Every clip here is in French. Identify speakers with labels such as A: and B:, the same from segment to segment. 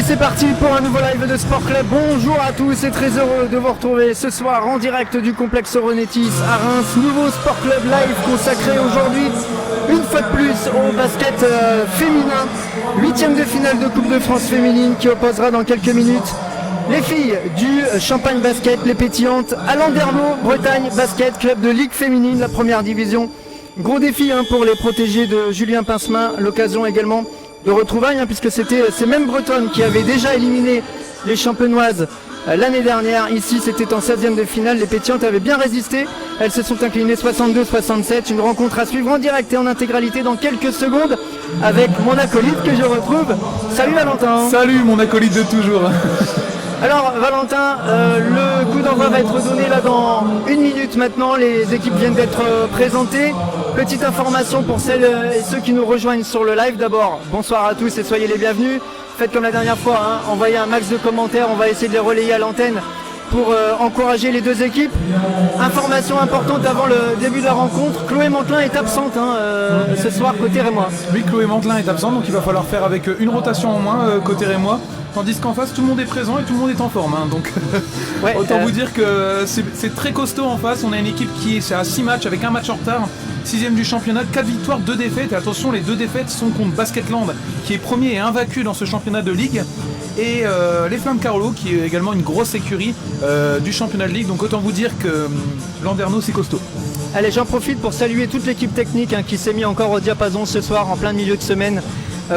A: Allez, c'est parti pour un nouveau live de Sport Club. Bonjour à tous et très heureux de vous retrouver ce soir en direct du complexe Renétis à Reims. Nouveau Sport Club live consacré aujourd'hui, une fois de plus, au basket féminin. 8e de finale de Coupe de France féminine qui opposera dans quelques minutes les filles du Champagne Basket, les pétillantes, à Landerneau, Bretagne Basket, club de Ligue féminine, la première division. Gros défi pour les protégés de Julien Pincemin, l'occasion également de retrouvailles, puisque c'était ces mêmes Bretonnes qui avaient déjà éliminé les champenoises l'année dernière. Ici, c'était en 16e de finale. Les pétillantes avaient bien résisté. Elles se sont inclinées 62-67. Une rencontre à suivre en direct et en intégralité dans quelques secondes avec mon acolyte que je retrouve. Salut Valentin.
B: Salut mon acolyte de toujours.
A: Alors Valentin, le coup d'envoi va être donné là dans une minute maintenant. Les équipes viennent d'être présentées. Petite information pour celles et ceux qui nous rejoignent sur le live. D'abord, bonsoir à tous et soyez les bienvenus. Faites comme la dernière fois, envoyez un max de commentaires, on va essayer de les relayer à l'antenne pour encourager les deux équipes. Information importante avant le début de la rencontre, Chloé Mantelin est absente ce soir côté rémois.
B: Oui, Chloé Mantelin est absente, donc il va falloir faire avec une rotation en moins côté rémois. Tandis qu'en face, tout le monde est présent et tout le monde est en forme. Donc ouais, autant vous dire que c'est très costaud en face. On a une équipe qui est à 6 matchs avec un match en retard. 6e du championnat, 4 victoires, 2 défaites. Et attention, les 2 défaites sont contre Basketland, qui est premier et invaincu dans ce championnat de Ligue. Et les Flammes Carolo, qui est également une grosse écurie du championnat de Ligue. Donc autant vous dire que Landerneau, c'est costaud.
A: Allez, j'en profite pour saluer toute l'équipe technique qui s'est mis encore au diapason ce soir en plein milieu de semaine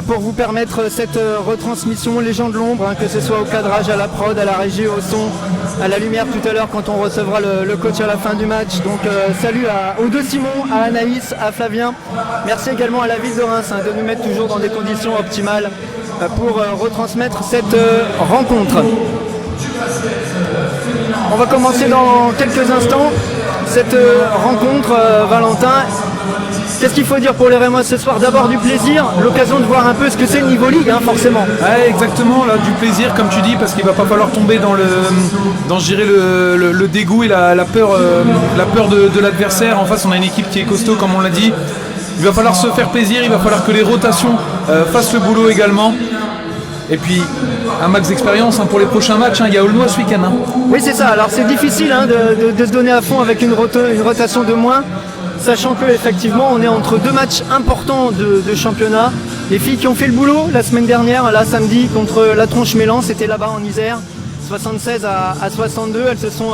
A: pour vous permettre cette retransmission. Les gens de l'ombre, que ce soit au cadrage, à la prod, à la régie, au son, à la lumière tout à l'heure quand on recevra le coach à la fin du match. Donc salut aux deux Simon, à Anaïs, à Flavien. Merci également à la ville de Reims de nous mettre toujours dans des conditions optimales pour retransmettre cette rencontre. On va commencer dans quelques instants cette rencontre, Valentin. Qu'est-ce qu'il faut dire pour les Rémois ce soir? D'abord du plaisir, l'occasion de voir un peu ce que c'est le niveau Ligue, forcément.
B: Ouais, exactement, là, du plaisir comme tu dis, parce qu'il va pas falloir tomber dans je dirais le dégoût et la peur de l'adversaire. En face, on a une équipe qui est costaud, comme on l'a dit. Il va falloir se faire plaisir, il va falloir que les rotations fassent le boulot également. Et puis un max d'expérience pour les prochains matchs. Il y a Aulnois ce week-end.
A: Oui, c'est ça. Alors c'est difficile de se donner à fond avec une rotation de moins, sachant que effectivement on est entre deux matchs importants de championnat. Les filles qui ont fait le boulot la semaine dernière, là samedi contre la Tronche-Mélan, c'était là-bas en Isère, 76 à 62. Elles se sont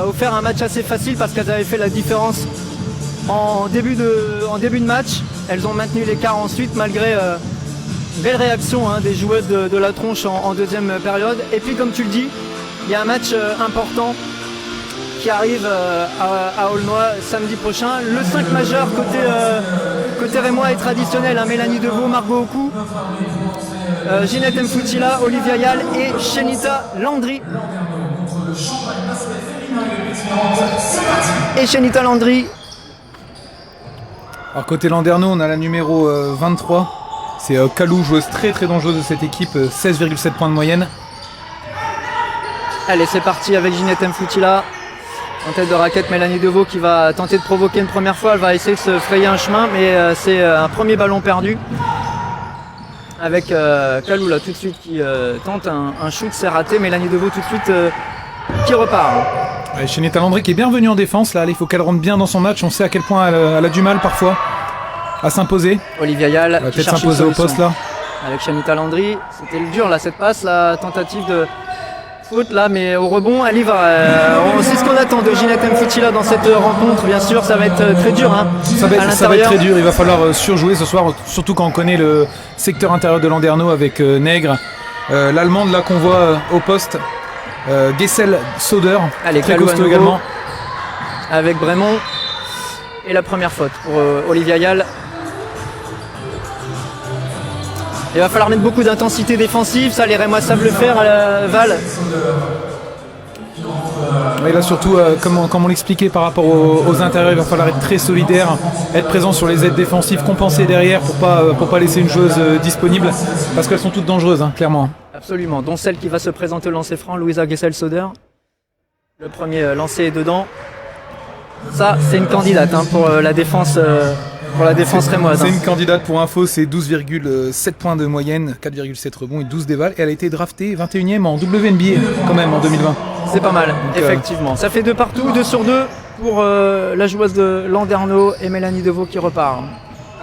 A: offert un match assez facile parce qu'elles avaient fait la différence en début de match. Elles ont maintenu l'écart ensuite malgré belle réaction des joueuses de la Tronche en deuxième période. Et puis comme tu le dis, il y a un match important qui arrive à Aulnois samedi prochain. Le 5 majeur côté rémois est traditionnel. Mélanie Deveau, Margot Ocou, Ginette Mfoutila, Olivia Yal et Shenita Landry.
B: Alors côté Landerneau, on a la numéro 23. C'est Kalou, joueuse très très dangereuse de cette équipe, 16,7 points de moyenne.
A: Allez, c'est parti avec Ginette Mfoutila. En tête de raquette, Mélanie Deveau qui va tenter de provoquer une première fois. Elle va essayer de se frayer un chemin, mais c'est un premier ballon perdu. Avec Kalou là tout de suite qui tente un shoot, c'est raté. Mélanie Deveau tout de suite qui repart.
B: Shenita Landry qui est bien venue en défense. Là, il faut qu'elle rentre bien dans son match. On sait à quel point elle a du mal parfois à s'imposer.
A: Olivia Yal
B: va peut-être s'imposer au poste là.
A: Avec Shenita Landry, c'était le dur là cette passe, la tentative de faute là, mais au rebond elle y va. C'est ce qu'on attend de Ginette Mfoutila dans cette rencontre. Bien sûr, ça va être très dur.
B: Ça va être très dur. Il va falloir surjouer ce soir, surtout quand on connaît le secteur intérieur de Landerneau avec Nègre, l'allemande là qu'on voit au poste, Gessel Soder, très costaud également.
A: Avec Brémond et la première faute pour Olivia Yal. Il va falloir mettre beaucoup d'intensité défensive, ça les Rémois savent le faire, Val.
B: Et là surtout, comme on l'expliquait par rapport aux intérieurs, il va falloir être très solidaire, être présent sur les aides défensives, compenser derrière pour pas laisser une joueuse disponible, parce qu'elles sont toutes dangereuses, clairement.
A: Absolument, dont celle qui va se présenter au lancer franc, Louisa Gessel-Soder. Le premier lancé est dedans. Ça, c'est une candidate pour la défense pour la défense rémoise.
B: C'est une candidate pour info, c'est 12,7 points de moyenne, 4,7 rebonds et 12 dévals. Et elle a été draftée 21e en WNBA quand même en 2020.
A: C'est pas mal, donc, effectivement. Ça fait 2 partout, 2 sur 2 pour la joueuse de Landerneau et Mélanie Deveau qui repart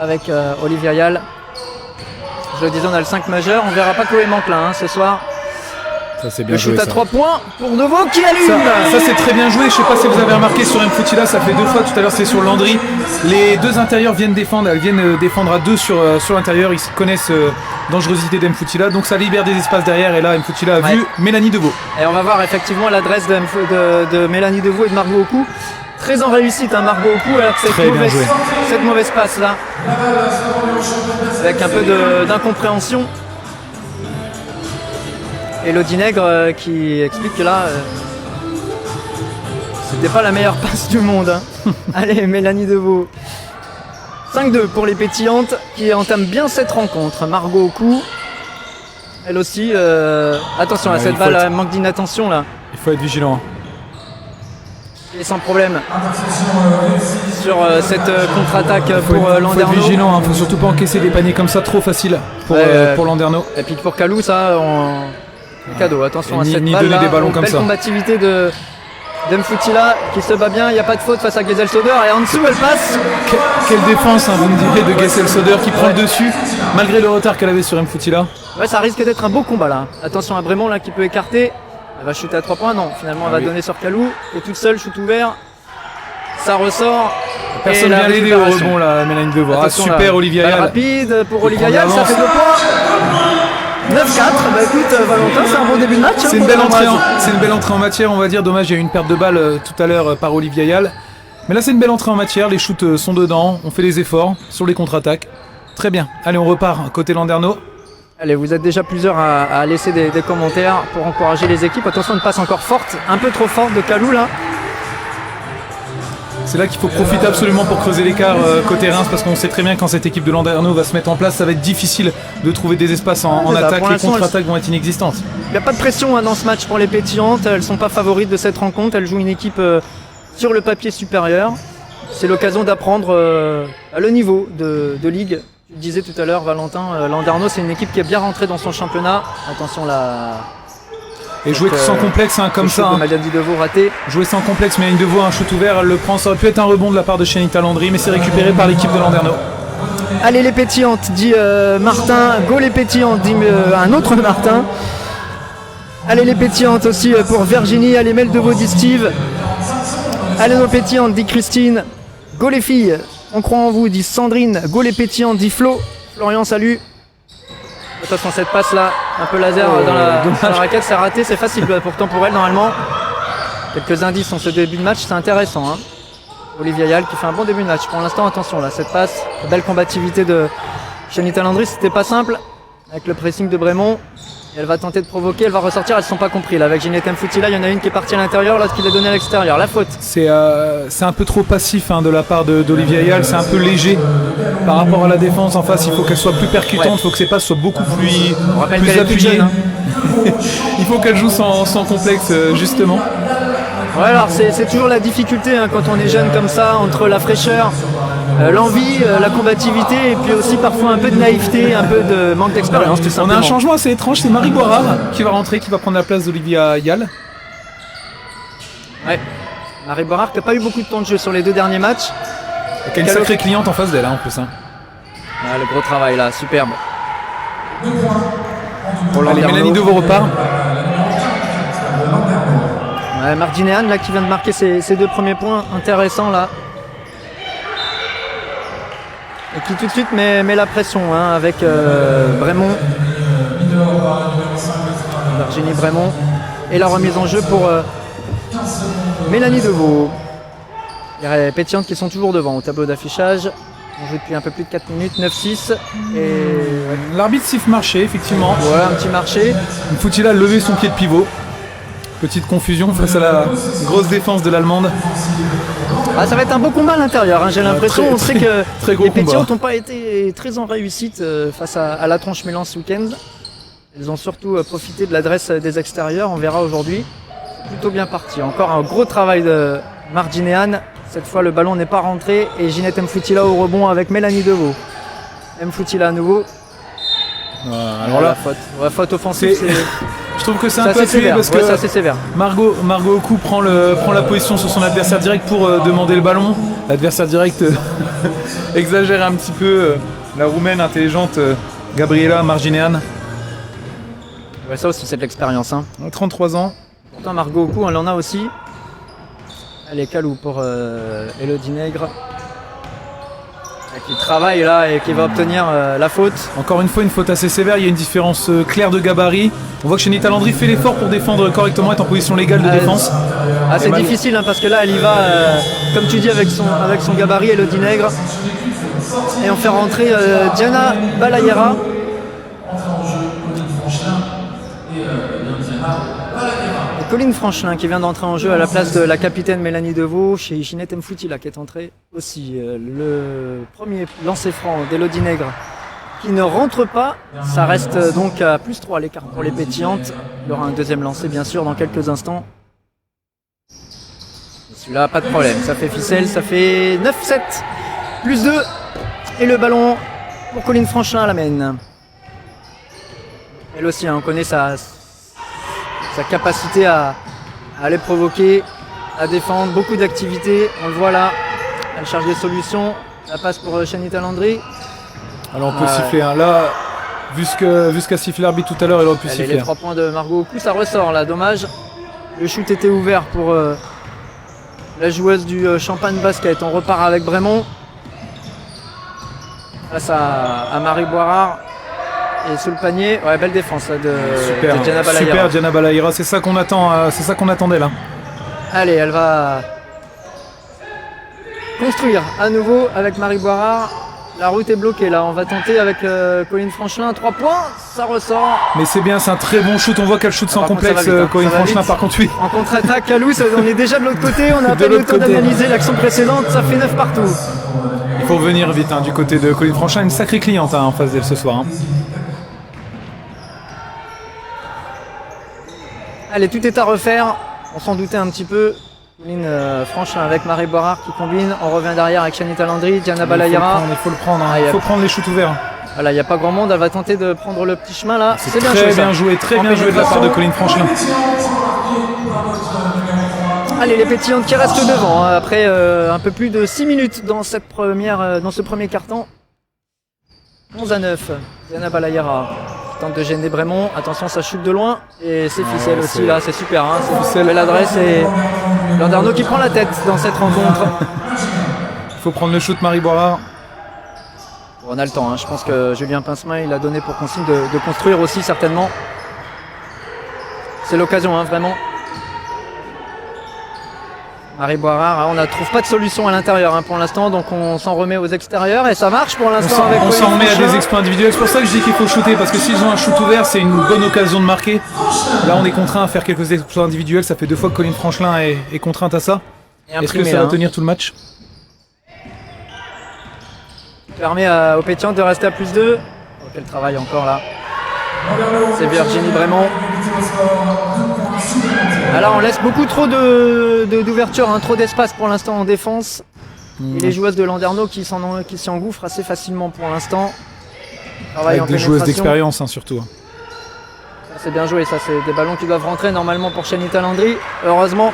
A: avec Olivia Yal. Je le disais, on a le 5 majeur, on verra pas Chloé Mancelin ce soir.
B: Ça, c'est bien
A: le
B: joué,
A: shoot à 3 points pour Deveau qui allume.
B: Ça c'est très bien joué, je sais pas si vous avez remarqué sur Mfutila, ça fait 2 fois, tout à l'heure c'est sur Landry. Les 2 intérieurs viennent défendre, elles viennent défendre à 2 sur l'intérieur, ils connaissent dangerosité d'Mfutila, donc ça libère des espaces derrière et là Mfutila a vu Mélanie Deveau.
A: Et on va voir effectivement l'adresse de Mélanie Deveau et de Margot Aucou. Très en réussite, hein, Margot Aucou, alors que cette mauvaise passe là, avec un peu d'incompréhension. Elodie Nègre qui explique que là, c'était pas la meilleure passe du monde. Hein. Allez, Mélanie Deveau. 5-2 pour les pétillantes qui entament bien cette rencontre. Margot Aucou, elle aussi. Attention à cette balle, manque d'inattention là.
B: Il faut être vigilant.
A: Et sans problème sur cette contre-attaque pour Landerneau.
B: Il faut être vigilant, faut surtout pas encaisser des paniers comme ça trop faciles pour Landerneau.
A: Et puis pour Kalou, ça, cadeau. Attention à cette balle
B: donner des ballons comme
A: belle
B: ça.
A: Combativité de Mfutila qui se bat bien, il n'y a pas de faute face à Gesell Soder et en dessous elle passe.
B: Quelle défense, vous me direz, de Gesell Soder qui prend le dessus malgré le retard qu'elle avait sur Mfutila.
A: Ouais, ça risque d'être un beau combat là. Attention à Brémond là qui peut écarter. Elle va shooter à 3 points, non, finalement elle va donner sur Kalou. Et toute seule, shoot ouvert. Ça ressort.
B: Personne vient l'aider au rebond là, Mélanie Deveau. Super là, Olivia Yal.
A: Rapide pour Olivia Yal, ça fait 2 points. 9-4, bah écoute Valentin, c'est un bon début de match.
B: C'est une belle entrée en matière, on va dire. Dommage, il y a eu une perte de balle tout à l'heure par Olivia Yal. Mais là c'est une belle entrée en matière, les shoots sont dedans, on fait des efforts sur les contre-attaques. Très bien, allez on repart côté Landerneau.
A: Allez, vous êtes déjà plusieurs à laisser des commentaires pour encourager les équipes. Attention, une passe encore forte, un peu trop forte de Kalou là.
B: C'est là qu'il faut profiter absolument pour creuser l'écart côté Reims, parce qu'on sait très bien que quand cette équipe de Landerneau va se mettre en place, ça va être difficile de trouver des espaces en attaque, les contre-attaques vont être inexistantes.
A: Il n'y a pas de pression dans ce match pour les pétillantes, elles ne sont pas favorites de cette rencontre, elles jouent une équipe sur le papier supérieur. C'est l'occasion d'apprendre le niveau de ligue. Tu le disais tout à l'heure Valentin, Landerneau c'est une équipe qui est bien rentrée dans son championnat. Attention là.
B: Et jouer sans complexe comme ça.
A: Mélanie Deveau raté.
B: Jouer sans complexe, Mélanie Deveau un shoot ouvert, elle le prend, ça aurait pu être un rebond de la part de Shanita Landry, mais c'est récupéré par l'équipe de Landerneau.
A: Allez les pétillantes, dit Martin. Go les pétillantes, dit un autre Martin. Allez les pétillantes aussi pour Virginie. Allez Mel Deveau, dit Steve. Allez nos pétillantes, dit Christine. Go les filles, on croit en vous, dit Sandrine. Go les pétillantes, dit Flo. Florian, salut. Attention cette passe là, un peu laser dans la raquette, c'est raté, c'est facile pourtant pour elle normalement. Quelques indices en ce début de match, c'est intéressant. Hein. Olivia Yal qui fait un bon début de match. Pour l'instant, attention là, cette passe, belle combativité de Shanita Landry, c'était pas simple avec le pressing de Brémond. Et elle va tenter de provoquer, elle va ressortir, elles ne sont pas comprises. Avec Ginette Mfutila, il y en a une qui est partie à l'intérieur, l'autre qui l'a donnée à l'extérieur. La faute.
B: C'est un peu trop passif de la part d'Olivia Yal, c'est un peu léger par rapport à la défense en face. Il faut qu'elle soit plus percutante, il faut que ses passes soient beaucoup plus appuyées. Hein. Il faut qu'elle joue sans complexe, justement.
A: Ouais, alors c'est toujours la difficulté quand on est jeune comme ça, entre la fraîcheur, l'envie, la combativité et puis aussi parfois un peu de naïveté, un peu de manque d'expérience tout simplement.
B: On a un changement assez étrange, c'est Marie Boirard qui va rentrer, qui va prendre la place d'Olivia Yal.
A: Ouais, Marie Boirard qui n'a pas eu beaucoup de temps de jeu sur les 2 derniers matchs.
B: Et qui a une sacrée cliente en face d'elle en plus. Hein.
A: Ah, le gros travail là, superbe.
B: Allez, Mélanie Deveau repart.
A: Ouais, Marginéane là qui vient de marquer ses 2 premiers points intéressants là. Et qui tout de suite met la pression avec Brémond. Virginie Brémond. Et la remise en jeu pour Mélanie Deveau. Il y a les pétillantes qui sont toujours devant au tableau d'affichage. On joue depuis un peu plus de 4 minutes, 9-6. Et...
B: L'arbitre siffle marché, effectivement.
A: Ouais, un petit marché.
B: Mfutila a levé son pied de pivot. Petite confusion face à la grosse défense de l'Allemande.
A: Ah, ça va être un beau combat à l'intérieur, j'ai l'impression. On sait que les pétillantes n'ont pas été très en réussite face à la Tronche Mélan ce week-end. Elles ont surtout profité de l'adresse des extérieurs, on verra aujourd'hui. Plutôt bien parti. Encore un gros travail de Marginéane. Cette fois, le ballon n'est pas rentré et Ginette Mfoutila au rebond avec Mélanie Deveau. Mfoutila à nouveau.
B: Alors là,
A: faute offensive.
B: Je trouve que c'est un peu appuyé parce que
A: c'est assez sévère.
B: Margot Oku prend la position sur son adversaire direct pour demander le ballon. L'adversaire direct exagère un petit peu. La roumaine intelligente Gabriela Marginean.
A: Ouais, ça aussi c'est de l'expérience.
B: 33 ans.
A: Pourtant Margot Oku, elle en a aussi. Elle est calou pour Elodie Nègre. Qui travaille là et qui va obtenir la faute.
B: Encore une fois, une faute assez sévère, il y a une différence claire de gabarit. On voit que Shanita Landry fait l'effort pour défendre correctement, être en position légale de défense.
A: C'est difficile parce que là elle y va, comme tu dis, avec son gabarit, Elodie Nègre. Et on fait rentrer Diana Balayera. Et Colline Franchelin qui vient d'entrer en jeu à la place de la capitaine Mélanie Deveau chez Ginette Mfoutila qui est entrée aussi. Le premier lancer franc d'Elodie Nègre qui ne rentre pas. Ça reste donc à +3 l'écart pour les pétillantes. Il y aura un deuxième lancer bien sûr dans quelques instants. Et celui-là, pas de problème. Ça fait ficelle, ça fait 9-7. +2. Et le ballon pour Colline Franchelin à la main. Elle aussi, on connaît sa capacité à aller provoquer, à défendre, beaucoup d'activités, on le voit là, elle cherche des solutions, la passe pour Shanita Landry.
B: Alors on peut siffler, là, vu ce qu'a sifflé l'arbitre tout à l'heure, elle aurait pu siffler.
A: Les 3 points de Margot Oku, ça ressort là, dommage. Le shoot était ouvert pour la joueuse du Champagne Basket, on repart avec Brémond. Face à Marie Boirard. Et sous le panier, ouais, belle défense là, de Diana Balayera.
B: Super Diana Balayera, c'est ça qu'on attendait là.
A: Allez, elle va construire à nouveau avec Marie Boirard. La route est bloquée là, on va tenter avec Colline Franchelin, 3 points, ça ressort.
B: Mais c'est bien, c'est un très bon shoot, on voit qu'elle shoot sans complexe, Colline Franchelin par contre oui.
A: En contre-attaque, Calous, on est déjà de l'autre côté, on a à peine le temps d'analyser l'action précédente, ça fait 9 partout.
B: Il faut revenir vite du côté de Colline Franchelin, une sacrée cliente en face d'elle ce soir.
A: Allez, tout est à refaire, on s'en doutait un petit peu. Colline Franchelin avec Marie Boirard qui combine, on revient derrière avec Shanita Landry, Diana Balayera.
B: Il faut le prendre, il faut prendre les shoots ouverts.
A: Voilà, il n'y a pas grand monde, elle va tenter de prendre le petit chemin là.
B: C'est très bien joué de la part de Colline Franchelin.
A: Allez, les pétillantes qui restent devant, après un peu plus de 6 minutes dans ce premier quart-temps. 11-9, Diana Balayera tente de gêner Brémond, attention ça chute de loin et c'est ficelle aussi là, c'est super, c'est ficelle, belle adresse et Landerneau qui prend la tête dans cette rencontre.
B: Il faut prendre le shoot Marie Boirard.
A: On a le temps, je pense que Julien Pincemin il a donné pour consigne de construire aussi certainement. C'est l'occasion vraiment. Marie Boirard, on ne trouve pas de solution à l'intérieur pour l'instant, donc on s'en remet aux extérieurs et ça marche pour l'instant.
B: On s'en remet à des exploits individuels, c'est pour ça que je dis qu'il faut shooter, parce que s'ils ont un shoot ouvert, c'est une bonne occasion de marquer. Là, on est contraint à faire quelques exploits individuels, ça fait 2 fois que Colline Franchelin est contrainte à ça. Est-ce que ça va tenir tout le match?
A: Permet aux pétillantes de rester à +2. Oh, quel travail encore là. C'est Virginie Brémond. Alors on laisse beaucoup trop d'ouverture, trop d'espace pour l'instant en défense. Et les joueuses de Landerneau qui s'y engouffrent assez facilement pour l'instant.
B: Avec des joueuses d'expérience surtout.
A: C'est bien joué, ça c'est des ballons qui doivent rentrer normalement pour Shanita Landry. Heureusement,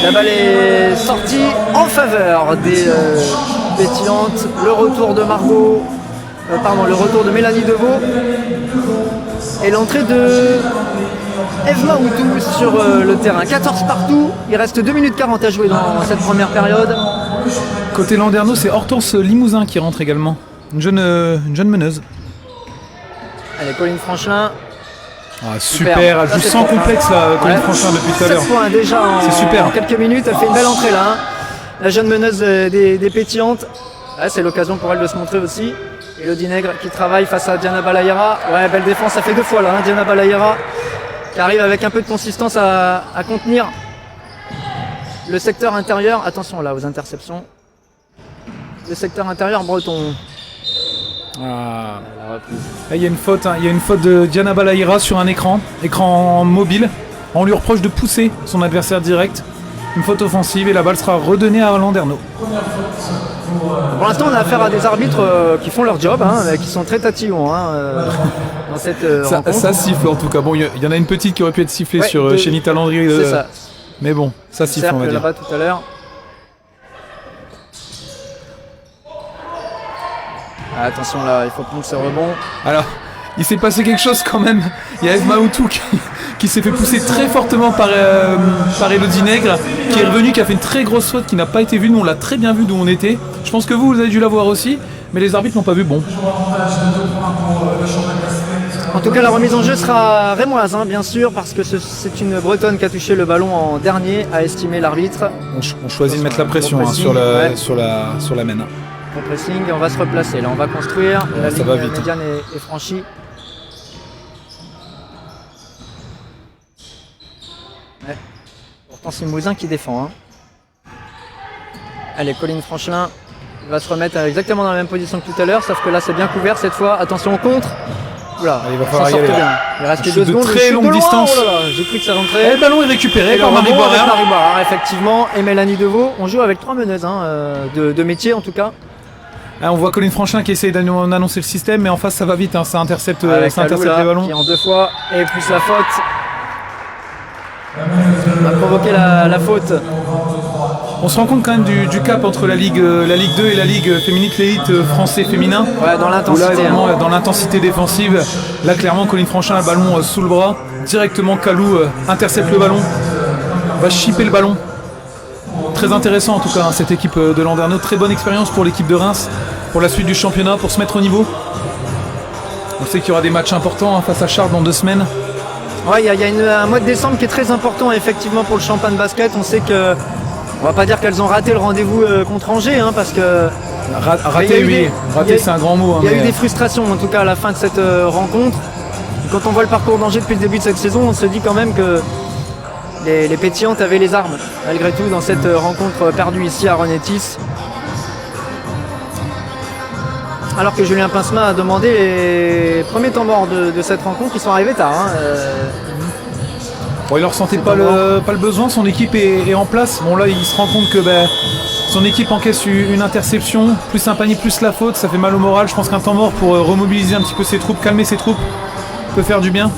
A: la balle est sortie en faveur des pétillantes. Le retour de le retour de Mélanie Deveau. Et l'entrée de Eve Mahoutou sur le terrain. 14 partout, il reste 2 minutes 40 à jouer dans cette première période.
B: Côté Landerneau, c'est Hortense Limousin qui rentre également. Une jeune meneuse.
A: Allez, Colline Franchelin.
B: Super, elle joue sans complexe là, Colline Franchelin depuis tout à l'heure.
A: 7 points déjà en quelques minutes, elle fait une belle entrée là. La jeune meneuse des pétillantes. C'est l'occasion pour elle de se montrer aussi. Elodie Nègre qui travaille face à Diana Balayera. Ouais, belle défense, ça fait 2 fois là, Diana Balayera qui arrive avec un peu de consistance à contenir le secteur intérieur. Attention là aux interceptions. Le secteur intérieur breton.
B: Il y a une faute de Diana Balayera sur un écran mobile. On lui reproche de pousser son adversaire direct. une faute offensive et la balle sera redonnée à Landerneau.
A: Pour l'instant, on a affaire à des arbitres qui font leur job, qui sont très tatillons dans cette rencontre.
B: Ça siffle en tout cas. Bon, il y en a une petite qui aurait pu être sifflée chez Nita Landry.
A: C'est ça.
B: Mais bon, ça siffle, on va dire.
A: Là-bas tout à l'heure. Attention là, il faut prendre ce rebond.
B: Alors, il s'est passé quelque chose quand même. Il y a Eve Maoutou qui s'est fait pousser très fortement par Elodie Nègre, qui est revenu, qui a fait une très grosse faute qui n'a pas été vue. Nous, on l'a très bien vu d'où on était. Je pense que vous avez dû la voir aussi, mais les arbitres n'ont pas vu. Bon.
A: En tout cas, la remise en jeu sera rémoise, bien sûr, parce que c'est une Bretonne qui a touché le ballon en dernier, a estimé l'arbitre.
B: On choisit de mettre la pression sur la main.
A: Bon pressing, on va se replacer. Là, on va construire. La ligne médiane est franchie. Ouais. Pourtant, c'est Mouzin qui défend. Allez, Colline Franchelin va se remettre exactement dans la même position que tout à l'heure, sauf que là, c'est bien couvert cette fois. Attention au contre. Oula,
B: il va falloir y aller. Bien.
A: Il reste 2 secondes.
B: Très longue distance.
A: Oh là là, j'ai cru que ça rentrait.
B: Et le ballon est récupéré par Marie Boirard.
A: Effectivement, et Mélanie Deveau. On joue avec 3 meneuses de métier en tout cas.
B: On voit Colline Franchelin qui essaie d'annoncer le système, mais en face ça va vite, ça intercepte les ballons.
A: Qui en 2 fois, et plus la faute. On a provoqué la faute.
B: On se rend compte quand même du cap entre la Ligue 2 et la Ligue féminine, l'élite français féminin.
A: Ouais, dans l'intensité.
B: Là, dans l'intensité défensive, là clairement Colline Franchelin a le ballon sous le bras. Directement Kalou intercepte le ballon, va chipper le ballon. Très intéressant en tout cas cette équipe de Landerneau, très bonne expérience pour l'équipe de Reims, pour la suite du championnat, pour se mettre au niveau. On sait qu'il y aura des matchs importants face à Chartres dans 2 semaines.
A: Ouais, il y a un mois de décembre qui est très important effectivement pour le Champagne Basket. On sait que, on va pas dire qu'elles ont raté le rendez-vous contre Angers, parce que
B: raté c'est un grand mot.
A: Il y a eu des frustrations en tout cas à la fin de cette rencontre. Quand on voit le parcours d'Angers depuis le début de cette saison, on se dit quand même que les pétillantes avaient les armes, malgré tout, dans cette rencontre perdue ici à Renétis. Alors que Julien Pincema a demandé les premiers temps morts de cette rencontre, qui sont arrivés tard.
B: Bon, il ne ressentait pas le besoin, son équipe est en place. Bon là, il se rend compte que son équipe encaisse une interception, plus un panier, plus la faute, ça fait mal au moral. Je pense qu'un temps mort pour remobiliser un petit peu ses troupes, calmer ses troupes, peut faire du bien.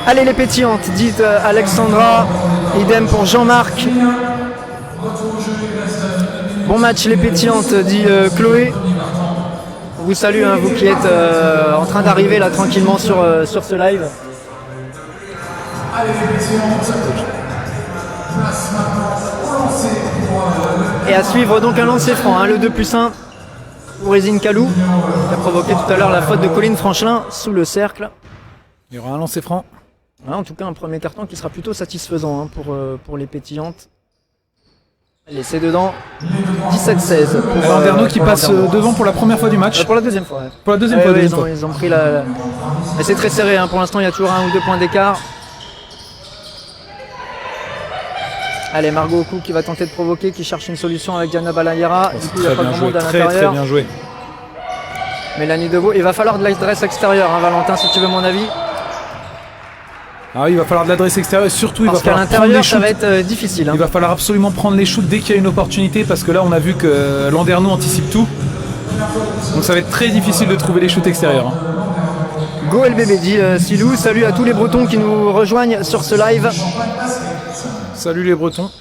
A: Allez les pétillantes, dit Alexandra, idem pour Jean-Marc. Bon match les pétillantes, dit Chloé. On vous salue, vous qui êtes en train d'arriver là tranquillement sur ce live. Et à suivre donc un lancer franc, le 2+1 pour Résine Kalou, qui a provoqué tout à l'heure la faute de Colline Franchelin sous le cercle.
B: Il y aura un lancer franc.
A: En tout cas, un premier carton qui sera plutôt satisfaisant pour les pétillantes. Allez, c'est dedans. 17-16.
B: Landerneau qui passe devant pour la première fois du match.
A: Pour la deuxième fois.
B: Pour la deuxième fois.
A: Ils ont pris Mais c'est très serré. Pour l'instant, il y a toujours 1 ou 2 points d'écart. Allez, Margot Ocou qui va tenter de provoquer, qui cherche une solution avec Diana Balayera. Du coup, il n'y a pas grand monde à l'intérieur.
B: Très bien joué.
A: Mélanie Deveau. Il va falloir de l'adresse extérieure, Valentin, si tu veux mon avis.
B: Il va falloir de l'adresse extérieure et surtout
A: parce
B: il va falloir
A: qu'à l'intérieur ça va être difficile.
B: Il va falloir absolument prendre les shoots dès qu'il y a une opportunité parce que là on a vu que Landerneau anticipe tout. Donc ça va être très difficile de trouver les shoots extérieurs.
A: Go LBB, dit Silou. Salut à tous les Bretons qui nous rejoignent sur ce live.
B: Salut les Bretons.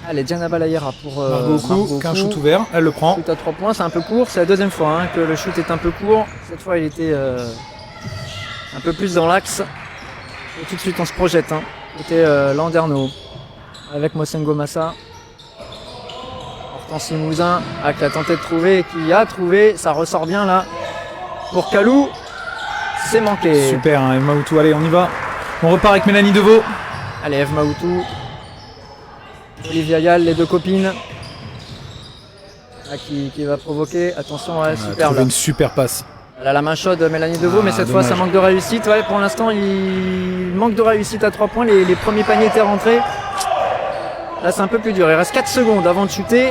A: Allez, Diana Balayera pour
B: Margot, qu'un shoot ouvert, elle le prend.
A: Shoot à 3 points, c'est un peu court, c'est la deuxième fois que le shoot est un peu court. Cette fois il était un peu plus dans l'axe. Et tout de suite on se projette, C'était Landerneau avec Mosengo Massa. Hortense Mouzin qui a tenté de trouver et qui a trouvé, ça ressort bien là. Pour Kalou, c'est manqué.
B: Super, Eve Maoutou, allez on y va. On repart avec Mélanie Deveau.
A: Allez, Eve Maoutou, Olivia Yal, les 2 copines. Qui va provoquer, attention, super là.
B: Une super passe.
A: Elle a la main chaude, Mélanie Deveau, mais cette fois ça manque de réussite. Pour l'instant, il manque de réussite à 3 points. Les premiers paniers étaient rentrés. Là, c'est un peu plus dur. Il reste 4 secondes avant de shooter.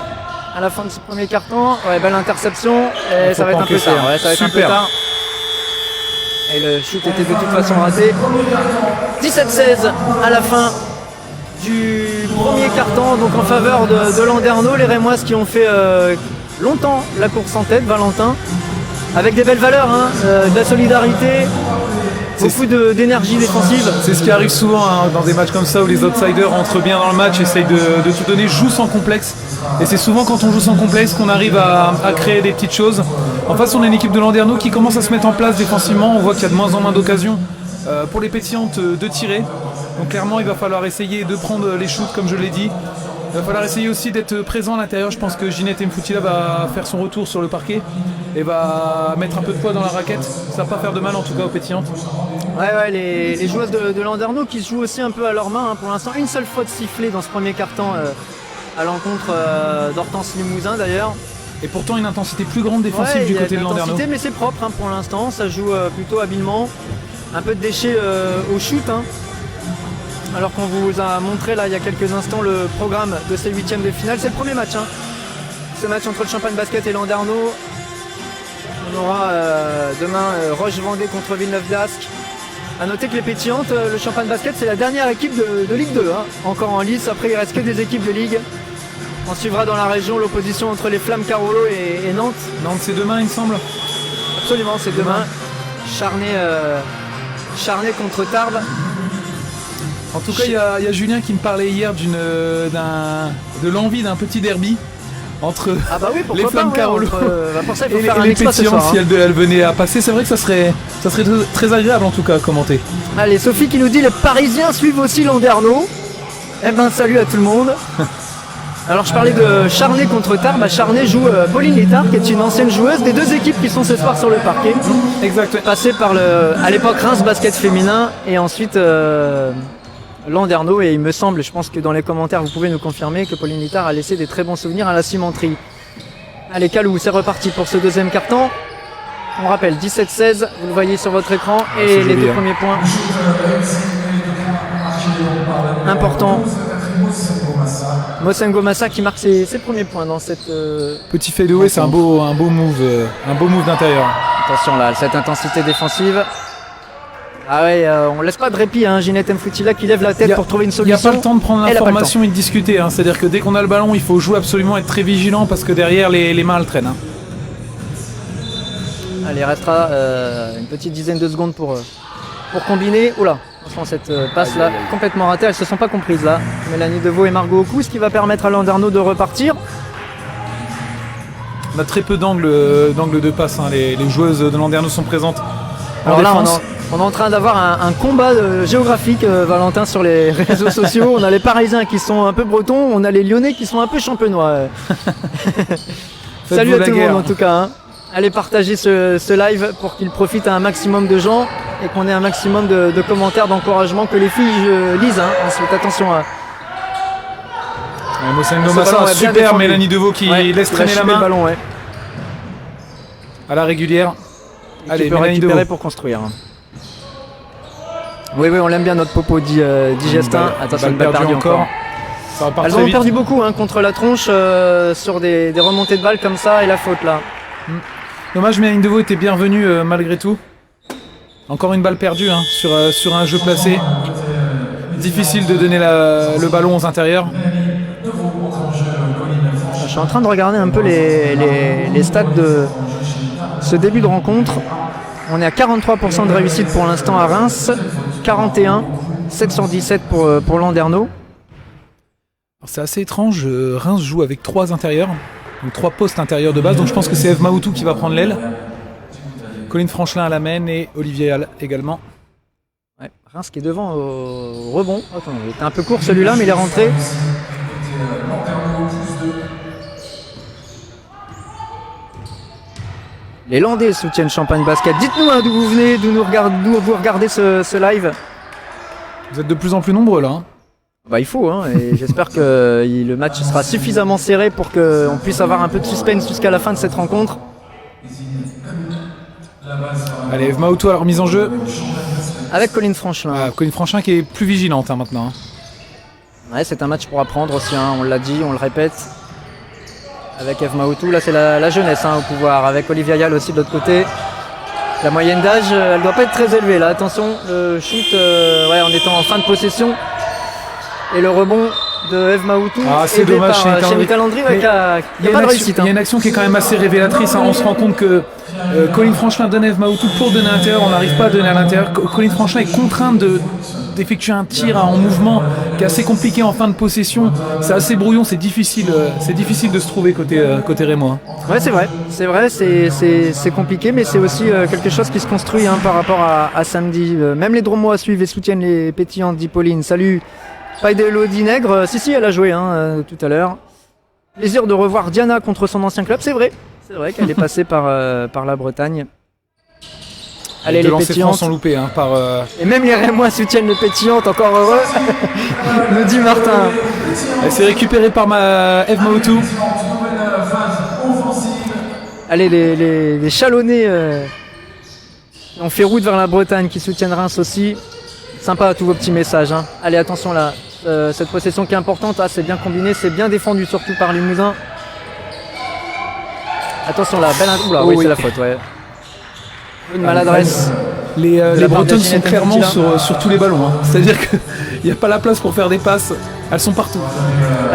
A: À la fin de ce premier carton, belle interception. Et ça va être un peu tard. Ça va être un peu tard. Et le shoot était de toute façon raté. 17-16 à la fin du premier quart-temps, donc en faveur de Landerneau. Les Rémoises qui ont fait longtemps la course en tête, Valentin, avec des belles valeurs, de la solidarité, beaucoup d'énergie défensive.
B: C'est ce qui arrive souvent dans des matchs comme ça où les outsiders entrent bien dans le match, essayent de tout donner, jouent sans complexe. Et c'est souvent quand on joue sans complexe qu'on arrive à créer des petites choses. En face, on a une équipe de Landerneau qui commence à se mettre en place défensivement. On voit qu'il y a de moins en moins d'occasions pour les pétillantes de tirer. Donc clairement, il va falloir essayer de prendre les shoots, comme je l'ai dit. Il va falloir essayer aussi d'être présent à l'intérieur. Je pense que Ginette Mfoutila va faire son retour sur le parquet et va mettre un peu de poids dans la raquette. Ça va pas faire de mal en tout cas aux pétillantes.
A: Ouais, les joueuses de Landerneau qui se jouent aussi un peu à leurs mains. Pour l'instant, une seule faute sifflée dans ce premier quart-temps à l'encontre d'Hortense Limousin d'ailleurs.
B: Et pourtant une intensité plus grande défensive du côté de Landerneau.
A: Mais c'est propre pour l'instant, ça joue plutôt habilement. Un peu de déchets au shoot. Alors qu'on vous a montré là il y a quelques instants le programme de ces huitièmes de finale. C'est le premier match. Ce match entre le Champagne Basket et Landerneau. On aura demain Roche-Vendée contre Villeneuve d'Ascq. A noter que les pétillantes, le Champagne Basket, c'est la dernière équipe de Ligue 2. Encore en lice, après il ne reste que des équipes de Ligue. On suivra dans la région l'opposition entre les Flammes Carolo et Nantes.
B: Nantes c'est demain il me semble.
A: Absolument, c'est demain. Charnay contre Tarbes.
B: En tout cas, il y a Julien qui me parlait hier de l'envie d'un petit derby entre les Flammes Carolo et les pétillantes si elles venaient à passer. C'est vrai que ça serait très agréable en tout cas à commenter.
A: Allez, Sophie qui nous dit les Parisiens suivent aussi Landerneau. Eh ben salut à tout le monde. Alors je parlais de Charnay contre Tarbes. Charnay joue Pauline Létard qui est une ancienne joueuse des deux équipes qui sont ce soir sur le parquet.
B: Exactement.
A: Passée par à l'époque Reims basket féminin et ensuite Landerneau, et il me semble, je pense que dans les commentaires vous pouvez nous confirmer que Pauline Létard a laissé des très bons souvenirs à la cimenterie. Allez Calou, c'est reparti pour ce deuxième carton. On rappelle 17-16, vous le voyez sur votre écran, et les deux premiers points importants. Mosengo Massa qui marque ses premiers points dans cette
B: petit fadeaway, c'est un beau move d'intérieur.
A: Attention là, cette intensité défensive. Ah ouais, on laisse pas de répit, Ginette Mfoutila qui lève la tête pour trouver une solution.
B: Il n'y a pas le temps de prendre l'information et de discuter, c'est-à-dire que dès qu'on a le ballon, il faut jouer absolument, être très vigilant parce que derrière les mains elles traînent.
A: Allez, il restera une petite dizaine de secondes pour combiner. Oula, cette passe là complètement ratée, elles se sont pas comprises là. Mélanie Deveau et Margot Ocou, ce qui va permettre à Landerneau de repartir.
B: On a très peu d'angles de passe, les joueuses de Landerneau sont présentes.
A: Alors là, on est en train d'avoir un combat géographique, Valentin, sur les réseaux sociaux. On a les Parisiens qui sont un peu bretons, on a les Lyonnais qui sont un peu champenois. Salut à tout le monde en tout cas. Allez partager ce live pour qu'il profite à un maximum de gens et qu'on ait un maximum de commentaires, d'encouragement, que les filles lisent. Ensuite, attention à...
B: Mosengo Massa, super, Mélanie Deveau qui laisse traîner la main.
A: Le ballon,
B: à la régulière.
A: Allez, peut récupérer pour construire. Oui, on l'aime bien notre popo, dit Gestin. Attention, une balle perdue encore. Elles ont perdu beaucoup contre la tronche sur des remontées de balles comme ça et la faute là.
B: Dommage, Mélanie Deveau était bienvenue malgré tout. Encore une balle perdue sur un jeu placé. Difficile de donner le ballon aux intérieurs.
A: Je suis en train de regarder un peu les stats de ce début de rencontre. On est à 43% de réussite pour l'instant à Reims, 41, 717 pour Landerneau.
B: C'est assez étrange, Reims joue avec 3 intérieurs, donc 3 postes intérieurs de base, donc je pense que c'est Eve Maoutou qui va prendre l'aile. Colline Franchelin à la main et Olivier Hall également.
A: Ouais, Reims qui est devant au rebond. Attends, il était un peu court celui-là, mais il est rentré. Les Landais soutiennent Champagne Basket. Dites-nous d'où vous venez, d'où vous regardez ce live.
B: Vous êtes de plus en plus nombreux là.
A: Il faut, et j'espère que le match sera suffisamment serré pour qu'on puisse avoir un peu de suspense jusqu'à la fin de cette rencontre.
B: Allez, Eve Maoutou à la remise en jeu.
A: Avec Colline Franchelin.
B: Colline Franchelin qui est plus vigilante maintenant.
A: Ouais, c'est un match pour apprendre aussi, on l'a dit, on le répète. Avec Eve Maoutou, là c'est la jeunesse au pouvoir, avec Olivia Yall aussi de l'autre côté. La moyenne d'âge, elle doit pas être très élevée là. Attention, le shoot, en étant en fin de possession. Et le rebond de Eve Maoutou.
B: Ah, c'est dommage
A: par Shenita Landry, qui a pas de réussite.
B: Il y a une action qui est quand même assez révélatrice. On se rend compte que Colline Franchelin donne Eve Maoutou pour donner à l'intérieur. On n'arrive pas à donner à l'intérieur. Colline Franchelin est contrainte d'effectuer un tir en mouvement qui est assez compliqué en fin de possession. C'est assez brouillon, c'est difficile de se trouver côté rémois.
A: Ouais, c'est vrai, c'est compliqué, mais c'est aussi quelque chose qui se construit par rapport à samedi. Même les Dromois suivent et soutiennent les pétillantes d'Hippolyne. Salut Païdelodi Nègre, si elle a joué tout à l'heure. Plaisir de revoir Diana contre son ancien club, c'est vrai qu'elle est passée par la Bretagne. Allez, les pétillantes
B: sont loupés par.
A: Et même les Rémois soutiennent les pétillantes, encore heureux, nous dit Martin.
B: Elle s'est récupérée par Eve Maoutou.
A: Allez, les Chalonnais ont fait route vers la Bretagne qui soutiennent Reims aussi. Sympa tous vos petits messages. Allez, attention là, cette possession qui est importante, c'est bien combiné, c'est bien défendu surtout par Limousin. Attention là, belle... Oula, oui, c'est la faute, ouais. Une maladresse.
B: Les Bretonnes sont clairement sur tous les ballons. C'est-à-dire qu'il n'y a pas la place pour faire des passes, elles sont partout.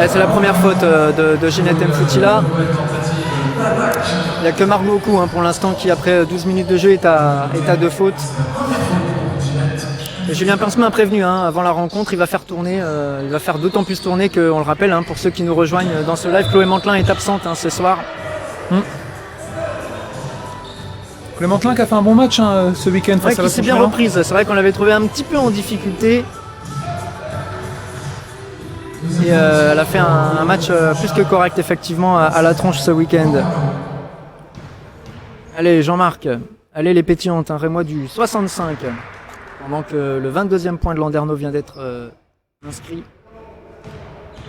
A: C'est la première faute de Ginette Mfoutila. Il n'y a que Margot Cou pour l'instant qui, après 12 minutes de jeu, est à 2 fautes. Et Julien Pincemin a prévenu avant la rencontre, il va faire tourner, il va faire d'autant plus tourner qu'on le rappelle, pour ceux qui nous rejoignent dans ce live, Chloé Mantelin est absente ce soir.
B: Chloé Mantelin qui a fait un bon match ce week-end face à la
A: qui s'est bien reprise, c'est vrai qu'on l'avait trouvé un petit peu en difficulté. Et elle a fait un match plus que correct effectivement à la tronche ce week-end. Allez Jean-Marc, allez les pétillantes, Rémois du 65. Pendant que le 22e point de Landerneau vient d'être inscrit.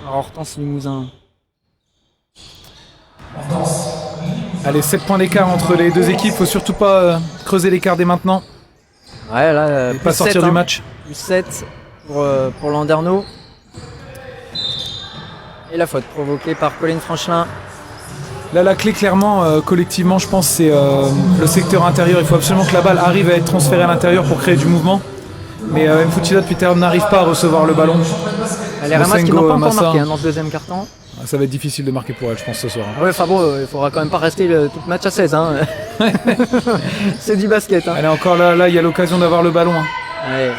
A: Alors Hortense Limousin.
B: Allez, 7 points d'écart entre les deux équipes, faut surtout pas creuser l'écart dès maintenant.
A: Ouais, là,
B: pas sortir du match.
A: Plus 7 pour Landerneau. Et la faute provoquée par Colline Franchelin.
B: Là, la clé, clairement, collectivement, je pense, c'est le secteur intérieur. Il faut absolument que la balle arrive à être transférée à l'intérieur pour créer du mouvement. Mais Mfoutila, depuis tout à l'heure, n'arrive pas à recevoir le ballon.
A: Les Rémois qui n'ont pas encore marqué dans le deuxième quart-temps.
B: Ça va être difficile de marquer pour elle, je pense, ce soir.
A: Ouais, enfin bon, il faudra quand même pas rester tout le match à 16. C'est du basket.
B: Elle est encore là, il y a l'occasion d'avoir le ballon.
A: Ouais.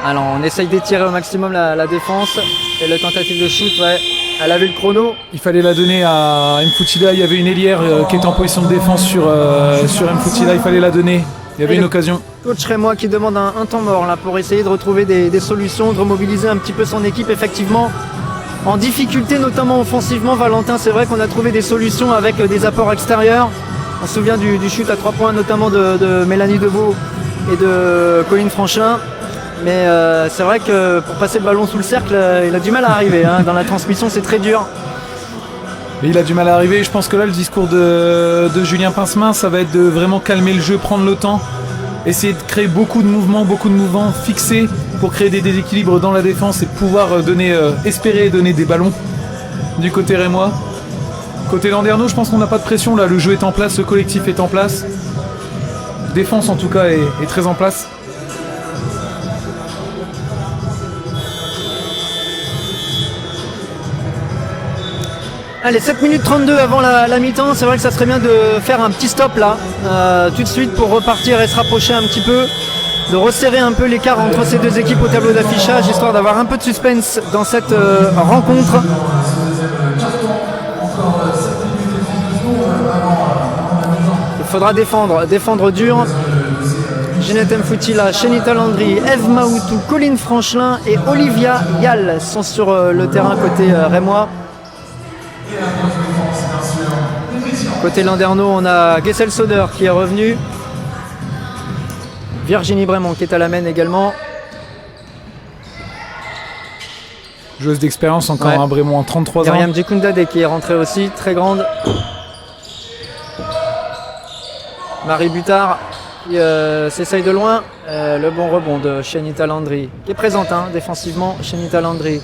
A: Alors, on essaye d'étirer au maximum la défense. Et la tentative de shoot, elle avait le chrono.
B: Il fallait la donner à Mfoutila. Il y avait une ailière qui était en position de défense sur Mfoutila. Il fallait la donner. Il y avait une occasion.
A: Coach Rémois qui demande un temps mort là, pour essayer de retrouver des solutions, de remobiliser un petit peu son équipe. Effectivement, en difficulté, notamment offensivement, Valentin, c'est vrai qu'on a trouvé des solutions avec des apports extérieurs. On se souvient du shoot à 3 points, notamment de Mélanie Deveau et de Colline Franchelin. Mais c'est vrai que pour passer le ballon sous le cercle, il a du mal à arriver. Dans la transmission, c'est très dur.
B: Mais il a du mal à arriver. Je pense que là, le discours de Julien Pincemin, ça va être de vraiment calmer le jeu, prendre le temps, essayer de créer beaucoup de mouvements fixés pour créer des déséquilibres dans la défense et pouvoir espérer donner des ballons du côté rémois. Côté Landerneau, je pense qu'on n'a pas de pression. Là, le jeu est en place, le collectif est en place. Défense, en tout cas, est très en place.
A: Allez, 7 minutes 32 avant la mi-temps, c'est vrai que ça serait bien de faire un petit stop là, tout de suite pour repartir et se rapprocher un petit peu, de resserrer un peu l'écart entre ces deux équipes au tableau d'affichage, histoire d'avoir un peu de suspense dans cette rencontre. Il faudra défendre dur. Ginette Mfoutila, Shenita Landry, Eve Maoutou, Colline Franchelin et Olivia Yal sont sur le terrain côté rémois. Côté Landerneau, on a Gessel Soder qui est revenu. Virginie Brémond qui est à la main également.
B: Joueuse d'expérience encore, ouais. Brémond, 33 ans.
A: Myriam Djikundade qui est rentrée aussi, très grande. Marie Butard qui s'essaye de loin. Le bon rebond de Shenita Landry qui est présente défensivement. Shenita Landry.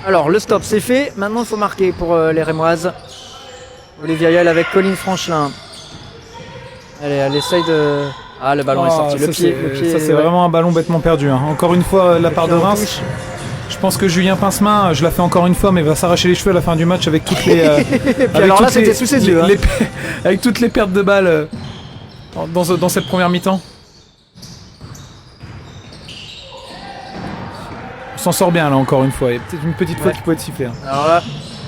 A: Alors le stop c'est fait, maintenant il faut marquer pour les Rémoises. Olivia Yal avec Colline Franchelin. Allez, elle essaye de... Ah, le ballon est sorti. Le pied,
B: ça, c'est vraiment un ballon bêtement perdu. Hein. Encore une fois, la part de Reims. Je pense que Julien Pincemin, je la fais encore une fois, mais va s'arracher les cheveux à la fin du match avec toutes les.
A: Alors là, c'était sous ses yeux.
B: Avec toutes les pertes de balles dans cette première mi-temps. On s'en sort bien là, encore une fois. Il y a peut-être une petite faute qui peut être sifflée. Hein.
A: Alors là,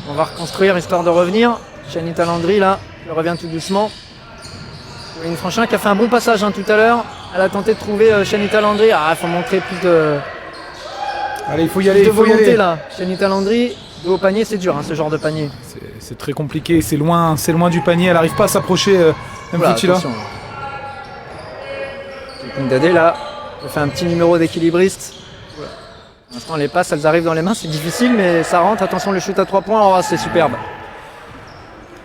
A: on va reconstruire histoire de revenir. Shanita Landry, là, elle revient tout doucement. Une Franchin qui a fait un bon passage tout à l'heure. Elle a tenté de trouver Shanita Landry. Ah, il faut montrer plus de.
B: Allez, il faut y aller.
A: De volonté là. Shanita Landry, dos au panier, c'est dur ce genre de panier.
B: C'est très compliqué, c'est loin du panier. Elle n'arrive pas à s'approcher. Mfoutila.
A: Dadé là, elle fait un petit numéro d'équilibriste. Pour l'instant, les passes, elles arrivent dans les mains, c'est difficile, mais ça rentre. Attention, le shoot à 3 points, oh, c'est superbe.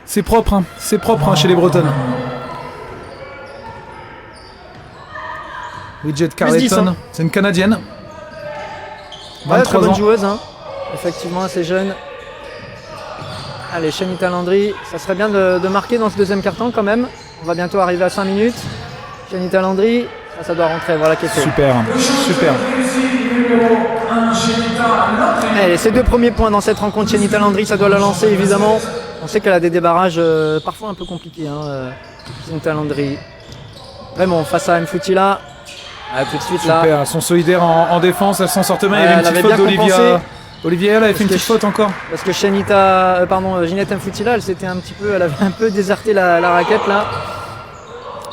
B: C'est propre, chez les Bretonnes. Widget Carleton, c'est une Canadienne. 23
A: très bonne
B: ans.
A: joueuse, effectivement assez jeune. Allez, Shanita Landry, ça serait bien de marquer dans ce deuxième quart-temps quand même. On va bientôt arriver à 5 minutes. Shanita Landry, ça doit rentrer, voilà qui est fait.
B: Super.
A: Allez, ces 2 premiers points dans cette rencontre, Shanita Landry, ça doit la lancer évidemment. On sait qu'elle a des débarrages parfois un peu compliqués, Shanita Landry. Vraiment, face à Mfoutila. Ah, tout de suite là.
B: Super, elles sont solidaires en défense, elles s'en sortent bien. Il y avait une petite faute d'Olivia. Olivia, elle avait fait une petite faute encore.
A: Parce que Ginette Mfoutila, elle avait un peu déserté la raquette là.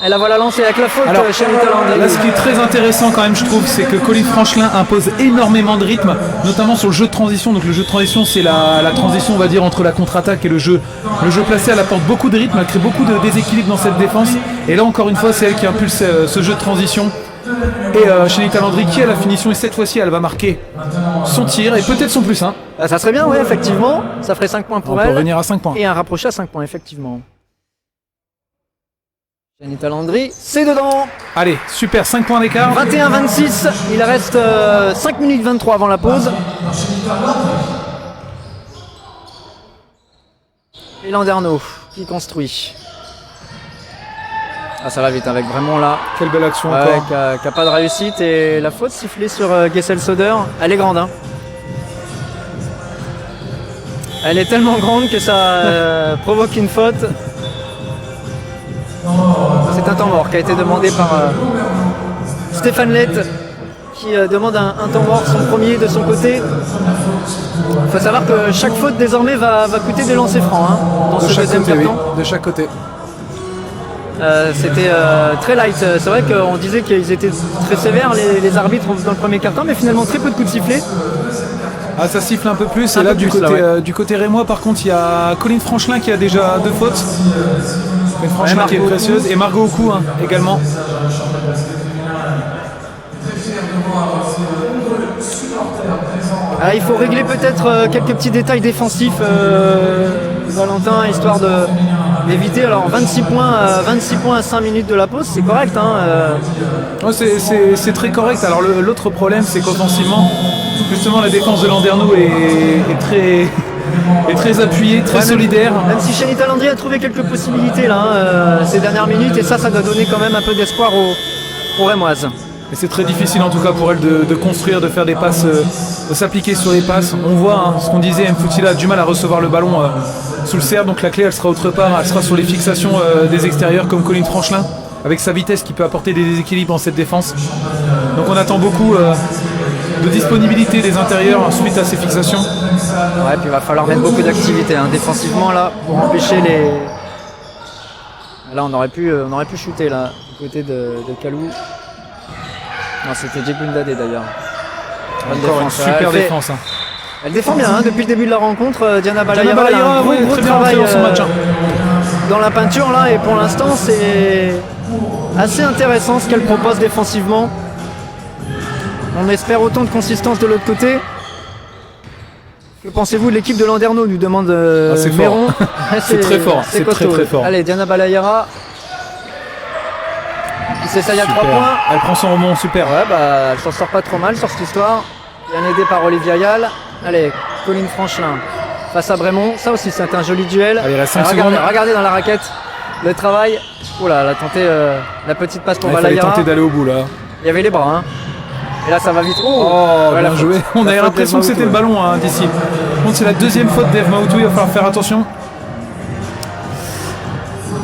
A: Elle la voilà lancée avec la faute.
B: Alors,
A: Shanita Landry.
B: là, ce qui est très intéressant quand même, je trouve, c'est que Colline Franchelin impose énormément de rythme, notamment sur le jeu de transition. Donc le jeu de transition, c'est la transition, on va dire, entre la contre-attaque et le jeu placé. Elle apporte beaucoup de rythme, elle crée beaucoup de déséquilibre dans cette défense. Et là, encore une fois, c'est elle qui impulse ce jeu de transition. Et Shanita Landry qui a la finition, et cette fois-ci elle va marquer son tir et peut-être son plus 1.
A: Ça serait bien, oui, effectivement. Ça ferait 5 points pour elle.
B: On peut revenir à 5 points.
A: Et un rapproché à 5 points, effectivement. Shanita Landry, c'est dedans.
B: Allez, super, 5 points d'écart.
A: 21-26, il reste 5 minutes 23 avant la pause. Et Landerneau qui construit. Ah, ça va vite avec vraiment là.
B: Quelle belle action encore.
A: Qui a pas de réussite et la faute sifflée sur Gessel Soder, elle est grande. Elle est tellement grande que ça provoque une faute. C'est un temps mort qui a été demandé par Stéphane Lett qui demande un temps mort, son premier de son côté. Il faut savoir que chaque faute désormais va coûter des lancers francs dans ce deuxième quart-temps.
B: De chaque côté.
A: C'était très light. C'est vrai qu'on disait qu'ils étaient très sévères les arbitres dans le premier quart-temps, mais finalement très peu de coups de sifflet.
B: Ah, ça siffle un peu plus. Et là, du côté rémois, par contre, il y a Colline Franchelin qui a déjà 2 fautes. Colline Franchelin qui est précieuse. Et Margot Ocou également.
A: Il faut régler peut-être quelques petits détails défensifs, Valentin, histoire d'éviter. Alors 26 points à 5 minutes de la pause, c'est correct.
B: Ouais, c'est très correct. Alors l'autre problème, c'est qu'offensivement, justement, la défense de Landerneau est très appuyée, très solidaire.
A: Même si Shanita Landry a trouvé quelques possibilités là, ces dernières minutes, et ça doit donner quand même un peu d'espoir aux Rémoises.
B: Et c'est très difficile en tout cas pour elle de construire, de faire des passes, de s'appliquer sur les passes. On voit ce qu'on disait, Mfoutila a du mal à recevoir le ballon sous le cerf, donc la clé elle sera autre part, elle sera sur les fixations des extérieurs comme Colline Franchelin, avec sa vitesse qui peut apporter des déséquilibres dans cette défense. Donc on attend beaucoup de disponibilité des intérieurs suite à ces fixations.
A: Ouais, puis il va falloir mettre beaucoup d'activité défensivement là pour empêcher les. Là on aurait pu shooter là du côté de Kalou. Non, c'était Djebundadé d'ailleurs.
B: Encore une super défense.
A: Elle défend bien depuis le début de la rencontre. Diana Balayara a un gros travail
B: dans son match.
A: Dans la peinture là, et pour l'instant c'est assez intéressant ce qu'elle propose défensivement. On espère autant de consistance de l'autre côté. Que pensez-vous de l'équipe de Landerneau, nous demande Méron.
B: C'est très fort, c'est très fort.
A: Allez, Diana Balayara. C'est ça, il y a 3 points.
B: Elle prend son rebond, super.
A: Ouais, elle s'en sort pas trop mal sur cette histoire. Bien aidée par Olivia Yall. Allez, Colline Franchelin face à Brémond. Ça aussi, c'est un joli duel.
B: Allez, la 5 secondes.
A: Regardez dans la raquette le travail. Oula, elle a tenté la petite passe pour
B: Il fallait
A: Balayara.
B: tenter d'aller au bout là.
A: Il y avait les bras. Hein. Et là, ça va vite.
B: Bien joué. On avait l'impression que c'était le ballon d'ici. Par contre, c'est la deuxième faute d'Eve Maoutou, il va falloir faire attention.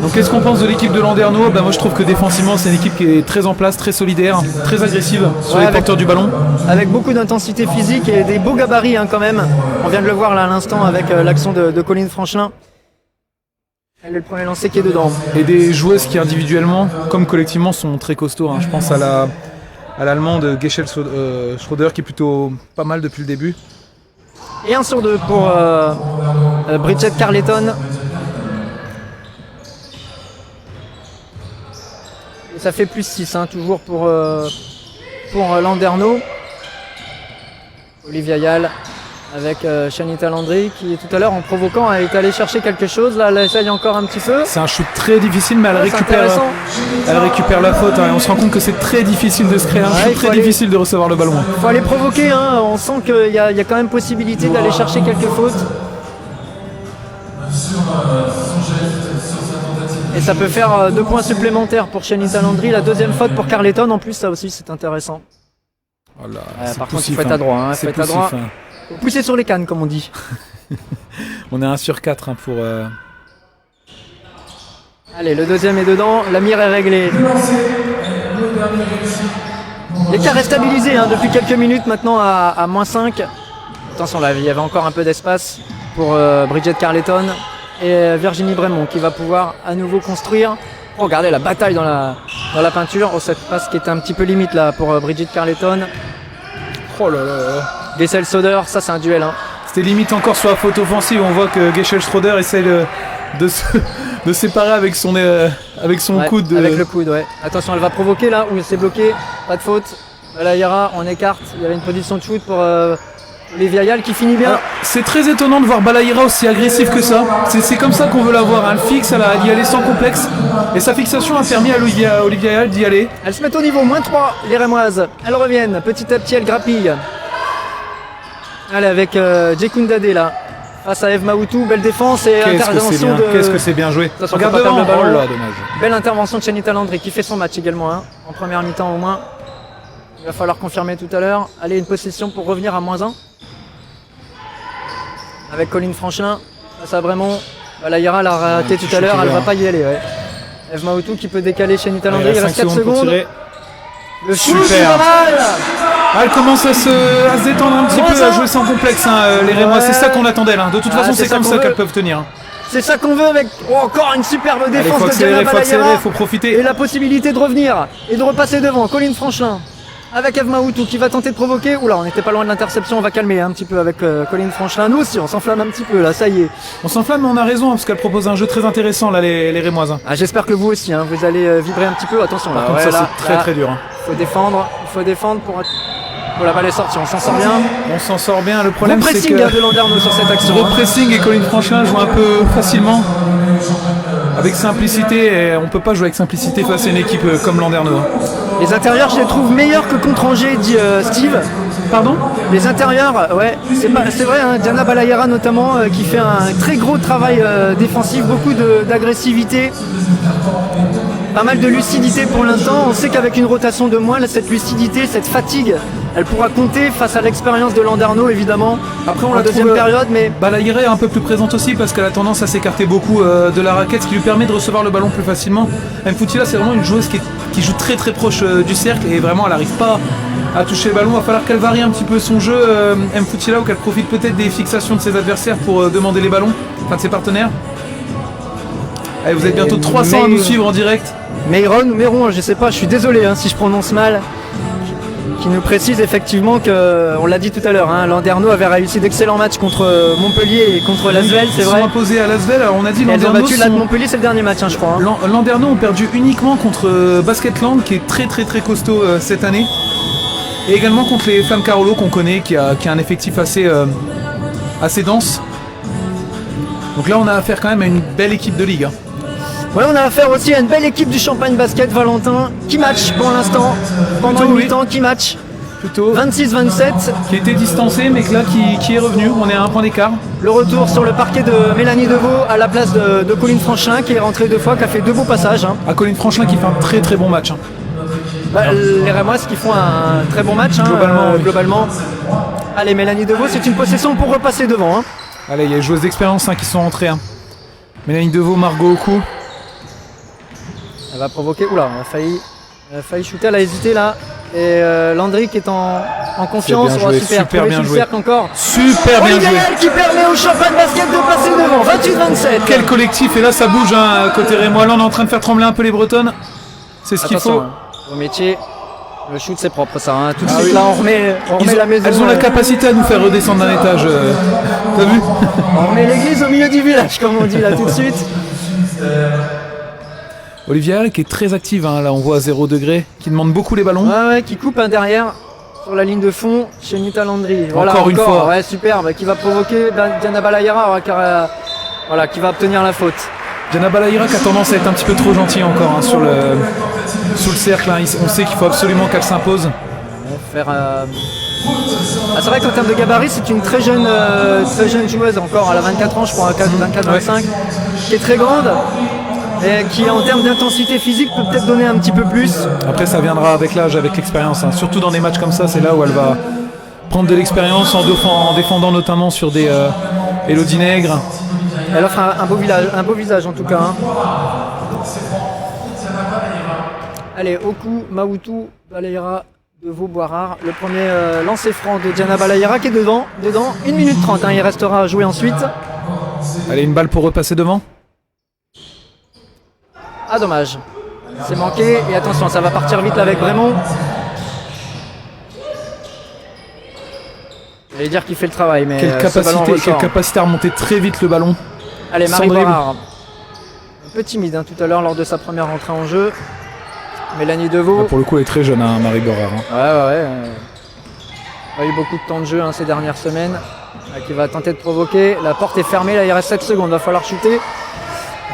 B: Donc qu'est-ce qu'on pense de l'équipe de Landerneau? Moi je trouve que défensivement c'est une équipe qui est très en place, très solidaire, très agressive sur les porteurs du ballon.
A: Avec beaucoup d'intensité physique et des beaux gabarits quand même. On vient de le voir là à l'instant avec l'action de Colline Franchelin. Elle est le premier lancé qui est dedans.
B: Et des joueuses qui individuellement comme collectivement sont très costauds. Je pense à l'allemande Geschel Schroeder qui est plutôt pas mal depuis le début.
A: Et 1 sur 2 pour Bridget Carleton. Et ça fait plus 6 toujours pour Landerneau. Olivia Yal avec Shanita Landry qui tout à l'heure en provoquant elle est allée chercher quelque chose. Là elle essaye encore un petit peu.
B: C'est un shoot très difficile mais elle récupère la faute. Et on se rend compte que c'est très difficile de se créer un shoot, très difficile de recevoir le ballon.
A: Il faut aller provoquer, on sent qu'il y a quand même possibilité d'aller chercher quelques fautes. Et ça peut faire 2 points supplémentaires pour Shanita Landry. La deuxième faute pour Carleton en plus, ça aussi c'est intéressant.
B: Voilà,
A: par contre il faut être à droit. Faut être à droit. Faut pousser sur les cannes comme on dit.
B: On est 1 sur 4 pour...
A: Allez, le deuxième est dedans, la mire est réglée. L'écart est stabilisé depuis quelques minutes maintenant à -5. Attention là, il y avait encore un peu d'espace pour Bridget Carleton et Virginie Brémond qui va pouvoir à nouveau construire. Oh, regardez la bataille dans la peinture. Cette passe qui était un petit peu limite là pour Bridget Carleton.
B: Oh là là.
A: Gessel Soder, ça c'est un duel.
B: C'était limite encore sur la faute offensive. On voit que Geschel Schroeder essaie de séparer avec son coude.
A: Avec le coude, ouais. Attention, elle va provoquer là où c'est bloqué. Pas de faute. Balayara, on écarte. Il y avait une position de shoot pour Olivia Yal qui finit bien.
B: Alors, c'est très étonnant de voir Balayara aussi agressif que ça. C'est comme ça qu'on veut la voir. Elle fixe, elle y allait sans complexe. Et sa fixation a permis à Olivia Yal d'y aller.
A: Elles se mettent au niveau, -3, les Rémoises. Elles reviennent, petit à petit, elles grappillent. Allez, avec Djekundade là, face à Eve Maoutou, belle défense et intervention de...
B: Qu'est-ce que c'est bien joué.
A: Regarde devant, le ballon. Oh là, dommage. Belle intervention de Shanita Landry qui fait son match également, en première mi-temps au moins. Il va falloir confirmer tout à l'heure. Allez, une possession pour revenir à -1. Avec Colline Franchelin, face à Brémond. Balayara l'a raté tout à l'heure, elle va pas y aller. Eve Maoutou qui peut décaler Shanita Landry, il reste 4 secondes. Le shoot, c'est pas mal.
B: Elle commence à se détendre un petit peu, à jouer sans complexe, les Rémois. C'est ça qu'on attendait là. De toute façon, c'est comme ça qu'elles peuvent tenir.
A: C'est ça qu'on veut avec encore une superbe défense de Diana Balayara.
B: Il faut profiter.
A: Et la possibilité de revenir et de repasser devant. Colline Franchelin avec Eve Maoutou qui va tenter de provoquer. Oula, on n'était pas loin de l'interception, on va calmer un petit peu avec Colline Franchelin. Nous aussi, on s'enflamme un petit peu là, ça y est.
B: On s'enflamme mais on a raison parce qu'elle propose un jeu très intéressant là, les Rémoises.
A: J'espère que vous aussi, vous allez vibrer un petit peu. Attention là,
B: ça c'est très dur.
A: Il faut défendre pour... Oh, la balle est sortie, on s'en sort bien.
B: On s'en sort bien, le problème c'est que...
A: de Landerneau sur cette action.
B: Gros pressing et Colline Franchelin joue un peu facilement, avec simplicité, et on peut pas jouer avec simplicité face à une équipe comme Landerneau.
A: Les intérieurs, je les trouve meilleurs que contre Angers, dit Steve.
B: Pardon ?
A: Les intérieurs, ouais, c'est vrai, Diana Balayara notamment, qui fait un très gros travail défensif, beaucoup d'agressivité. Pas mal de lucidité pour l'instant. On sait qu'avec une rotation de moins, cette lucidité, cette fatigue, elle pourra compter face à l'expérience de Landerneau évidemment. Après on la deuxième période, mais...
B: Balayara est un peu plus présente aussi parce qu'elle a tendance à s'écarter beaucoup de la raquette, ce qui lui permet de recevoir le ballon plus facilement. Mfoutila, c'est vraiment une joueuse qui joue très très proche du cercle et vraiment elle n'arrive pas à toucher le ballon. Il va falloir qu'elle varie un petit peu son jeu, Mfoutila, ou qu'elle profite peut-être des fixations de ses adversaires pour demander les ballons, enfin de ses partenaires. Allez, vous êtes bientôt 300 à nous suivre en direct.
A: Meyron ou Méron, je sais pas, je suis désolé si je prononce mal. Qui nous précise effectivement que, on l'a dit tout à l'heure, Landerneau avait réussi d'excellents matchs contre Montpellier et contre Lasvel, c'est vrai.
B: Ils sont imposés à Lasvel, alors on a dit
A: Landerneau. Elles ont battu Montpellier, c'est le dernier match, je crois.
B: Landerneau ont perdu uniquement contre Basketland, qui est très très très costaud cette année. Et également contre les Flammes Carolo qu'on connaît, qui a un effectif assez dense. Donc là on a affaire quand même à une belle équipe de ligue.
A: Ouais, on a affaire aussi à une belle équipe du Champagne Basket, Valentin, qui match pour l'instant, pendant une mi-temps, qui match.
B: plutôt.
A: 26-27.
B: Qui était distancé, mais que là, qui est revenu. On est à un point d'écart.
A: Le retour sur le parquet de Mélanie Deveau à la place de Colline Franchelin, qui est rentrée 2 fois, qui a fait 2 beaux passages.
B: À Colline Franchelin qui fait un très très bon match.
A: Les Rémoises qui font un très bon match globalement. Allez, Mélanie Deveau, c'est une possession pour repasser devant.
B: Allez, il y a les joueuses d'expérience qui sont rentrées. Mélanie Deveau, Margot au coup.
A: Elle va provoquer. Oula, elle a failli shooter, elle a hésité là. Et Landry qui est en confiance.
B: Bien joué, super bien joué.
A: Encore.
B: Super bien joué.
A: Qui permet au Champagne Basket de passer devant. 28-27.
B: Quel collectif. Et là, ça bouge côté Rémois. Là, on est en train de faire trembler un peu les Bretonnes. C'est ce qu'il faut.
A: Au métier. Le shoot c'est propre ça, tout de suite là on remet la maison.
B: Elles ont la capacité à nous faire redescendre d'un étage, t'as vu?
A: On remet l'église au milieu du village comme on dit là tout de suite.
B: Olivia qui est très active, là on voit à 0 degré, qui demande beaucoup les ballons.
A: Ouais, qui coupe derrière sur la ligne de fond chez Nita Landry.
B: Encore une fois.
A: Ouais, superbe, qui va provoquer Diana Balayera qui va obtenir la faute.
B: Diana Balayera qui a tendance à être un petit peu trop gentille encore sur le cercle. On sait qu'il faut absolument qu'elle s'impose.
A: C'est vrai qu'en termes de gabarit, c'est une très jeune joueuse encore. Elle a 24 ans, je crois, 24-25, qui est très grande et qui, en termes d'intensité physique, peut peut-être donner un petit peu plus.
B: Après, ça viendra avec l'âge, avec l'expérience. Surtout dans des matchs comme ça, c'est là où elle va prendre de l'expérience en défendant notamment sur des Elodie Nègre.
A: Elle offre un beau visage en tout cas. Allez, Oku, Maoutou, Balayera, Deveau, Boirard. Le premier lancer franc de Diana Balayera qui est dedans. 1 minute 30, il restera à jouer ensuite.
B: Allez, une balle pour repasser devant.
A: Ah, dommage. C'est manqué. Et attention, ça va partir vite là avec Brémond. J'allais dire qu'il fait le travail, mais
B: quelle capacité à remonter très vite le ballon.
A: Allez, Marie Boirard. Un peu timide tout à l'heure lors de sa première entrée en jeu. Mélanie Deveau.
B: Pour le coup, elle est très jeune, Marie Boirard.
A: Ouais. Elle a eu beaucoup de temps de jeu ces dernières semaines. Qui va tenter de provoquer. La porte est fermée, là il reste 7 secondes, il va falloir shooter.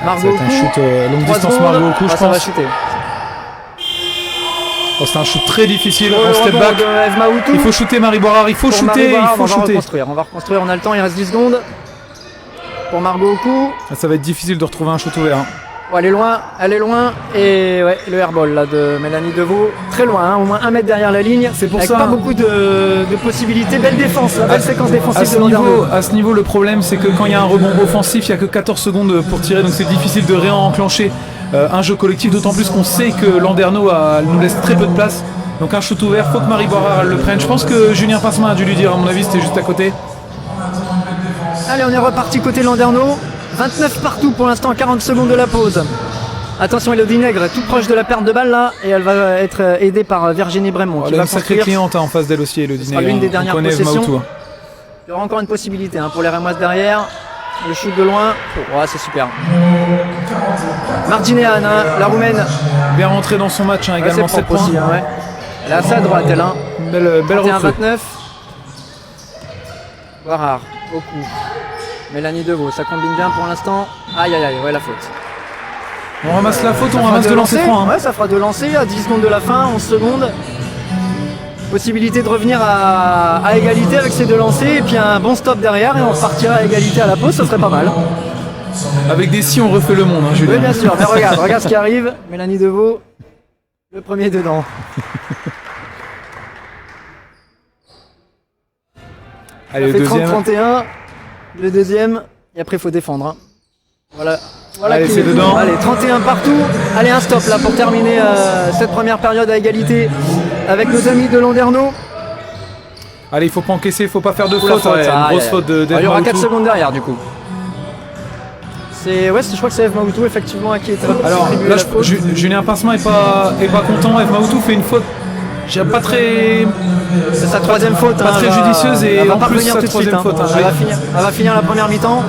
A: Margot
B: c'est un shoot longue distance, Margot au coup, je pense.
A: Ça va shooter.
B: C'est un shoot très difficile, on step back. Il faut shooter Marie Boirard, il faut shooter.
A: On va reconstruire, on a le temps, il reste 10 secondes. Pour Margot au coup.
B: Ça va être difficile de retrouver un shoot ouvert.
A: Elle est loin, et le airball là, de Mélanie Deveau, très loin, au moins 1 mètre derrière la ligne.
B: C'est pour
A: avec
B: ça.
A: Pas beaucoup de possibilités, belle défense, belle séquence défensive
B: à ce niveau, le problème c'est que quand il y a un rebond offensif, il n'y a que 14 secondes pour tirer, donc c'est difficile de réenclencher un jeu collectif, d'autant plus qu'on sait que Landerneau nous laisse très peu de place. Donc un shoot ouvert, faut que Marie Boirard le prenne. Je pense que Julien Pincemin a dû lui dire, à mon avis c'était juste à côté.
A: Allez, on est reparti côté Landerneau. 29 partout pour l'instant, 40 secondes de la pause. Attention, Elodie Nègre, tout proche de la perte de balle là, et elle va être aidée par Virginie Brémont.
B: Elle a une sacrée cliente en face d'elle aussi, Elodie Nègre.
A: L'une des dernières possessions. Il y aura encore une possibilité pour les Rémoises derrière. Le shoot de loin, c'est super. Marginean, la Roumaine.
B: Bien rentrée dans son match également, 7 points.
A: Aussi, elle est assez à droite, elle.
B: Belle recrue.
A: 29. Boirard, au coup. Mélanie Deveau, ça combine bien pour l'instant. Aïe, la faute.
B: On ramasse la faute, on ramasse de lancer franc.
A: Ouais, ça fera 2 lancers à 10 secondes de la fin, 11 secondes. Possibilité de revenir à égalité avec ces 2 lancers, et puis un bon stop derrière, et on repartira à égalité à la pause, ça serait pas mal.
B: Avec des si, on refait le monde, Julien.
A: Oui, bien sûr, mais regarde ce qui arrive. Mélanie Deveau, le premier dedans.
B: Allez, le deuxième.
A: 30-31. Le deuxième, et après il faut défendre. Voilà
B: allez, c'est dedans.
A: Allez, 31 partout. Allez, un stop là pour terminer cette première période à égalité avec nos amis de Landerneau.
B: Allez, il faut pas encaisser, il faut pas faire de faute. Une grosse faute de
A: il y aura 4 secondes derrière du coup. Je crois que c'est Eve Maoutou effectivement qui est.
B: Alors là, Julien Pincemin est pas content. Eve Maoutou fait une faute. Pas très.
A: C'est sa 3e faute.
B: Pas très judicieuse et en plus sa 3e faute.
A: Elle va finir la première mi-temps.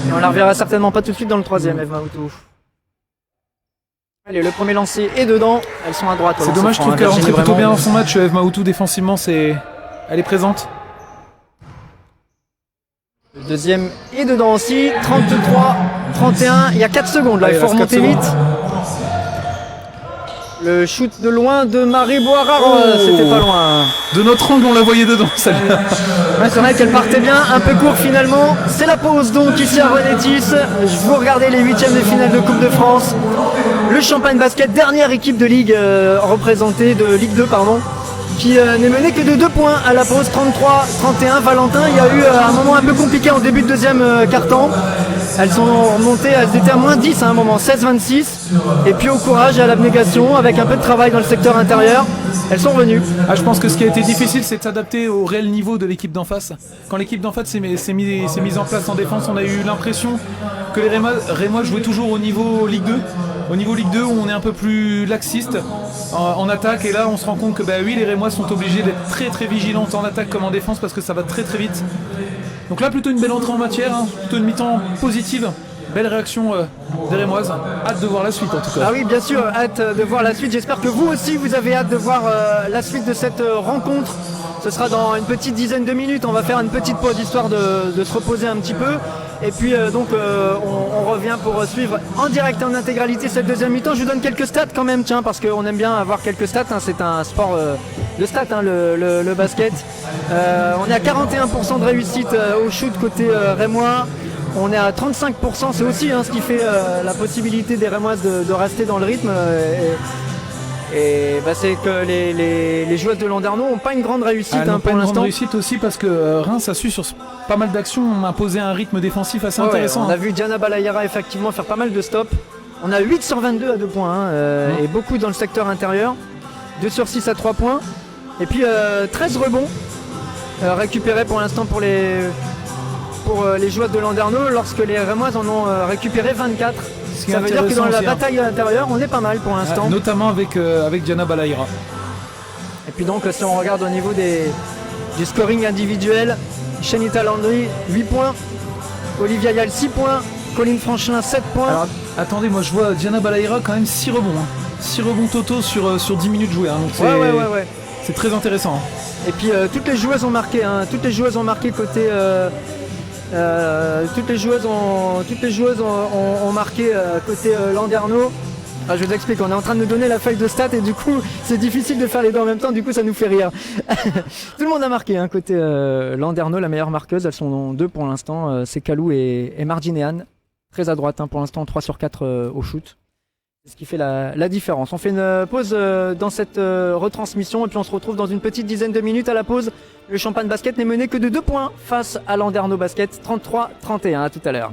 A: Et on la reverra certainement pas tout de suite dans le 3e, Eve Maoutou. Allez, le premier lancé est dedans. Elles sont à droite.
B: C'est dommage, je trouve qu'elle rentrait plutôt bien dans son match. Eve Maoutou défensivement, elle est présente.
A: Le deuxième est dedans aussi. 33, 31. Il y a 4 secondes là. Il faut remonter vite. Le shoot de loin de Marie Boirard, c'était pas loin.
B: De notre angle, on la voyait dedans, celle-là.
A: Ouais, c'est vrai qu'elle partait bien, un peu court finalement. C'est la pause donc ici à Renétis. Vous regardez les huitièmes de finale de Coupe de France. Le Champagne Basket, dernière équipe de Ligue représentée, de Ligue 2 pardon, qui n'est menée que de 2 points à la pause, 33-31. Valentin, il y a eu un moment un peu compliqué en début de deuxième quart-temps. Elles sont remontées, elles étaient à moins 10 à un moment, 16-26. Et puis au courage et à l'abnégation, avec un peu de travail dans le secteur intérieur, elles sont revenues.
B: Je pense que ce qui a été difficile, c'est de s'adapter au réel niveau de l'équipe d'en face. Quand l'équipe d'en face s'est mise en place en défense, on a eu l'impression que les Rémois jouaient toujours au niveau Ligue 2. Au niveau Ligue 2, où on est un peu plus laxiste en attaque. Et là, on se rend compte que oui, les Rémois sont obligés d'être très très vigilants en attaque comme en défense parce que ça va très très vite. Donc là, plutôt une belle entrée en matière, plutôt une mi-temps positive. Belle réaction des Rémoises. Hâte de voir la suite en tout cas.
A: Ah oui, bien sûr, hâte de voir la suite. J'espère que vous aussi, vous avez hâte de voir la suite de cette rencontre. Ce sera dans une petite dizaine de minutes. On va faire une petite pause histoire de se reposer un petit peu. Et puis on revient pour suivre en direct et en intégralité cette deuxième mi-temps. Je vous donne quelques stats quand même, tiens, parce qu'on aime bien avoir quelques stats. C'est un sport de stats, le basket. On est à 41% de réussite au shoot côté rémois. On est à 35%, c'est aussi ce qui fait la possibilité des Rémoises de rester dans le rythme. Et c'est que les joueuses de Landerneau n'ont pas une grande réussite pour l'instant.
B: Pas une grande réussite aussi parce que Reims a su sur pas mal d'actions imposer un rythme défensif assez intéressant.
A: On a vu Diana Balayara effectivement faire pas mal de stops. On a 8 sur 22 à 2 points et beaucoup dans le secteur intérieur. 2 sur 6 à 3 points. Et puis 13 rebonds récupérés pour l'instant pour les joueuses de Landerneau, lorsque les Rémoises en ont récupéré 24. Ça veut dire que dans la bataille intérieure, on est pas mal pour l'instant.
B: Notamment avec Diana Balayra.
A: Et puis donc, si on regarde au niveau du scoring individuel, Shanita Landry, 8 points. Olivia Yal, 6 points. Colline Franchelin, 7 points. Alors,
B: attendez, moi je vois Diana Balayra quand même 6 rebonds. 6 rebonds totaux sur 10 minutes jouées. Donc
A: ouais.
B: C'est très intéressant.
A: Et puis toutes les joueuses ont marqué. Toutes les joueuses ont marqué côté... toutes les joueuses ont marqué côté Landerneau. Je vous explique, on est en train de nous donner la feuille de stats et du coup c'est difficile de faire les deux en même temps, du coup ça nous fait rire. Tout le monde a marqué côté Landerneau, la meilleure marqueuse, elles sont 2 pour l'instant, c'est Kalou et Marginéane, très à droite pour l'instant, 3 sur 4 au shoot. C'est ce qui fait la différence. On fait une pause dans cette retransmission et puis on se retrouve dans une petite dizaine de minutes à la pause. Le Champagne Basket n'est mené que de 2 points face à Landerneau Basket, 33-31. À tout à l'heure.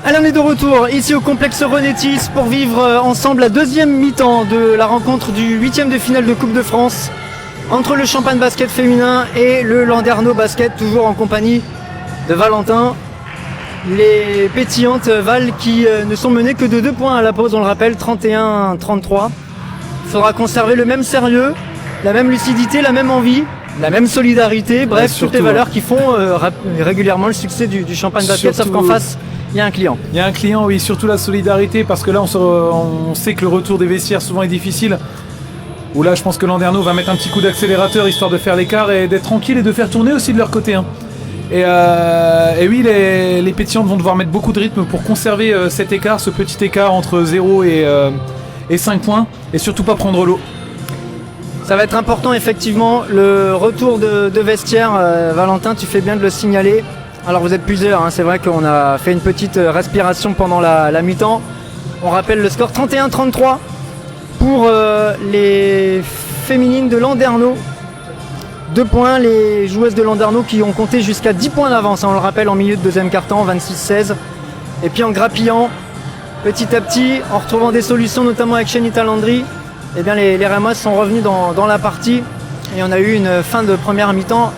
A: Allez, on est de retour ici au complexe Renétis pour vivre ensemble la deuxième mi-temps de la rencontre du 8e de finale de Coupe de France entre le Champagne Basket féminin et le Landerneau Basket, toujours en compagnie de Valentin. Les pétillantes Val qui ne sont menées que de 2 points à la pause, on le rappelle, 31-33. Il faudra conserver le même sérieux, la même lucidité, la même envie, la même solidarité, bref, toutes les valeurs qui font régulièrement le succès du Champagne Basket, sauf qu'en face, il y a un client.
B: Il y a un client, oui, surtout la solidarité, parce que là, on sait que le retour des vestiaires souvent est difficile. Où là, je pense que Landerneau va mettre un petit coup d'accélérateur, histoire de faire l'écart et d'être tranquille et de faire tourner aussi de leur côté. Hein. Et oui, les pétillantes vont devoir mettre beaucoup de rythme pour conserver cet écart, ce petit écart entre 0 et 5 points, et surtout pas prendre l'eau.
A: Ça va être important, effectivement, le retour de vestiaire. Valentin, tu fais bien de le signaler. Alors vous êtes plusieurs, hein, c'est vrai qu'on a fait une petite respiration pendant la mi-temps. On rappelle le score 31-33 pour les féminines de Landerneau. 2 points, les joueuses de Landerneau qui ont compté jusqu'à 10 points d'avance, hein, on le rappelle, en milieu de deuxième quart-temps, 26-16. Et puis en grappillant, petit à petit, en retrouvant des solutions, notamment avec Shenita Landry, eh bien les Rémoises sont revenus dans la partie. Et on a eu une fin de première mi-temps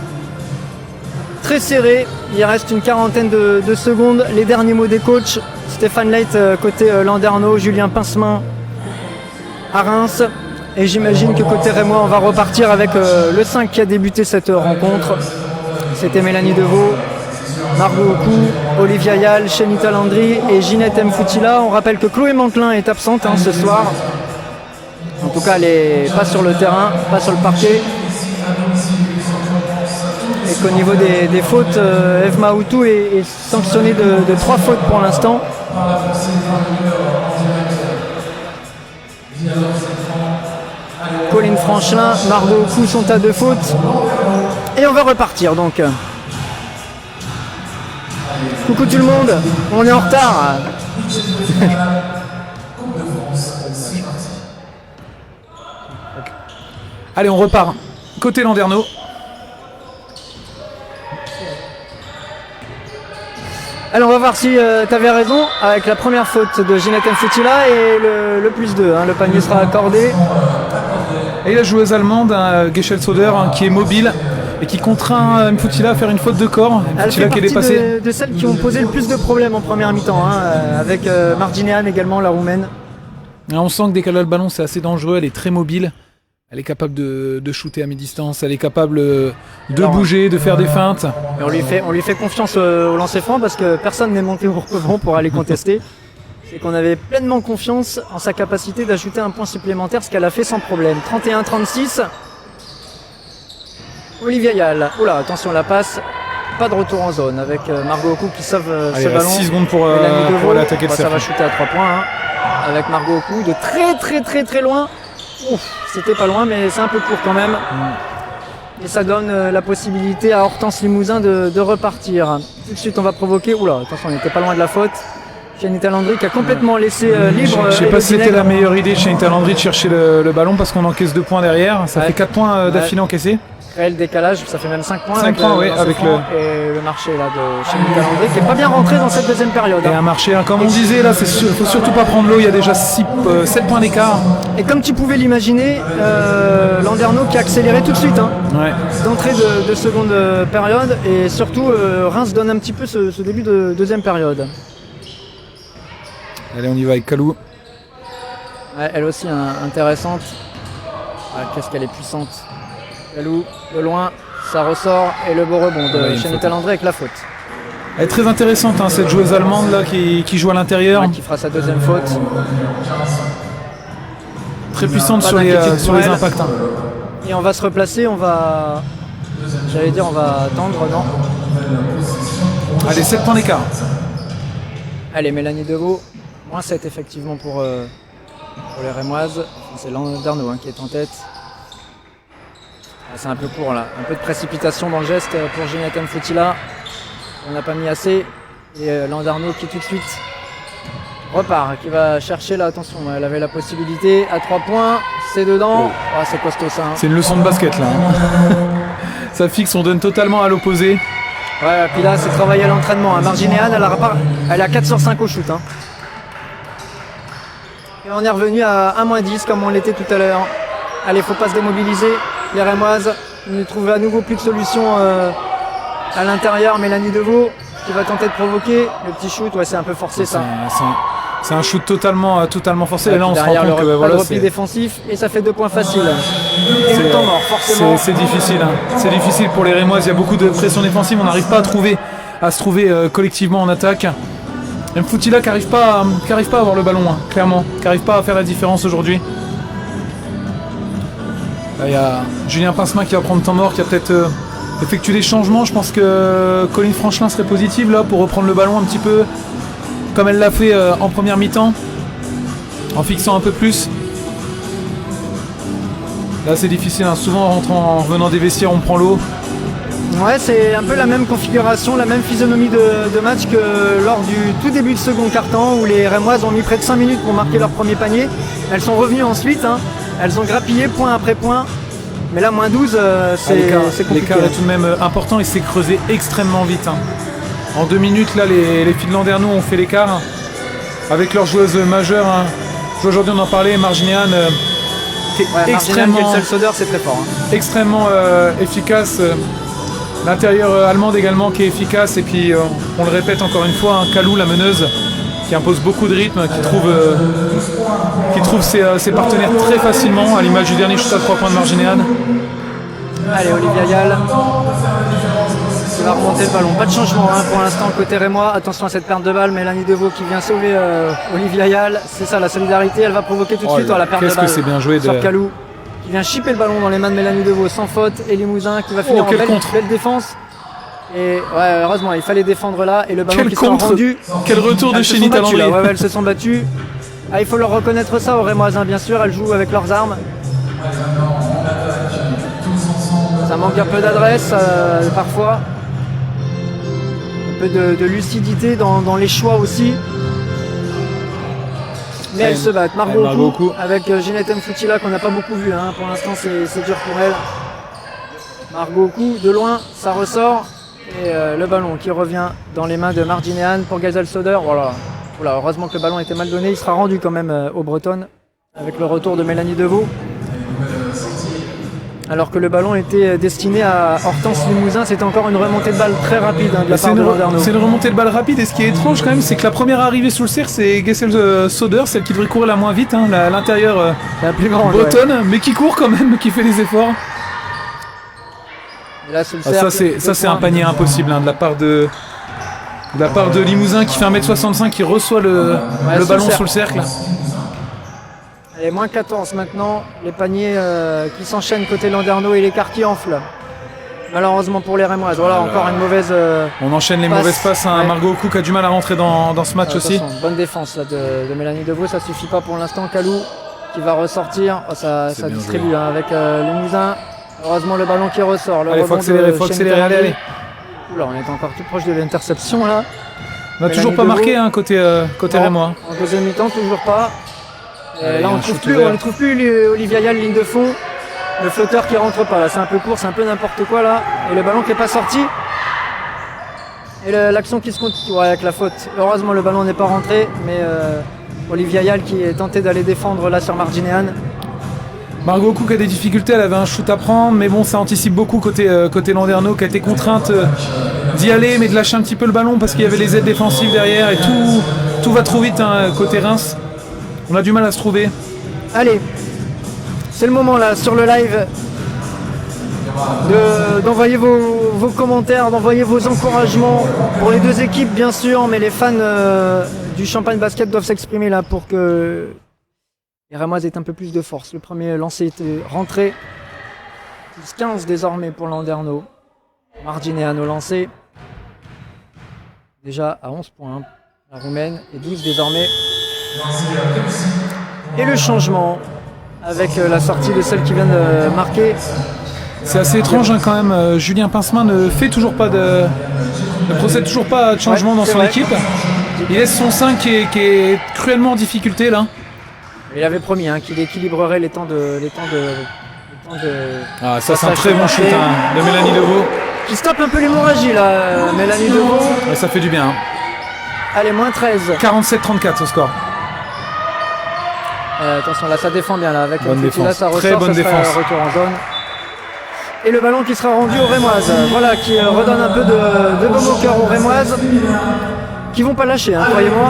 A: très serrée. Il reste une quarantaine de secondes. Les derniers mots des coachs. Stéphane Leit côté Landerneau, Julien Pincemin à Reims. Et j'imagine que côté Rémois, on va repartir avec le 5 qui a débuté cette rencontre. C'était Mélanie Deveau, Margot Ocou, Olivia Yal, Shenita Landry et Ginette Mfoutila. On rappelle que Chloé Mantelin est absente ce soir. En tout cas, elle n'est pas sur le terrain, pas sur le parquet. Et qu'au niveau des fautes, Eve Maoutou est sanctionnée de 3 fautes pour l'instant. Pauline Franchelin, Margot Ocou sont à 2 fautes. Et on va repartir donc. Coucou tout le monde, on est en retard.
B: Allez, on repart. Côté Landerneau.
A: Alors on va voir si tu avais raison avec la première faute de Ginette Mfoutila et le plus 2. Hein, le panier sera accordé.
B: Et la joueuse allemande, Geschel Soder, qui est mobile et qui contraint Mfoutila à faire une faute de corps.
A: Elle fait partie de celles qui ont posé le plus de problèmes en première mi-temps, hein, avec Marginean également, la roumaine.
B: Et on sent que dès qu'elle a le ballon, c'est assez dangereux, elle est très mobile. Elle est capable de shooter à mi-distance, elle est capable de bouger, de faire des feintes.
A: Et on lui fait confiance au lancer franc parce que personne n'est monté au rebond pour aller contester. C'est qu'on avait pleinement confiance en sa capacité d'ajouter un point supplémentaire, ce qu'elle a fait sans problème. 31-36. Olivia Yal. Oula, attention la passe. Pas de retour en zone avec Margot Ocou qui sauve ce ballon.
B: 6 secondes pour l'attaquer de
A: ça va shooter à 3 points hein, avec Margot Ocou de très loin. Ouf, c'était pas loin mais c'est un peu court quand même. Et ça donne la possibilité à Hortense Limousin de repartir. Tout de suite on va provoquer. Oula, attention, on n'était pas loin de la faute. Shenita Landry qui a complètement laissé libre.
B: Je sais pas si c'était la meilleure idée de Shenita Landry de chercher le ballon parce qu'on encaisse 2 points derrière. Ça fait 4 points d'affilée encaissés.
A: Créer le décalage, ça fait même 5 points.
B: 5 points, oui, avec
A: et le marché là, de Shenita Landry qui n'est pas bien rentré dans cette deuxième période.
B: Et un marché, hein, comme on disait, là, il faut surtout pas prendre l'eau, il y a déjà 7 points d'écart.
A: Et comme tu pouvais l'imaginer, Landerneau qui a accéléré tout de suite, hein, d'entrée de seconde période, et surtout Reims donne un petit peu ce début de deuxième période.
B: Allez, on y va avec Kalou.
A: Ouais, elle aussi intéressante. Ah, qu'est-ce qu'elle est puissante. Kalou, de loin, ça ressort, et le beau rebond de Shenita Landry avec la faute.
B: Elle est très intéressante, hein, cette joueuse allemande là, qui joue à l'intérieur.
A: Ouais, qui fera sa deuxième faute.
B: Très puissante sur les impacts. Hein.
A: Et on va se replacer, on va attendre, non.
B: Allez, 7 points d'écart.
A: Allez, Mélanie Deveau, moins 7 effectivement pour les Rémoises. C'est Landerneau qui est en tête. C'est un peu court là, un peu de précipitation dans le geste pour Ginette Mfoutila. On n'a pas mis assez. Et Landerneau qui tout de suite repart, qui va chercher là, attention, elle avait la possibilité à 3 points, c'est dedans. Oh, c'est costaud ça. Hein.
B: C'est une leçon de basket là. Hein. Ça fixe, on donne totalement à l'opposé.
A: Ouais, puis là, c'est travaillé à l'entraînement. Hein. Marginéane, elle a 4 sur 5 au shoot. Hein. Et on est revenu à 1-10 comme on l'était tout à l'heure. Allez, faut pas se démobiliser. Les Rémoises ne trouvent à nouveau plus de solution à l'intérieur. Mélanie Deveau qui va tenter de provoquer. Le petit shoot, ouais, c'est un peu forcé ça.
B: C'est un shoot totalement forcé.
A: Ouais,
B: et là, on se rend compte que
A: le repli défensif et ça fait 2 points faciles. Et le temps mort, forcément.
B: C'est difficile. Hein. C'est difficile pour les Rémoises. Il y a beaucoup de pression défensive. On n'arrive pas à se trouver collectivement en attaque. Mfoutila qui n'arrive pas à avoir le ballon, hein, clairement. Qui n'arrive pas à faire la différence aujourd'hui. Là, il y a Julien Pincemin qui va prendre temps mort, qui a peut-être effectué des changements. Je pense que Colline Franchelin serait positive là pour reprendre le ballon un petit peu comme elle l'a fait en première mi-temps, en fixant un peu plus. Là c'est difficile, hein. Souvent en revenant des vestiaires on prend l'eau.
A: Ouais, c'est un peu la même configuration, la même physionomie de match que lors du tout début de second quart-temps où les Rémoises ont mis près de 5 minutes pour marquer leur premier panier. Elles sont revenues ensuite, hein. Elles ont grappillé point après point. Mais là, moins 12, c'est compliqué.
B: L'écart est tout de même important et s'est creusé extrêmement vite. Hein. En 2 minutes, là, les filles de Landerneau ont fait l'écart hein, avec leurs joueuses majeures. Hein. Aujourd'hui, on en parlait, Marginéane, qui est extrêmement,
A: Soder, c'est très fort. Hein.
B: Extrêmement efficace. L'intérieur allemande également qui est efficace. Et puis, on le répète encore une fois, hein, Kalou, la meneuse, qui impose beaucoup de rythme, qui trouve ses partenaires très facilement, à l'image du dernier shoot à 3 points de Marginéane.
A: Allez, Olivia Yall qui va remonter le ballon. Pas de changement hein, pour l'instant côté Rémois. Attention à cette perte de balle, Mélanie Deveau qui vient sauver Olivia Yall. C'est ça la solidarité, elle va provoquer tout de suite la perte de balle.
B: Qu'est-ce que c'est bien joué
A: sur Kalou qui vient chipper le ballon dans les mains de Mélanie Deveau sans faute. Et Limousin qui va finir en belle défense. Et ouais, heureusement, il fallait défendre là. Et le ballon qui sera rendu.
B: Quel retour de Chénie Talandry.
A: Ouais, elles se sont battues. Ah, il faut leur reconnaître ça aux Rémoises, hein, bien sûr. Elles jouent avec leurs armes. Ça manque un peu d'adresse parfois. Un peu de lucidité dans les choix aussi. Mais elles se battent. Margot Oku avec Ginette Mfoutila qu'on n'a pas beaucoup vu. Hein. Pour l'instant, c'est dur pour elle. Margot Oku, de loin, ça ressort. Et le ballon qui revient dans les mains de Marginéane pour Gazelle Soder. Voilà, heureusement que le ballon était mal donné. Il sera rendu quand même aux Bretonnes avec le retour de Mélanie Deveau. Alors que le ballon était destiné à Hortense Limousin. C'était encore une remontée de balle très rapide hein, de la part de Landerneau.
B: C'est une remontée de balle rapide et ce qui est étrange quand même, c'est que la première arrivée sous le cercle, c'est Gazelle Soder, celle qui devrait courir la moins vite, hein, l'intérieur
A: la plus grande,
B: bretonne, mais qui court quand même, qui fait des efforts.
A: Là,
B: ça c'est un panier impossible hein, de la part de Limousin qui fait 1m65 qui reçoit le ballon sous le cercle.
A: Allez, moins 14 maintenant, les paniers qui s'enchaînent côté Landerneau et l'écart qui enfle. Malheureusement pour les Rémoises. Voilà, encore une mauvaise
B: on enchaîne les mauvaises passes. Hein. Ouais. Margot Oku qui a du mal à rentrer dans ce match aussi.
A: Bonne défense là, de Mélanie Deveau, ça suffit pas pour l'instant. Kalou qui va ressortir. Oh, ça distribue hein, avec Limousin. Heureusement le ballon qui ressort.
B: Il faut accélérer, allez.
A: Oula, on est encore tout proche de l'interception là.
B: On n'a toujours pas marqué hein, côté Rémois.
A: En deuxième mi-temps, toujours pas. Là on ne trouve plus Olivia Yall, ligne de fond. Le flotteur qui rentre pas là, c'est un peu court, c'est un peu n'importe quoi là. Et le ballon qui n'est pas sorti. Et l'action qui se continue avec la faute. Heureusement le ballon n'est pas rentré, mais Olivia Yall qui est tentée d'aller défendre là sur Marginéane.
B: Margot Oku qui a des difficultés, elle avait un shoot à prendre, mais bon, ça anticipe beaucoup côté Landerneau qui a été contrainte d'y aller, mais de lâcher un petit peu le ballon parce qu'il y avait les aides défensives derrière et tout va trop vite hein, côté Reims. On a du mal à se trouver.
A: Allez, c'est le moment là sur le live d'envoyer vos commentaires, d'envoyer vos encouragements pour les deux équipes bien sûr, mais les fans du Champagne Basket doivent s'exprimer là pour que les Rémoises aient un peu plus de force. Le premier lancé était rentré. Plus 15 désormais pour Landerneau. Marginéane au lancer. Déjà à 11 points. La Roumaine et 12 désormais. Et le changement avec la sortie de celle qui vient de marquer.
B: C'est assez étrange hein, quand même. Julien Pincemin ne procède toujours pas de changement dans son équipe. Il laisse son 5 qui est cruellement en difficulté là.
A: Il avait promis hein, qu'il équilibrerait les temps de
B: Ah ça c'est un très bon shoot hein, de Mélanie Deveau.
A: qui stoppe un peu l'hémorragie là, Mélanie Deveau.
B: Et ça fait du bien. Hein.
A: Allez, moins 13.
B: 47-34 au score.
A: Attention, là ça défend bien là, avec
B: bonne défense.
A: Là, ça ressort,
B: très bonne défense.
A: Retour en zone. Et le ballon qui sera rendu aux Rémoises. Voilà, qui redonne un peu de baume au cœur aux Rémoises. Qui vont pas lâcher, hein, croyez-moi.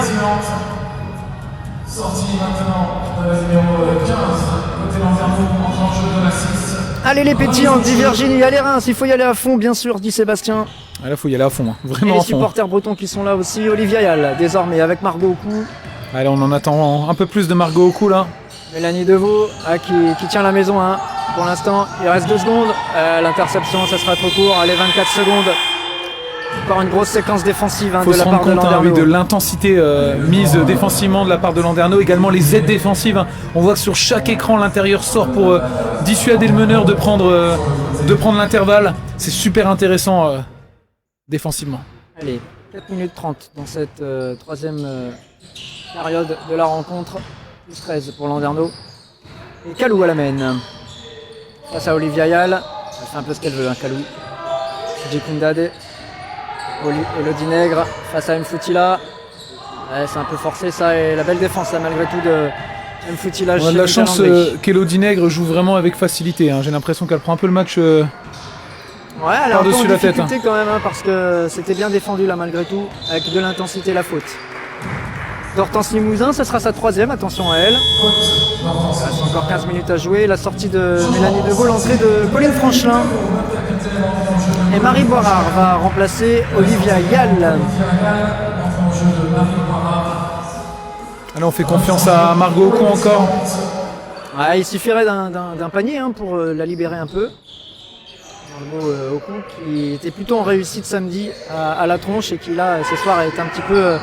A: Allez les pétillants, dit Virginie, allez Reims, il faut y aller à fond, bien sûr, dit Sébastien.
B: Ah, là, il faut y aller à fond, hein. Vraiment
A: et les
B: à fond.
A: supporters bretons qui sont là aussi, Olivia Yal, désormais avec Margot au cou.
B: Allez, on en attend un peu plus de Margot au cou là.
A: Mélanie Deveau qui tient la maison hein. Pour l'instant. Il reste 2 secondes. L'interception, ça sera trop court. Allez, 24 secondes. Encore une grosse séquence défensive hein, de la part de Landerneau.
B: De l'intensité mise défensivement de la part de Landerneau. Également les aides défensives. Hein. On voit que sur chaque écran, l'intérieur sort pour dissuader le meneur de prendre l'intervalle. C'est super intéressant défensivement.
A: Allez, 4 minutes 30 dans cette troisième période de la rencontre. Plus 13 pour Landerneau. Et Kalou à la main. Face à Olivia Yal. Elle fait un peu ce qu'elle veut, hein, Kalou. Djekundade. Elodie Nègre face à Mfoutila. Ouais, c'est un peu forcé ça. Et la belle défense là, malgré tout de Mfoutila.
B: On a de la chance qu'Elodie Nègre joue vraiment avec facilité. Hein. J'ai l'impression qu'elle prend un peu le match
A: ouais, elle a
B: par-dessus
A: un peu en
B: la tête.
A: difficulté hein. Quand même, hein, parce que c'était bien défendu là malgré tout. Avec de l'intensité la faute. Hortense Limousin, ce sera sa troisième, attention à elle. Il reste encore 15 minutes à jouer. La sortie de Mélanie Deveau, l'entrée de Pauline Franchelin. Et Marie Boirard va remplacer Olivia Yal.
B: Alors on fait confiance à Margot Ocon encore.
A: Ouais, il suffirait d'un panier hein, pour la libérer un peu. Margot Ocon qui était plutôt en réussite samedi à la tronche et qui là ce soir est un petit peu...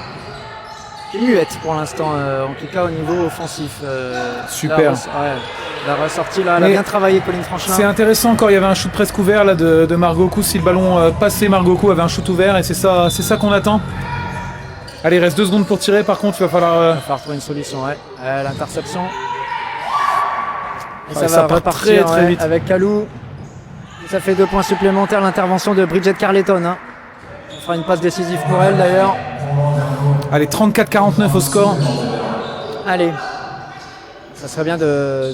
A: muette pour l'instant, en tout cas au niveau offensif.
B: Super.
A: La ressortie là, elle a bien travaillé Pauline Franchelin.
B: C'est intéressant encore, il y avait un shoot presque ouvert là, de Margot Ocon. Si le ballon passait, Margot Ocon avait un shoot ouvert et c'est ça qu'on attend. Allez, il reste 2 secondes pour tirer, par contre il va falloir
A: trouver une solution, ouais. L'interception. Et
B: ça
A: va
B: part
A: repartir
B: très vite.
A: avec Kalou. Et ça fait 2 points supplémentaires, l'intervention de Bridget Carleton. Hein. On fera une passe décisive pour elle d'ailleurs.
B: Allez, 34-49 au score.
A: Allez. Ça serait bien de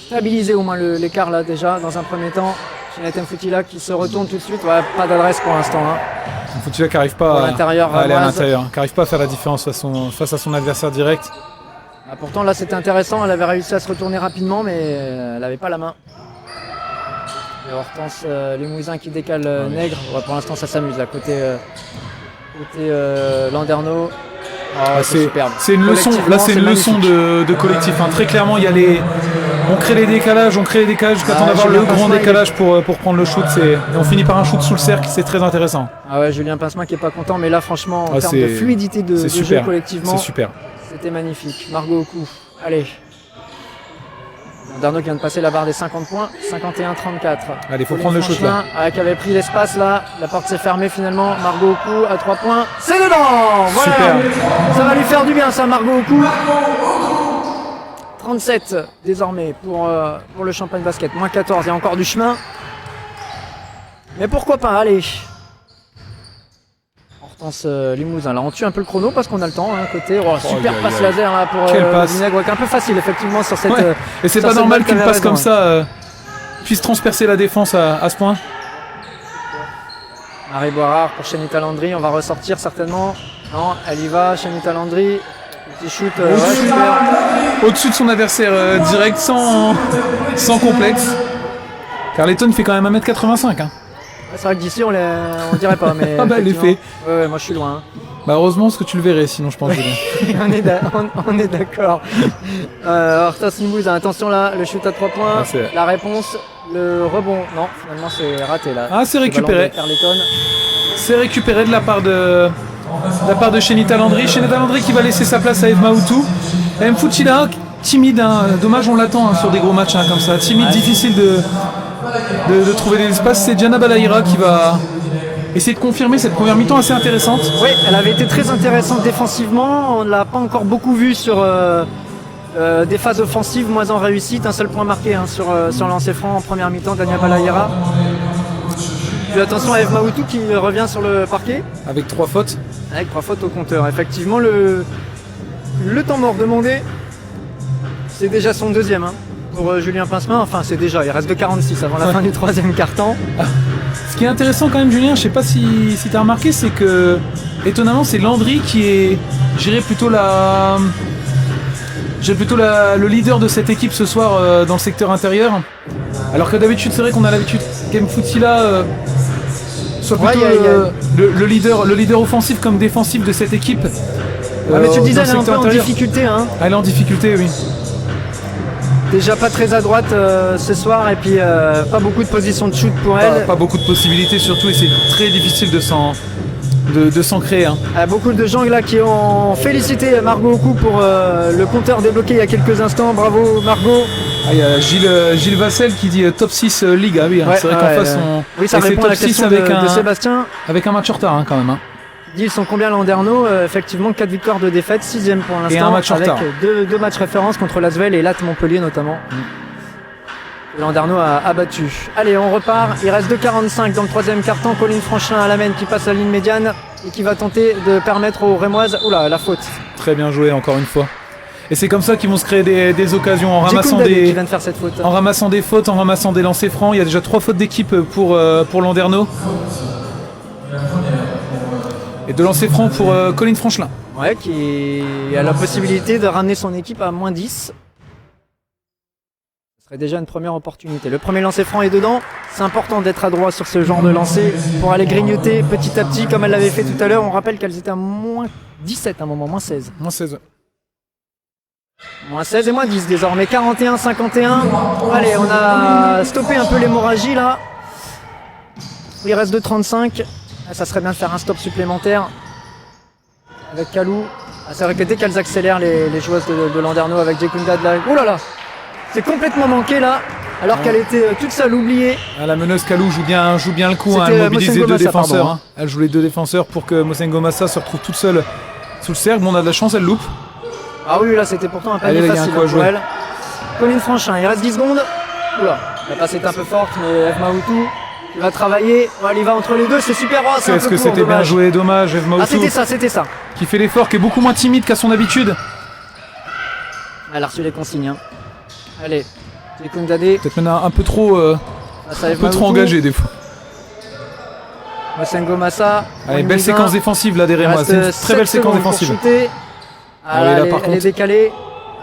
A: stabiliser au moins l'écart là déjà dans un premier temps. Ginette Mfoutila qui se retourne tout de suite. Ouais, pas d'adresse pour l'instant. Hein.
B: Mfoutila qui n'arrive pas
A: à aller
B: à l'intérieur, qui n'arrive pas à faire la différence face à son adversaire direct.
A: Ah, pourtant là c'était intéressant, elle avait réussi à se retourner rapidement mais elle n'avait pas la main. Et Hortense Limousin qui décale Nègre. Ouais, pour l'instant ça s'amuse là côté Landerneau.
B: C'est une leçon. Là, c'est une leçon de collectif. Hein. Très clairement, on crée les décalages jusqu'à temps d'avoir le grand décalage pour prendre le shoot. Et on finit par un shoot sous le cercle. C'est très intéressant.
A: Ah ouais, Julien Pincemin qui est pas content, mais là, franchement, en termes de fluidité de jeu collectivement,
B: c'est super.
A: C'était magnifique. Margot au cou. Allez. Landerneau qui vient de passer la barre des 50 points, 51-34.
B: Allez, il faut prendre le shoot là.
A: Qui avait pris l'espace là, la porte s'est fermée finalement. Margot au cou à 3 points. C'est dedans. Voilà. Super. Ça va lui faire du bien ça, Margot au cou. 37 désormais pour le Champagne Basket. Moins 14, il y a encore du chemin. Mais pourquoi pas, allez. Hortense Limousin. Là, on tue un peu le chrono parce qu'on a le temps. Hein, côté. Super passe laser là, pour Vinaigre. Un peu facile effectivement sur cette.
B: Ouais. Et c'est pas normal qu'une passe comme ça puisse transpercer la défense à ce point.
A: Marie Boirard pour Shanita Landry. On va ressortir certainement. Non, elle y va. Shanita Landry. Petit shoot.
B: Au-dessus de son adversaire direct sans complexe. Carleton fait quand même 1m85. Hein.
A: C'est vrai que d'ici on dirait pas, mais
B: ah bah elle est fait.
A: Ouais, moi je suis loin.
B: Bah heureusement parce que tu le verrais sinon je pense.
A: on est d'accord. Hortense Limousin, attention là, le shoot à 3 points, la réponse, le rebond. Non, finalement c'est raté là.
B: Ah c'est récupéré. C'est récupéré de la part de Shanita Landry. Shanita Landry qui va laisser sa place à Eve Maoutou. Mfoutila, timide, hein. Dommage on l'attend hein, sur des gros matchs hein, comme ça. Timide, difficile de trouver des espaces. C'est Diana Balaïra qui va essayer de confirmer cette première mi-temps assez intéressante.
A: Oui, elle avait été très intéressante défensivement. On ne l'a pas encore beaucoup vue sur des phases offensives, moins en réussite. Un seul point marqué hein, sur lancer franc en première mi-temps, Diana Balaïra. Puis attention à Eve Maoutou qui revient sur le parquet.
B: Avec 3 fautes.
A: Avec 3 fautes au compteur. Effectivement, le temps mort demandé, c'est déjà son deuxième pour Julien Pincemin. Enfin, c'est déjà, il reste de 46 avant la fin du troisième quart-temps.
B: Ce qui est intéressant quand même, Julien, je sais pas si tu as remarqué, c'est que étonnamment, c'est Landry qui est, j'irais plutôt le leader de cette équipe ce soir dans le secteur intérieur. Alors que d'habitude, c'est vrai qu'on a l'habitude qu'Mfoutila soit plutôt le leader offensif comme défensif de cette équipe.
A: Mais tu disais, elle est un peu en difficulté.
B: Elle est en difficulté, oui.
A: Déjà pas très à droite ce soir et puis pas beaucoup de positions de shoot pour elle.
B: Pas beaucoup de possibilités surtout et c'est très difficile de s'en créer.
A: Beaucoup de gens là qui ont félicité Margot Ocou pour le compteur débloqué il y a quelques instants. Bravo Margot.
B: Il y a Gilles Vassel qui dit top 6 Ligue. Oui, c'est vrai qu'en face on...
A: ça répond à la question de Sébastien.
B: Avec un match en retard quand même.
A: Ils sont combien Landerneau? Effectivement 4 victoires de défaite, 6ème pour l'instant.
B: Et un match en retard.
A: Avec deux matchs références contre Lasvel et Latte Montpellier notamment. Landerneau a battu. Allez, on repart. Il reste 2,45 dans le troisième quart-temps. Colline Franchelin à la main qui passe la ligne médiane et qui va tenter de permettre aux Rémoises. Oula, la faute.
B: Très bien joué encore une fois. Et c'est comme ça qu'ils vont se créer des occasions en ramassant
A: qui vient de faire cette faute.
B: En ramassant des fautes, en ramassant des lancers francs. Il y a déjà 3 fautes d'équipe pour Landerneau. Et de lancer franc pour Colline Franchelin.
A: Ouais, qui a la possibilité de ramener son équipe à moins 10. Ce serait déjà une première opportunité. Le premier lancer franc est dedans. C'est important d'être adroit sur ce genre de lancer pour aller grignoter petit à petit comme elle l'avait fait tout à l'heure. On rappelle qu'elles étaient à moins 17 à un moment, moins 16.
B: Moins 16.
A: Moins 16 et moins 10 désormais. 41-51. Allez, on a stoppé un peu l'hémorragie là. Il reste 2,35. Ça serait bien de faire un stop supplémentaire avec Kalou. C'est vrai que dès qu'elles accélèrent les joueuses de Landerneau avec Jekunda de la... Oh là là, c'est complètement manqué là, alors qu'elle était toute seule, oubliée.
B: La meneuse Kalou joue bien le coup, elle mobilise les 2 défenseurs. Elle joue les 2 défenseurs pour que Mosengo Massa se retrouve toute seule sous le cercle. Bon, on a de la chance, elle loupe.
A: Ah oui, là c'était pourtant un panier facile pour elle. Colline Franchelin, il reste 10 secondes. Oula, la passe est un peu forte, mais Eve Maoutou il va travailler, elle y va entre les deux, c'est super.
B: Est-ce que c'était bien joué? Dommage, Eve Maoutou.
A: C'était ça.
B: Qui fait l'effort, qui est beaucoup moins timide qu'à son habitude.
A: Elle a reçu les consignes. Allez, Jekundade.
B: Peut-être maintenant un peu trop engagé des fois.
A: Mosengo Massa.
B: Allez, belle séquence défensive là des Rémois. C'est une très belle séquence défensive.
A: Elle est décalée.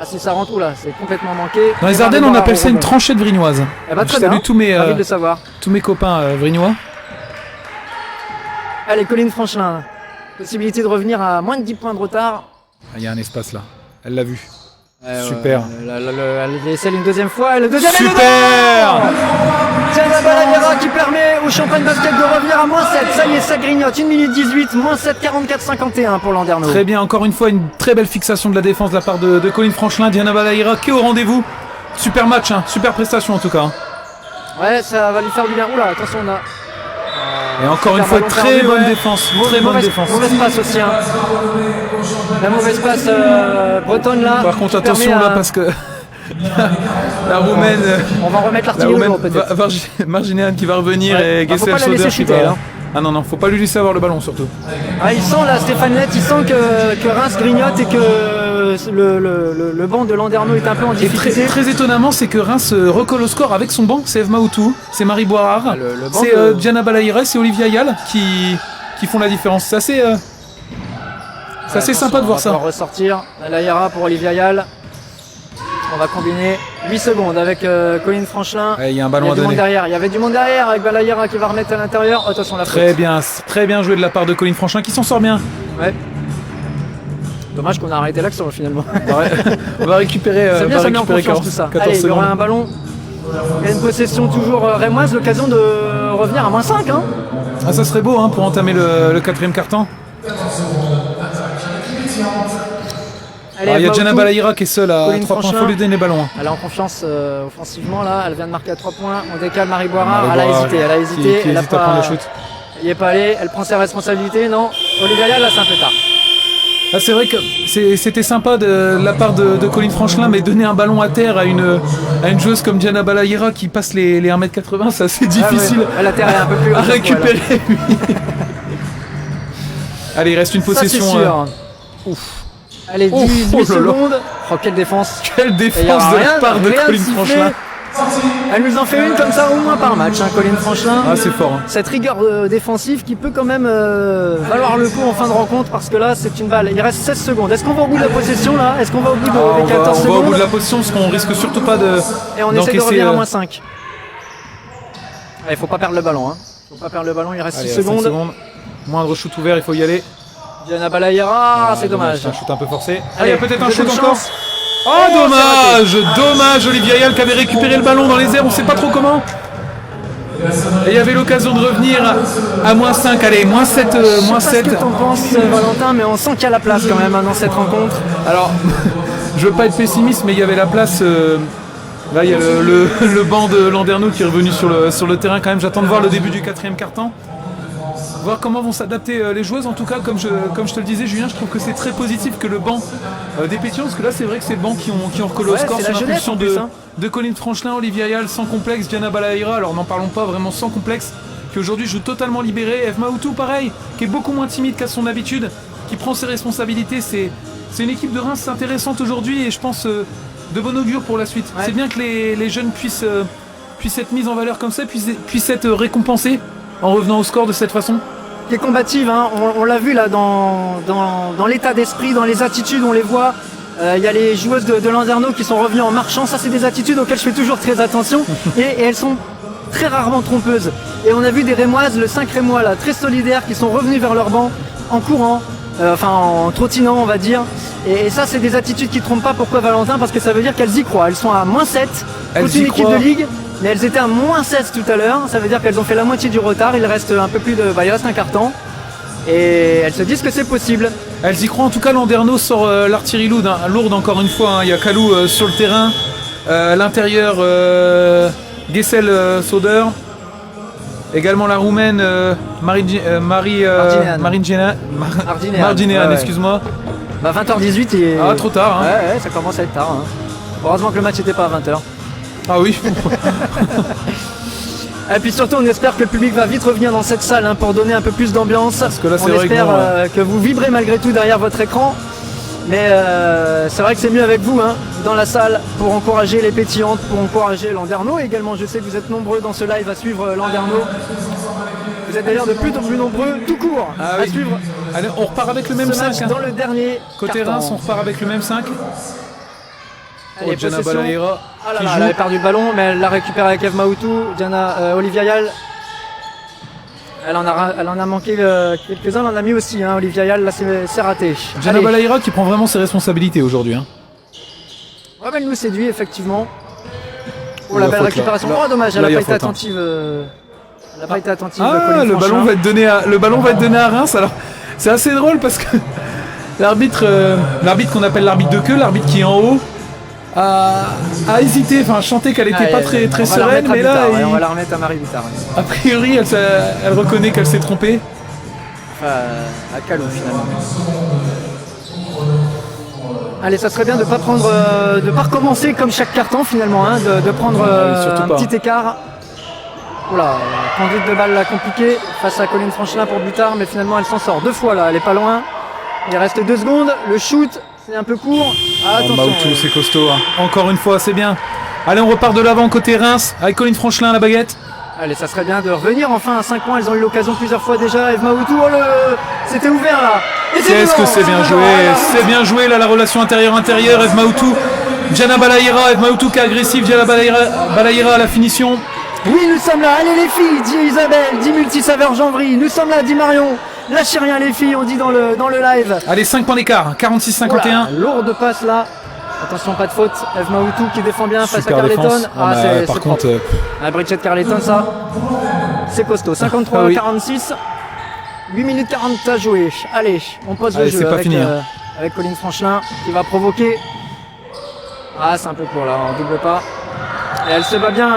A: Ah si ça rentre où là, c'est complètement manqué.
B: Dans les Ardennes on appelle ça une tranchée de vrinoise.
A: Je salue
B: tous mes copains vrinois.
A: Allez, Colline Franchelin, possibilité de revenir à moins de 10 points de retard.
B: Il y a un espace là, elle l'a vu. Super.
A: Elle essaie une deuxième fois et le deuxième
B: super.
A: Diana Balayera qui permet au Champagne Basket de revenir à moins 7. Ça y est, ça grignote. 1 minute 18, moins 7, 44-51 pour Landerneau.
B: Très bien, encore une fois, une très belle fixation de la défense de la part de Colline Franchelin. Diana Balayera qui est au rendez-vous. Super match, super prestation en tout cas.
A: Ouais, ça va lui faire du bien. Oula, attention, on a.
B: Et encore une fois, très bonne défense.
A: Mauvaise passe aussi. La mauvaise passe bretonne là.
B: Par contre, attention là parce que la roumaine.
A: On va remettre l'artillerie peut-être.
B: Marginéane qui va revenir et Gessel Soder qui va. Ah non, faut pas lui laisser avoir le ballon surtout.
A: Il sent là, Stéphane Lett, il sent que Reims grignote et que le banc de Landerneau est un peu en difficulté.
B: Et très étonnamment, c'est que Reims recolle au score avec son banc. C'est Eve Maoutou, c'est Marie Boirard, c'est Diana Balayera, c'est Olivia Ayal qui font la différence. C'est assez sympa de voir ça.
A: On va ressortir Balayera pour Olivia Ayal. On va combiner 8 secondes avec Colline Franchelin.
B: Il y a un ballon à donner.
A: Il y avait du monde derrière avec Balayera qui va remettre à l'intérieur. Oh, attention la faute.
B: Très bien joué de la part de Colline Franchelin qui s'en sort bien.
A: Ouais. Dommage qu'on a arrêté l'action finalement.
B: Ouais. On va récupérer.
A: C'est bien, ça met en confiance tout ça. Allez, il y aura un ballon. Il y a une possession toujours rémoise, l'occasion de revenir à moins 5.
B: Ah, ça serait beau pour entamer le quatrième quart-temps. Il y a Diana Balayera qui est seule à 3 points, il faut lui donner les ballons.
A: Elle est en confiance offensivement là, elle vient de marquer à 3 points, on décale Marie Boirard, elle a hésité, elle n'y est pas allée, elle prend ses responsabilités, non, Olivia là c'est un peu tard.
B: Ah, c'est vrai que c'était sympa de la part de Colline Franchelin, mais donner un ballon à terre à une joueuse comme Diana Balaïra qui passe les 1m80, c'est assez difficile
A: la terre est un peu plus
B: à récupérer. Allez, il reste une possession.
A: Ça, c'est sûr. Ouf. Allez, 18 secondes. Oh, quelle défense.
B: Quelle défense de la part de Colline Franchelin.
A: Elle nous en fait une comme ça au moins par match, Colline Franchelin.
B: Ah, c'est fort.
A: Cette rigueur défensive qui peut quand même valoir le coup en fin de rencontre, parce que là c'est une balle. Il reste 16 secondes. Est-ce qu'on va au bout de la possession là? Est-ce qu'on va au bout des 14 secondes?
B: On va au bout de la possession parce qu'on risque surtout pas de.
A: Et on essaie de revenir à moins 5. Il faut pas perdre le ballon. Faut pas perdre le ballon, il reste 6 secondes.
B: Moindre shoot ouvert, il faut y aller.
A: Diana Balaïra, c'est dommage.
B: Un shoot un peu forcé.
A: Allez,
B: peut-être un shoot encore. Oh, dommage Olivia Yal qui avait récupéré le ballon dans les airs, on sait pas trop comment. Et il y avait l'occasion de revenir à moins 5, allez, moins 7.
A: Moins 7. Je sais pas ce que t'en penses, Valentin, mais on sent qu'il y a la place quand même dans cette rencontre.
B: Alors, je veux pas être pessimiste, mais il y avait la place. Là, il y a le banc de Landerneau qui est revenu sur le terrain quand même. J'attends de voir le début du 4e quart-temps. Voir comment vont s'adapter les joueuses. En tout cas, comme je te le disais, Julien, je trouve que c'est très positif que le banc des Pétillons, parce que là c'est vrai que c'est le banc qui ont recollé au score sous l'impulsion de Colline Franchelin, Olivia Yal sans complexe, Diana Balaïra, alors n'en parlons pas, vraiment sans complexe, qui aujourd'hui joue totalement libérée. Eve Maoutou pareil, qui est beaucoup moins timide qu'à son habitude, qui prend ses responsabilités. C'est une équipe de Reims intéressante aujourd'hui et je pense de bon augure pour la suite. Ouais. C'est bien que les jeunes puissent être mis en valeur comme ça, puissent être récompensés en revenant au score de cette façon.
A: Qui est combative, on l'a vu là dans l'état d'esprit, dans les attitudes, on les voit. Il y a les joueuses de Landerneau qui sont revenues en marchant. Ça, c'est des attitudes auxquelles je fais toujours très attention et elles sont très rarement trompeuses. Et on a vu des Rémoises, le 5 Rémois là, très solidaires, qui sont revenus vers leur banc en courant, en trottinant on va dire. Et ça, c'est des attitudes qui ne trompent pas. Pourquoi, Valentin? Parce que ça veut dire qu'elles y croient. Elles sont à moins 7 contre une équipe de ligue. Mais elles étaient à moins 16 tout à l'heure, ça veut dire qu'elles ont fait la moitié du retard, il reste un peu plus de. Il reste un quart-temps. Et elles se disent que c'est possible.
B: Elles y croient, en tout cas Landerneau sort l'artillerie lourde encore une fois. Il y a Kalou sur le terrain. À l'intérieur, Gessel Soder. Également la Roumaine Marginean, excuse-moi.
A: 20h18 et.
B: Ah, trop tard.
A: Ouais, ça commence à être tard. Heureusement que le match n'était pas à 20h.
B: Ah oui.
A: Et puis surtout, on espère que le public va vite revenir dans cette salle pour donner un peu plus d'ambiance.
B: Parce que là,
A: on espère que vous vibrez malgré tout derrière votre écran. Mais c'est vrai que c'est mieux avec vous dans la salle pour encourager les pétillantes, pour encourager Landerneau. Et également, je sais que vous êtes nombreux dans ce live à suivre Landerneau. Vous êtes d'ailleurs de plus en plus nombreux tout court à suivre.
B: Allez, on repart avec le même 5.
A: Dans le dernier
B: côté Reims, on repart avec le même 5.
A: Allez, Diana Balaïra. Elle avait perdu le ballon, mais elle l'a récupéré avec Eve Maoutou. Olivia Yal. Elle en a manqué quelques-uns, elle en a mis aussi. Olivia Yal, là c'est raté.
B: Diana Balaïra qui prend vraiment ses responsabilités aujourd'hui.
A: Ouais, elle nous séduit effectivement. Oh, la belle récupération. Oh, dommage, elle n'a pas été attentive. Elle n'a pas été attentive.
B: Ah, le ballon va être donné à Reims. Alors, c'est assez drôle parce que l'arbitre qu'on appelle l'arbitre de queue, l'arbitre qui est en haut, a hésité, chanté qu'elle n'était pas très sereine, mais là
A: on va la remettre à Marie Vitard.
B: A priori, elle reconnaît qu'elle s'est trompée.
A: À Calou finalement. Allez, ça serait bien de ne pas recommencer comme chaque carton finalement, de prendre un petit écart. Oula, conduite de balle là compliquée face à Colline Franchelin pour Butard, mais finalement elle s'en sort 2 fois là, elle est pas loin. Il reste 2 secondes, le shoot. C'est un peu court. Attention.
B: Maoutou, c'est costaud. Encore une fois, c'est bien. Allez, on repart de l'avant côté Reims avec Colline Franchelin à la baguette.
A: Allez, ça serait bien de revenir enfin à 5 points. Elles ont eu l'occasion plusieurs fois déjà. Eve Maoutou, c'était ouvert là.
B: Qu'est-ce que c'est bien joué. C'est bien joué là, la relation intérieure-intérieure. Eve Maoutou, Diana Balaïra. Eve Maoutou qui est agressive. Diana Balaïra à la finition.
A: Oui, nous sommes là. Allez les filles, dit Isabelle, dit Multisaveur Janvry. Nous sommes là, dit Marion. Lâchez rien les filles, on dit dans le live.
B: Allez, 5 points d'écart, 46-51.
A: Lourde passe là. Attention, pas de faute. Eve Maoutou qui défend bien face à Carleton.
B: Par contre,
A: Bridget Carleton, ça, c'est costaud. 53-46. 8 minutes 40 à jouer. Allez, on pose le jeu avec Colline Franchelin qui va provoquer. C'est un peu court là, on double pas. Et elle se bat bien,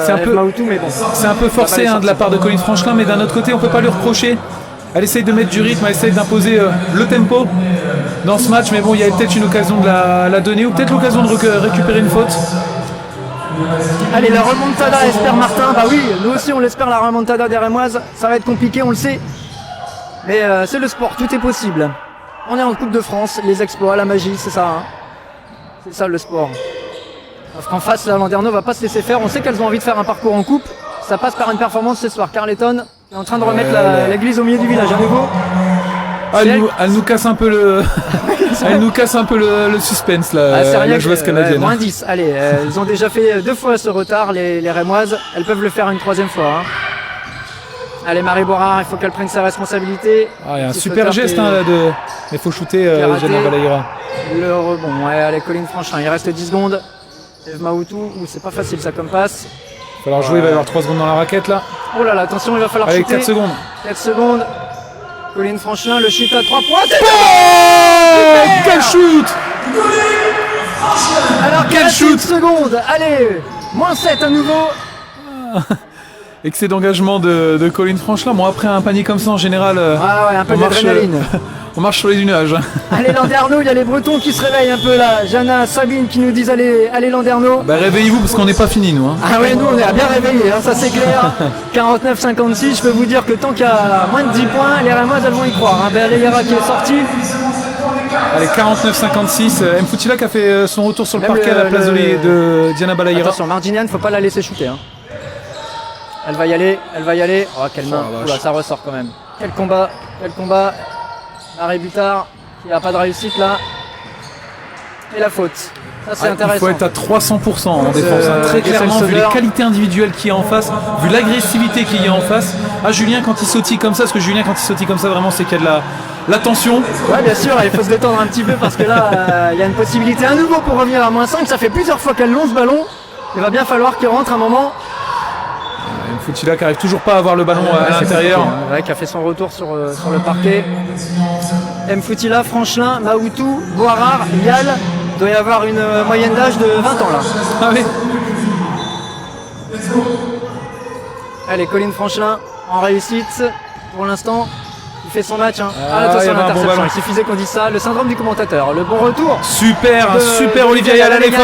A: Eve Maoutou, mais bon.
B: C'est un peu forcé de la part de Colline Franchelin, mais d'un autre côté, on peut pas lui reprocher. Elle essaye de mettre du rythme, elle essaye d'imposer le tempo dans ce match, mais bon, il y a peut-être une occasion de la donner, ou peut-être l'occasion de récupérer une faute.
A: Allez, la remontada espère Martin. Bah oui, nous aussi on l'espère, la remontada des Rémoises. Ça va être compliqué, on le sait. Mais c'est le sport, tout est possible. On est en Coupe de France, les exploits, la magie, c'est ça. Hein. C'est ça le sport. Parce qu'en face, la Landerneau va pas se laisser faire. On sait qu'elles ont envie de faire un parcours en coupe. Ça passe par une performance ce soir. Carleton est en train de remettre l'église au milieu du village à nouveau.
B: Elle nous casse un peu le elle nous casse un peu le suspense là, la joueuse canadienne.
A: Moins 10. Allez, elles ont déjà fait 2 fois ce retard, les Rémoises. Elles peuvent le faire une 3e fois. Hein. Allez, Marie Borard, il faut qu'elle prenne ses responsabilités.
B: Il y a un super geste mais il faut shooter Jana Balaïra.
A: Le rebond, ouais, allez, Colline Franchin, il reste 10 secondes. Eve Maoutou, c'est pas facile ça comme passe.
B: Il va falloir jouer, il va y avoir 3 secondes dans la raquette là.
A: Oh là là, attention, il va falloir
B: shooter.
A: Allez,
B: 4 secondes.
A: 4 secondes. Colline Franchin, le shoot à 3 points.
B: Quel shoot!
A: Alors, quel shoot! Secondes, allez, moins 7 à nouveau.
B: Excès d'engagement de Colline Franchin. Bon, après un panier comme ça en général,
A: un peu d'adrénaline.
B: On marche sur les nuages.
A: Allez Landerneau, il y a les Bretons qui se réveillent un peu là. Jana, Sabine qui nous disent allez Landerneau.
B: Bah réveillez-vous parce qu'on n'est pas fini nous. Hein.
A: Ah ouais, nous on est bien réveillés, hein, ça c'est clair. 49-56, je peux vous dire que tant qu'il y a moins de 10 points, les Rémoises elles vont y croire. Hein. Balaïra qui est sorti.
B: Allez, 49-56. Mfoutila qui a fait son retour sur le parquet à la place de Diana Balaïra.
A: Attention, Marginian, faut pas la laisser shooter. Hein. Elle va y aller. Oh quelle main, ça ressort quand même. Quel combat. Marie Butard qui n'a pas de réussite là. Et la faute. Ça c'est intéressant.
B: Il faut être à 300% en défense. Très clairement, vu les qualités individuelles qu'il y a en face, vu l'agressivité qu'il y a en face. Julien quand il sautille comme ça, parce que Julien quand il sautille comme ça, vraiment c'est qu'il y a de la tension.
A: Ouais bien sûr, il faut se détendre un petit peu parce que là il y a une possibilité à nouveau pour revenir à moins 5. Ça fait plusieurs fois qu'elle longe ce ballon. Il va bien falloir qu'il rentre un moment.
B: Mfoutila qui arrive toujours pas à avoir le ballon à l'intérieur.
A: Ouais, qui a fait son retour sur le parquet. Mfoutila, Franchelin, Maoutou, Boirard, Yal. Il doit y avoir une moyenne d'âge de 20 ans là.
B: Ah oui.
A: Allez, Colline Franchelin en réussite pour l'instant. Il fait son match. Hein. Attention à l'interception. Il suffisait qu'on dise ça. Le syndrome du commentateur. Le bon retour.
B: Super Olivia Yal. Allez, il faut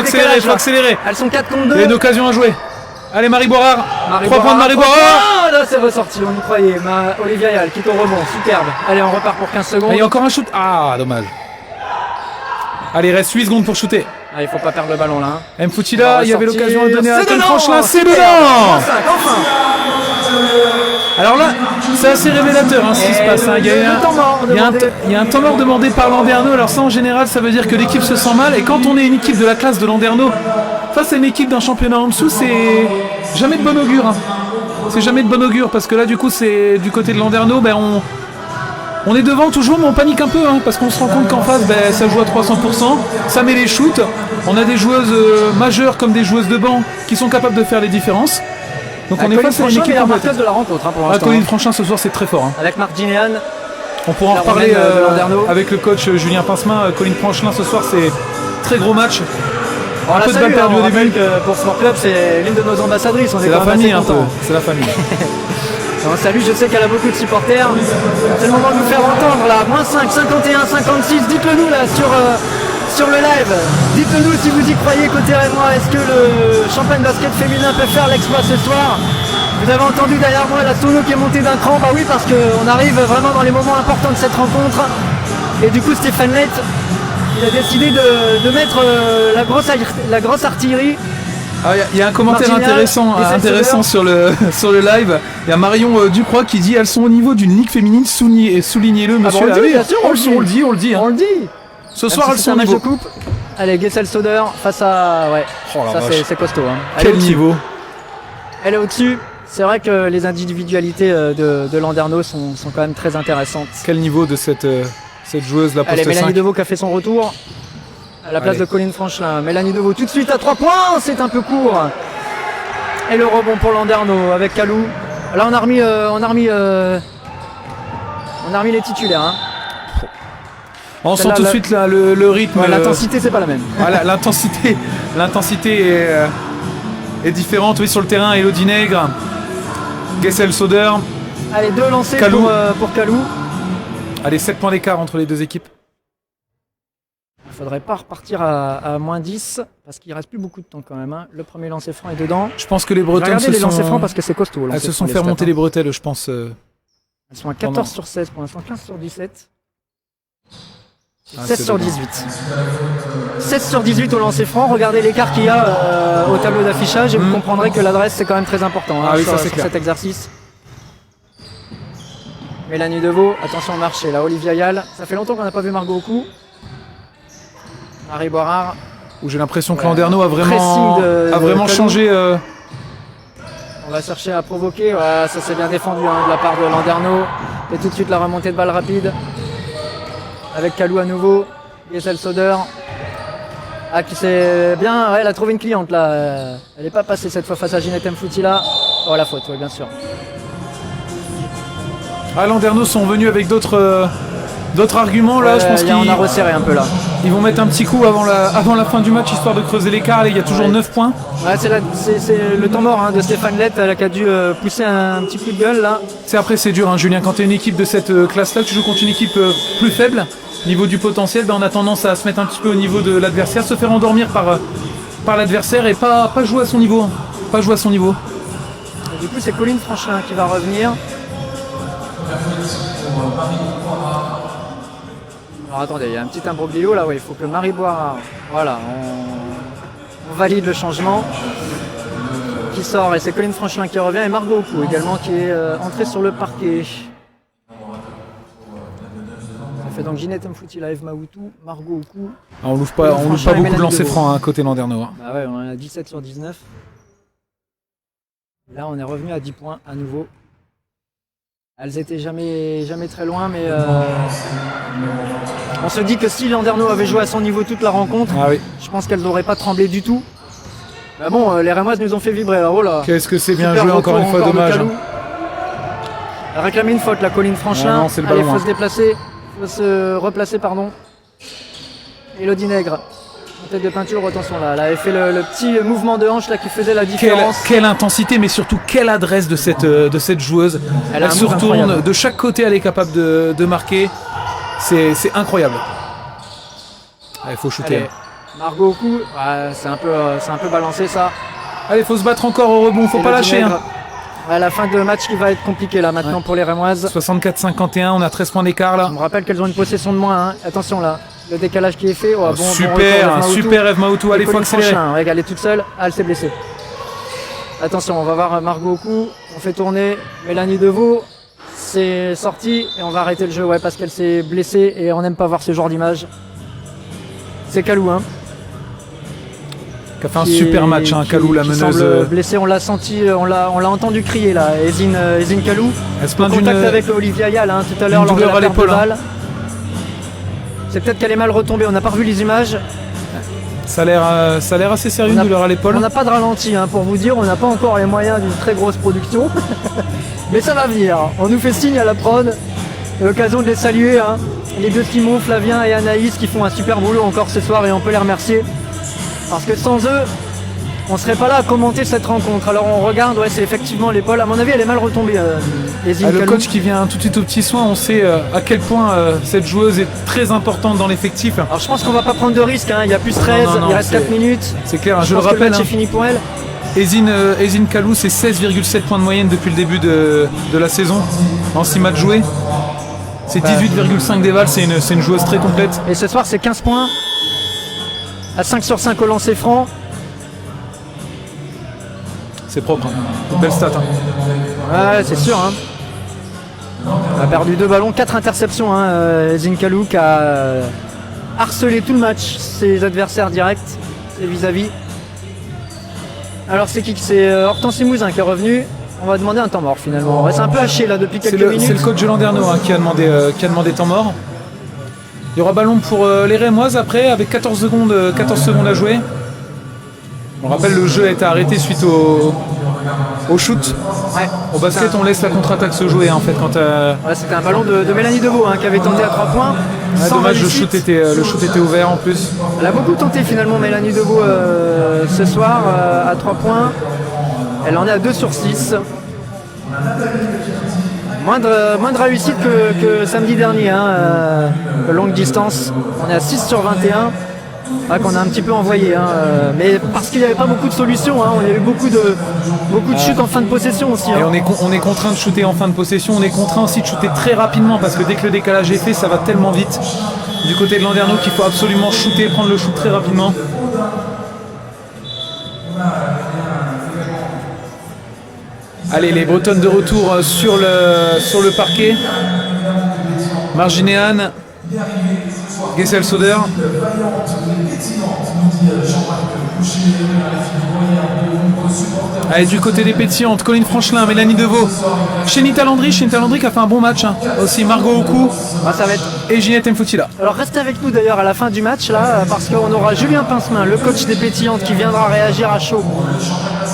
B: accélérer.
A: Elles sont 4 contre 2.
B: Il y a une occasion à jouer. Allez, Marie Borard. 3 points de Marie Borard.
A: Ah, là, c'est ressorti, on y croyait. Olivia Yal qui est au rebond, superbe. Allez, on repart pour 15 secondes.
B: Il y a encore un shoot. Ah, dommage. Allez, il reste 8 secondes pour shooter.
A: Il faut pas perdre le ballon là.
B: Mfoutila, il y avait l'occasion à donner à Colline Franchin. C'est dedans.
A: Enfin.
B: Alors là, c'est assez révélateur ce qui se passe. Il y a un temps mort demandé par Landerneau. Alors ça, en général, ça veut dire que l'équipe se sent mal. Et quand on est une équipe de la classe de Landerneau, face à une équipe d'un championnat en dessous, c'est jamais de bon augure. Hein. C'est jamais de bon augure parce que là, du coup, c'est du côté de Landerneau, on est devant toujours, mais on panique un peu parce qu'on se rend compte qu'en face, ça joue à 300%, ça met les shoots. On a des joueuses majeures comme des joueuses de banc qui sont capables de faire les différences. Donc on est face à une équipe
A: de la rencontre pour l'instant.
B: Colline Franchin ce soir, c'est très fort.
A: Avec Marc Ginean.
B: On pourra en reparler avec le coach Julien Pincemin. Colline Franchin ce soir, c'est très gros match.
A: Un peu de balle perdue au début. Pour Sport Club, c'est l'une de nos ambassadrices.
B: C'est la famille un peu. C'est la famille.
A: Salut, je sais qu'elle a beaucoup de supporters. C'est le moment de nous faire entendre là. Moins 5, 51, 56. Dites-le nous là sur le live. Dites-le nous si vous y croyez côté Rémois. Est-ce que le Champagne Basket féminin peut faire l'exploit ce soir? Vous avez entendu derrière moi la sono qui est montée d'un cran. Bah oui, parce qu'on arrive vraiment dans les moments importants de cette rencontre. Et du coup, Stéphane Lett, il a décidé de mettre la grosse artillerie.
B: Il y a un commentaire intéressant sur le live. Il y a Marion Ducroix qui dit elles sont au niveau d'une ligue féminine, soulignez-le monsieur.
A: On le dit.
B: On le dit. Ce soir elles sont au niveau.
A: Coupe. Allez, Gessel Soder face à... Ouais, ça c'est costaud. Hein.
B: Quel niveau.
A: Elle est au-dessus. C'est vrai que les individualités de Landerneau sont quand même très intéressantes.
B: Quel niveau de cette joueuse, la poste 5.
A: Mélanie Deveau qui a fait son retour. À la place de Colline Franchin. Mélanie Deveau tout de suite à 3 points, c'est un peu court. Et le rebond pour Landerneau avec Kalou. Là on a remis les titulaires. Hein.
B: On sent tout de suite là, le rythme.
A: L'intensité c'est pas la même.
B: L'intensité est différente. Oui, sur le terrain, Elodie Nègre, Gessel Soder.
A: Allez, 2 lancés pour Kalou.
B: Allez, 7 points d'écart entre les deux équipes.
A: Il faudrait pas repartir à moins 10 parce qu'il reste plus beaucoup de temps quand même. Hein. Le premier lancer franc est dedans.
B: Je pense que les Bretonnes
A: les lancers francs parce que c'est costaud.
B: Elles se sont fait remonter les bretelles, je pense.
A: Elles sont à 14 sur 16 pour l'instant, 15 sur 17. 16 sur 18. 16 sur 18 au lancer franc. Regardez l'écart qu'il y a au tableau d'affichage et vous comprendrez que l'adresse c'est quand même très important sur cet exercice. Mélanie Deveau, attention au marché là, Olivia Yal. Ça fait longtemps qu'on n'a pas vu Margot au coup. Marie Boirard.
B: Où j'ai l'impression que Landerneau a vraiment changé.
A: On va chercher à provoquer. Voilà, ça s'est bien défendu de la part de Landerneau. Et tout de suite la remontée de balle rapide. Avec Kalou à nouveau. Gisèle Soder. Ah, qui s'est bien. Ouais, elle a trouvé une cliente là. Elle n'est pas passée cette fois face à Ginette Mfouti là. Oh, la faute, oui, bien sûr.
B: Ah, Landerneau sont venus avec d'autres arguments là. Je pense
A: qu'on a resserré un peu là.
B: Ils vont mettre un petit coup avant la fin du match histoire de creuser l'écart. Il y a toujours 9 points.
A: Ouais, c'est le temps mort de Stéphane Lett qui a dû pousser un petit coup de gueule là.
B: Après c'est dur Julien, quand tu es une équipe de cette classe là, tu joues contre une équipe plus faible. Niveau du potentiel, on a tendance à se mettre un petit peu au niveau de l'adversaire, se faire endormir par l'adversaire et pas jouer à son niveau. Pas jouer à son niveau.
A: Et du coup c'est Colline Franchelin qui va revenir. Alors attendez, il y a un petit imbroglio là, il faut que Marie Boirard, voilà, on valide le changement qui sort et c'est Colline Franchelin qui revient et Margot Ocou également qui est entrée sur le parquet. Ça fait donc Ginette Mfouti, Eve Maoutou, Margot Ocou.
B: On l'ouvre pas beaucoup de lancers francs côté Landerneau.
A: Bah ouais, on est à 17 sur 19. Là on est revenu à 10 points à nouveau. Elles étaient jamais très loin, mais on se dit que si Landerneau avait joué à son niveau toute la rencontre, je pense qu'elles n'auraient pas tremblé du tout. Mais bon, les Rémoises nous ont fait vibrer. Oh là.
B: Qu'est-ce que c'est bien joué encore une fois, dommage.
A: Elle a réclamé une faute, la Colline Franchelin.
B: Allez,
A: il faut se déplacer, il faut se replacer, pardon. Élodie Nègre. Tête de peinture, attention là, elle avait fait le petit mouvement de hanche là qui faisait la différence.
B: Quelle intensité, mais surtout quelle adresse de cette joueuse. Elle se retourne de chaque côté, elle est capable de marquer. C'est incroyable. Il faut shooter.
A: Allez, Margot au coup, c'est un peu balancé ça.
B: Allez, faut se battre encore au rebond, faut pas lâcher.
A: À la fin de match qui va être compliqué là maintenant pour les Rémoises.
B: 64-51, on a 13 points d'écart là.
A: On me rappelle qu'elles ont une possession de moins. Attention là. Le décalage qui est fait.
B: Super Eve Maoutou, allez, faut accélérer.
A: Elle est toute seule, elle s'est blessée. Attention, on va voir Margot au coup. On fait tourner Mélanie Deveau. C'est sorti et on va arrêter le jeu parce qu'elle s'est blessée et on n'aime pas voir ce genre d'image. C'est Kalou
B: qui a fait un super match, Kalou, la meneuse.
A: Blessée, on l'a senti, on l'a entendu crier là. Ezine Kalou.
B: Elle se plaint
A: d'une contact avec Olivia Yal tout à l'heure lors de la perte de balle. C'est peut-être qu'elle est mal retombée, on n'a pas revu les images.
B: Ça a l'air assez sérieux, une douleur à l'épaule.
A: On n'a pas de ralenti pour vous dire, on n'a pas encore les moyens d'une très grosse production. Mais ça va venir, on nous fait signe à la prod. C'est l'occasion de les saluer, les deux Simon, Flavien et Anaïs qui font un super boulot encore ce soir et on peut les remercier. Parce que sans eux, on ne serait pas là à commenter cette rencontre. Alors on regarde, c'est effectivement l'épaule. À mon avis, elle est mal retombée.
B: Le coach qui vient tout de suite au petit soin, on sait à quel point cette joueuse est très importante dans l'effectif.
A: Alors je pense qu'on va pas prendre de risques. Il y a plus 13, il reste 4 minutes.
B: C'est clair, je le rappelle.
A: C'est fini pour elle.
B: Ezine Kalou, c'est 16,7 points de moyenne depuis le début de la saison en 6 matchs joués. C'est 18,5 déval, c'est une joueuse très complète.
A: Et ce soir, c'est 15 points. À 5 sur 5 au lancer franc.
B: C'est propre, belle stat.
A: Ouais, c'est sûr. On a perdu 2 ballons, 4 interceptions. Ezine Kalou qui a harcelé tout le match ses adversaires directs, ses vis-à-vis. Alors c'est qui? C'est Hortense Mouzin qui est revenu. On va demander un temps mort finalement. C'est un peu haché là depuis quelques minutes.
B: C'est le coach de Landerneau qui a demandé temps mort. Il y aura ballon pour les Rémoises après avec 14 secondes à jouer. On rappelle, le jeu a été arrêté suite au shoot. Au basket, on laisse la contre-attaque se jouer en fait.
A: C'était un ballon de Mélanie Deveau qui avait tenté à 3 points.
B: Dommage, le shoot était ouvert en plus.
A: Elle a beaucoup tenté finalement Mélanie Deveau ce soir à 3 points. Elle en est à 2 sur 6. Moins de réussite que samedi dernier, hein, longue distance. On est à 6 sur 21. Ouais, qu'on a un petit peu envoyé, hein, mais parce qu'il n'y avait pas beaucoup de solutions, hein, on a eu beaucoup de chutes en fin de possession aussi. Hein.
B: Et on est contraint de shooter en fin de possession, on est contraint aussi de shooter très rapidement parce que dès que le décalage est fait, ça va tellement vite. Du côté de Landerneau qu'il faut absolument shooter, prendre le shoot très rapidement. Allez, les Bretonnes de retour sur le parquet. Marginéan, Gessel-Soder. Allez, du côté des pétillantes, Colline Franchelin, Mélanie Deveau, Chénita Landry qui a fait un bon match, hein. Aussi Margot Ocou,
A: ça va être...
B: et Ginette Mfoutila.
A: Alors restez avec nous d'ailleurs à la fin du match là, parce qu'on aura Julien Pincemin, le coach des pétillantes, qui viendra réagir à chaud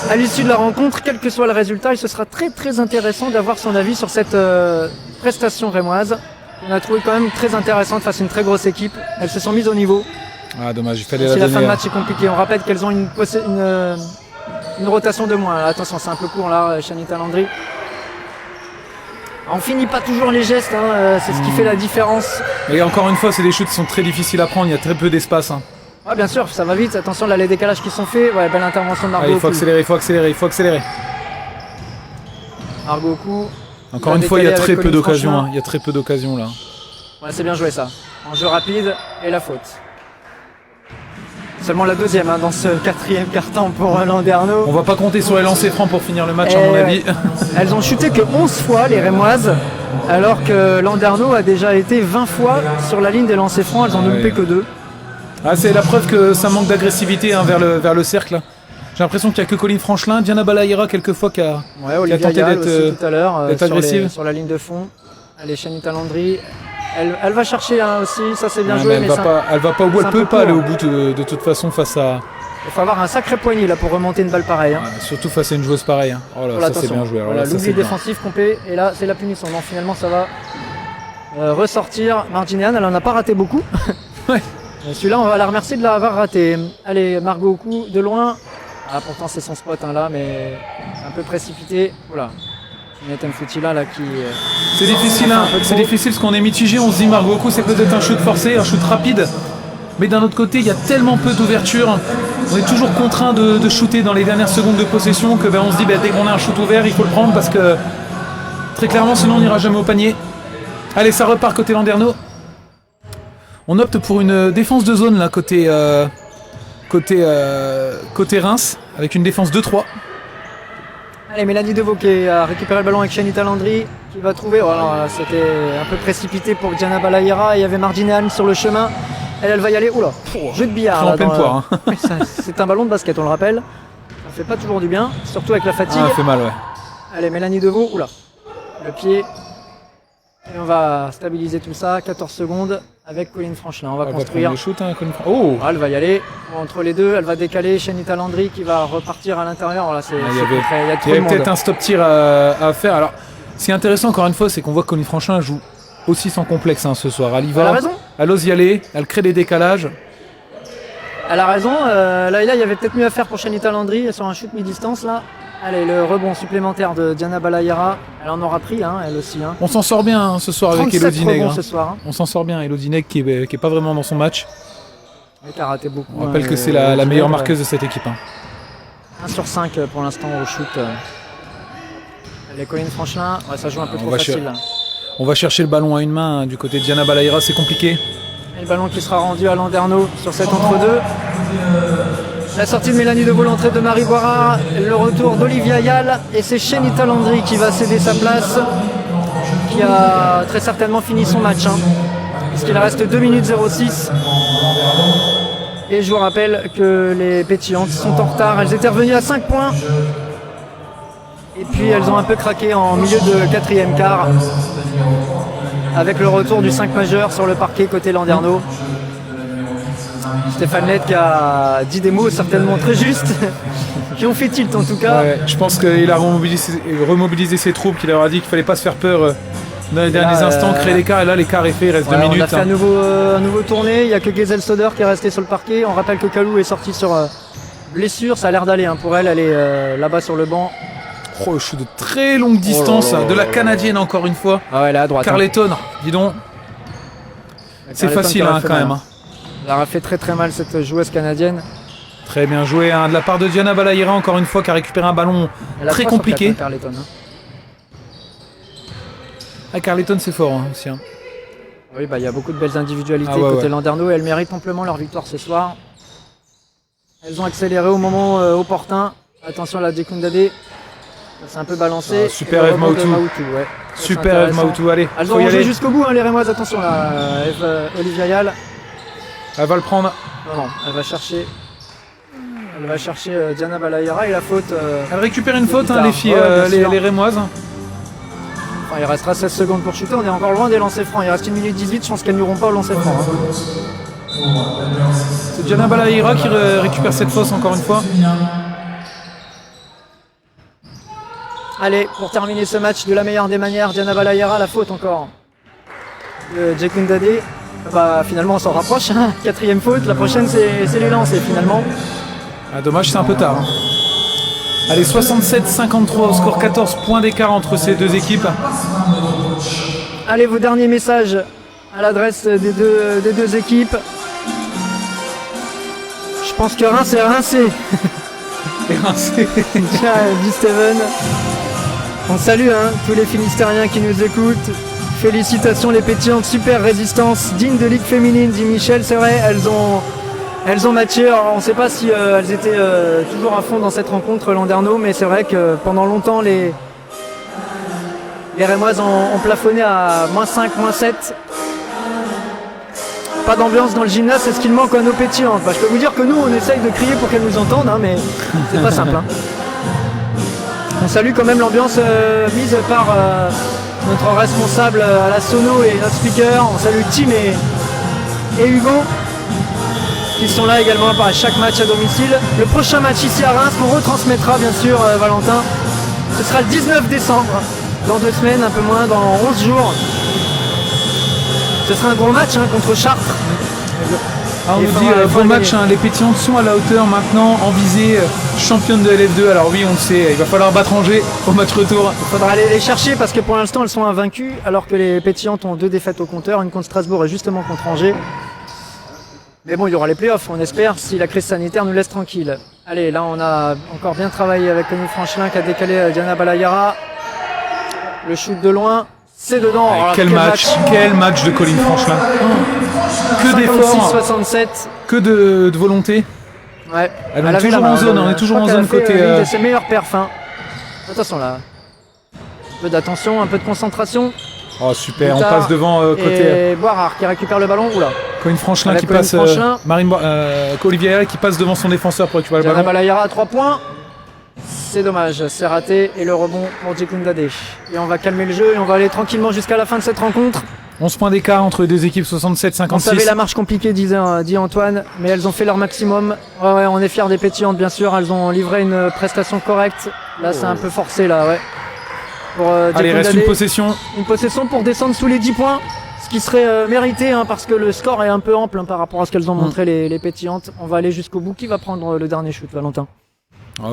A: à l'issue de la rencontre, quel que soit le résultat. Et ce sera très très intéressant d'avoir son avis sur cette prestation rémoise. On a trouvé quand même très intéressante face à une très grosse équipe. Elles se sont mises au niveau.
B: Ah dommage, il fallait
A: la donner. La fin de match est compliquée. On rappelle qu'elles ont une rotation de moins. Attention, c'est un peu court là, Chénita Landry. On finit pas toujours les gestes, hein. C'est ce qui fait la différence.
B: Et encore une fois, c'est des shoots qui sont très difficiles à prendre, il y a très peu d'espace. Hein.
A: Ah, bien sûr, ça va vite. Attention, là, les décalages qui sont faits. Ouais, belle intervention de Margot.
B: Il faut accélérer.
A: Margot Ocou.
B: Encore une fois, il y a très peu d'occasions. Hein. Il y a très peu d'occasions là.
A: Ouais, c'est bien joué ça. En jeu rapide et la faute. Seulement la deuxième, hein, dans ce quatrième quart-temps pour Landerneau.
B: On va pas compter sur les lancers francs pour finir le match, à mon avis.
A: Elles ont chuté que 11 fois, les Rémoises, alors que Landerneau a déjà été 20 fois sur la ligne des lancers francs. Elles en ont loupé que 2.
B: Ah, c'est la preuve que ça manque d'agressivité, hein, vers le cercle. J'ai l'impression qu'il n'y a que Colline Franchelin, Diana Balaïra quelquefois qui a tenté d'être
A: tout à l'heure
B: agressive
A: sur la ligne de fond. Allez, Chénita Landry. Elle va chercher hein, aussi, ça c'est bien joué.
B: Elle va pas ou elle peut pas aller au bout de toute façon face à...
A: Il faut avoir un sacré poignet là pour remonter une balle pareille. Hein.
B: Surtout face à une joueuse pareille. Hein. Oh là, ça c'est bien joué.
A: Voilà, l'oubli défensif complet et là c'est la punition. Non, finalement ça va ressortir. Marginéan, elle en a pas raté beaucoup.
B: Ouais.
A: Celui-là on va la remercier de l'avoir raté. Allez, Margot Ocou de loin. Ah, pourtant c'est son spot hein, là, mais un peu précipité. Voilà. Ginette Mfoutila là qui...
B: C'est difficile, hein. C'est difficile parce qu'on est mitigé. On se dit Margot Ocou c'est peut-être un shoot forcé, un shoot rapide. Mais d'un autre côté, il y a tellement peu d'ouverture. On est toujours contraint de shooter dans les dernières secondes de possession que on se dit dès qu'on a un shoot ouvert, il faut le prendre parce que très clairement sinon on n'ira jamais au panier. Allez, ça repart côté Landerneau. On opte pour une défense de zone là côté Reims avec une défense 2-3.
A: Allez, Mélanie Deveau qui a récupéré le ballon avec Chénita Landry qui va trouver. Voilà, c'était un peu précipité pour Diana Balaïra. Il y avait Marginéan sur le chemin. Elle va y aller. Oula, jeu de billard.
B: En pleine poire. Hein.
A: C'est un ballon de basket, on le rappelle. Ça fait pas toujours du bien, surtout avec la fatigue.
B: Ah, ça fait mal, ouais.
A: Allez, Mélanie Deveau. Oula, le pied. Et on va stabiliser tout ça. 14 secondes avec Colline Franchelin. On va construire.
B: Le shoot, hein, oh.
A: Elle va y aller entre les deux. Elle va décaler Chénita Landry qui va repartir à l'intérieur. Voilà,
B: il y avait peut-être un stop tir à faire. Alors, ce qui est intéressant encore une fois, c'est qu'on voit que Colline Franchelin joue aussi sans complexe hein, ce soir. Elle y va,
A: elle a raison.
B: Elle ose y aller, elle crée des décalages.
A: Elle a raison. Là, il y avait peut-être mieux à faire pour Chénita Landry sur un shoot mi-distance là. Allez, le rebond supplémentaire de Diana Balaïra, elle en aura pris, hein, elle aussi. Hein.
B: On s'en sort bien hein, ce soir avec Elodie Nègre.
A: Hein. Ce soir, hein.
B: On s'en sort bien, Elodie Nègre qui est pas vraiment dans son match.
A: Elle a raté beaucoup.
B: On rappelle que c'est la meilleure marqueuse de cette équipe. Hein.
A: 1 sur 5 pour l'instant au shoot. Les Colline Franchelin, ouais, ça joue un peu trop facile.
B: On va chercher le ballon à une main hein, du côté de Diana Balaïra, c'est compliqué.
A: Et le ballon qui sera rendu à Landerneau sur cet entre-deux. La sortie de Mélanie Deveau, l'entrée de Marie Boirard, le retour d'Olivia Yal et c'est Chénita Landry qui va céder sa place, qui a très certainement fini son match. Hein, puisqu'il reste 2 minutes 06. Et je vous rappelle que les pétillantes sont en retard. Elles étaient revenues à 5 points. Et puis elles ont un peu craqué en milieu de quatrième quart. Avec le retour du 5 majeur sur le parquet côté Landerneau. Stéphane Lett qui a dit des mots certainement très justes, qui ont fait tilt en tout cas. Ouais,
B: je pense qu'il a remobilisé ses troupes, qu'il leur a dit qu'il ne fallait pas se faire peur dans les derniers instants, créer l'écart, et là l'écart est fait, il reste 2 minutes.
A: On a fait un nouveau tourné, il n'y a que Gessel-Soder qui est resté sur le parquet. On rappelle que Kalou est sorti sur blessure, ça a l'air d'aller hein, pour elle, elle est là-bas sur le banc.
B: Oh, le shoot de très longue distance de la Canadienne encore une fois.
A: Ah ouais, là à droite.
B: Carleton, dis donc. C'est facile quand même.
A: Elle a fait très très mal cette joueuse canadienne.
B: Très bien joué de la part de Diana Balaïra encore une fois qui a récupéré un ballon très compliqué.
A: Carleton,
B: Carleton c'est fort aussi.
A: Oui, il y a beaucoup de belles individualités côté Landerneau et elles méritent amplement leur victoire ce soir. Elles ont accéléré au moment opportun. Attention à la Djekundade. C'est un peu balancé.
B: Super Eve Maoutou. Super Eve Maoutou, allez.
A: Elles ont joué jusqu'au bout, les Rémoises. Attention là, Olivia Yal.
B: Elle va le prendre.
A: Non, elle va chercher. Elle va chercher Diana Balaïra et la faute.
B: Elle récupère une faute, les filles, les Rémoises.
A: Enfin, il restera 16 secondes pour chuter. On est encore loin des lancers francs. Il reste 1 minute 18. Je pense qu'elles n'iront pas au lancer franc.
B: C'est Diana Balaïra qui récupère cette fausse encore une fois.
A: Allez, pour terminer ce match de la meilleure des manières, Diana Balaïra, la faute encore. Djekundade. Finalement on s'en rapproche, 4ème faute, la prochaine c'est les lancers finalement.
B: Dommage, c'est un peu tard. Allez, 67-53 au score, 14 points d'écart entre ces deux équipes.
A: Allez, vos derniers messages à l'adresse des deux équipes. Je pense que Reims est rincé. Tiens, dit Steven. On salue tous les Finistériens qui nous écoutent. Félicitations les pétillantes, super résistance, digne de Ligue féminine, dit Michel. C'est vrai, elles ont matché. Alors, on ne sait pas si elles étaient toujours à fond dans cette rencontre Landerneau, mais c'est vrai que pendant longtemps les Rémoises ont plafonné à -5, -7. Pas d'ambiance dans le gymnase, c'est ce qu'il manque à nos pétillantes. Je peux vous dire que nous on essaye de crier pour qu'elles nous entendent, mais c'est pas simple. On salue quand même l'ambiance mise par notre responsable à la sono et notre speaker. On salue Tim et Hugo qui sont là également à chaque match à domicile. Le prochain match ici à Reims qu'on retransmettra bien sûr Valentin, ce sera le 19 décembre, dans 2 semaines, un peu moins, dans 11 jours. Ce sera un gros match contre Chartres.
B: On nous dit bon match, les pétillantes sont à la hauteur maintenant, en visée, championne de LF2. Alors oui, on le sait, il va falloir battre Angers au match retour.
A: Il faudra aller les chercher parce que pour l'instant elles sont invaincues, alors que les pétillantes ont 2 défaites au compteur, une contre Strasbourg et justement contre Angers. Mais bon, il y aura les playoffs, on espère, si la crise sanitaire nous laisse tranquille. Allez, là on a encore bien travaillé avec Connie Franchelin qui a décalé Diana Balaïra. Le shoot de loin, c'est dedans.
B: Quel match de Colline Franchelin. Que d'efforts,
A: 67.
B: Que de volonté.
A: Ouais.
B: Elle est toujours en zone, on est toujours en zone côté.
A: Une de ses meilleures perfs. Attention là. Un peu d'attention, un peu de concentration.
B: Oh super, on passe devant côté.
A: Et Boirard qui récupère le ballon. Oula.
B: Colline Franchelin qui passe. Olivier qui passe devant son défenseur pour récupérer le ballon.
A: Balaïra à 3 points. C'est dommage, c'est raté et le rebond pour Djekundade. Et on va calmer le jeu et on va aller tranquillement jusqu'à la fin de cette rencontre.
B: 11 points d'écart entre les deux équipes, 67-56.
A: On savait la marche compliquée, dit Antoine, mais elles ont fait leur maximum. Ouais, on est fiers des pétillantes, bien sûr. Elles ont livré une prestation correcte. Là, c'est un peu forcé, là, ouais.
B: Allez, il reste une possession.
A: Une possession pour descendre sous les 10 points, ce qui serait mérité, parce que le score est un peu ample par rapport à ce qu'elles ont montré, les pétillantes. On va aller jusqu'au bout. Qui va prendre le dernier shoot, Valentin?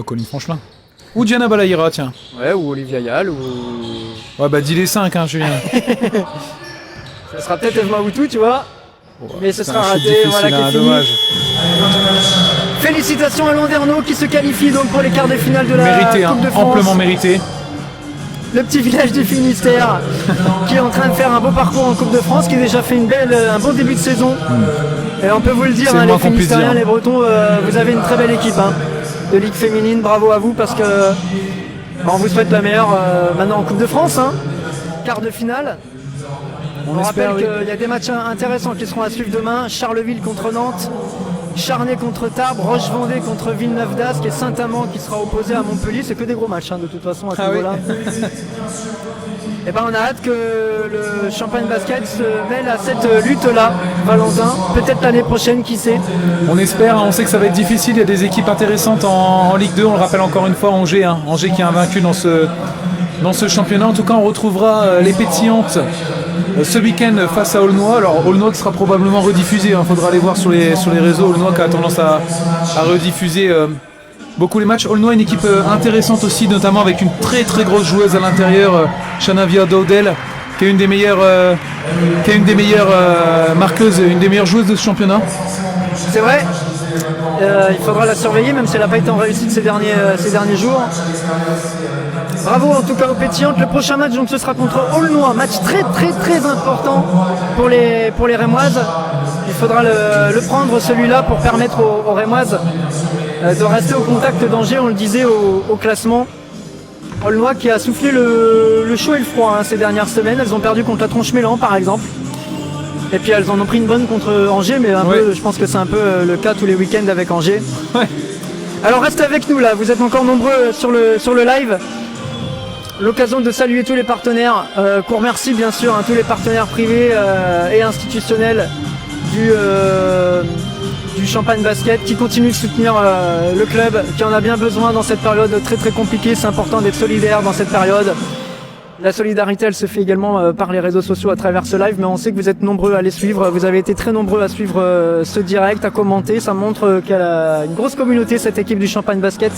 B: Colline Franchelin. Ou Diana Balaïra, tiens.
A: Ouais, ou Olivia Yal, ou...
B: Ouais, dis les 5, Julien.
A: Ce sera peut-être Eve Maoutou, tu vois. Mais ce sera raté, voilà, qui est fini.
B: Dommage.
A: Félicitations à Landerneau qui se qualifie donc pour les quarts de finale de la Coupe de France.
B: Amplement mérité.
A: Le petit village du Finistère qui est en train de faire un beau parcours en Coupe de France, qui a déjà fait un bon début de saison. Et on peut vous le dire, les Finistériens, les Bretons, vous avez une très belle équipe de Ligue féminine. Bravo à vous parce que on vous souhaite la meilleure maintenant en Coupe de France. Quart de finale. On rappelle qu'il y a des matchs intéressants qui seront à suivre demain. Charleville contre Nantes, Charnay contre Tarbes, Roche-Vendée contre Villeneuve-d'Ascq et Saint-Amand qui sera opposé à Montpellier. C'est que des gros matchs de toute façon à ce niveau-là. Oui. Et on a hâte que le Champagne Basket se mêle à cette lutte-là, Valentin. Peut-être l'année prochaine, qui sait.
B: On espère, on sait que ça va être difficile. Il y a des équipes intéressantes en Ligue 2. On le rappelle encore une fois, Angers. Angers qui est invaincu dans ce championnat. En tout cas, on retrouvera les pétillantes ce week-end face à Aulnois. Alors Aulnois qui sera probablement rediffusé, faudra aller voir sur les réseaux. Aulnois qui a tendance à rediffuser beaucoup les matchs. Aulnois, une équipe intéressante aussi, notamment avec une très très grosse joueuse à l'intérieur, Shanavia Dowdell, qui est une des meilleures, marqueuses, une des meilleures joueuses de ce championnat.
A: C'est vrai. Il faudra la surveiller, même si elle n'a pas été en réussite ces derniers jours. Bravo en tout cas aux pétillantes. Le prochain match donc ce sera contre Aulnois, match très très très important pour les Rémoises. Il faudra le prendre celui-là pour permettre aux Rémoises de rester au contact d'Angers, on le disait au classement. Aulnois qui a soufflé le chaud et le froid ces dernières semaines. Elles ont perdu contre la Tronche-Mélan par exemple. Et puis elles en ont pris une bonne contre Angers, mais peu, je pense que c'est un peu le cas tous les week-ends avec Angers.
B: Ouais.
A: Alors restez avec nous là, vous êtes encore nombreux sur le live. L'occasion de saluer tous les partenaires, qu'on remercie bien sûr tous les partenaires privés et institutionnels du Champagne Basket qui continuent de soutenir le club, qui en a bien besoin dans cette période très très compliquée. C'est important d'être solidaire dans cette période. La solidarité, elle se fait également par les réseaux sociaux à travers ce live, mais on sait que vous êtes nombreux à les suivre. Vous avez été très nombreux à suivre ce direct, à commenter. Ça montre qu'elle a une grosse communauté, cette équipe du Champagne Basket.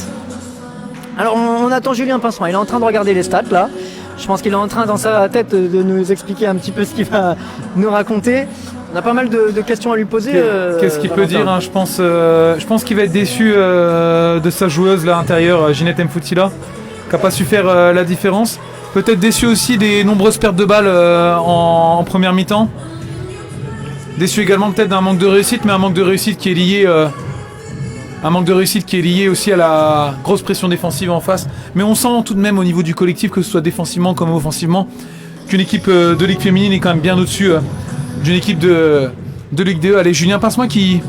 A: Alors on attend Julien Pinceron, il est en train de regarder les stats là. Je pense qu'il est en train dans sa tête de nous expliquer un petit peu ce qu'il va nous raconter. On a pas mal de questions à lui poser.
B: Qu'est-ce qu'il peut dire Je pense qu'il va être déçu de sa joueuse là, intérieure, Ginette Mfoutila, qui n'a pas su faire la différence. Peut-être déçu aussi des nombreuses pertes de balles en première mi-temps. Déçu également peut-être d'un manque de réussite, mais un manque de réussite qui est lié aussi à la grosse pression défensive en face. Mais on sent tout de même au niveau du collectif, que ce soit défensivement comme offensivement, qu'une équipe de Ligue féminine est quand même bien au-dessus d'une équipe de Ligue 2. Allez, Julien Pincemois qui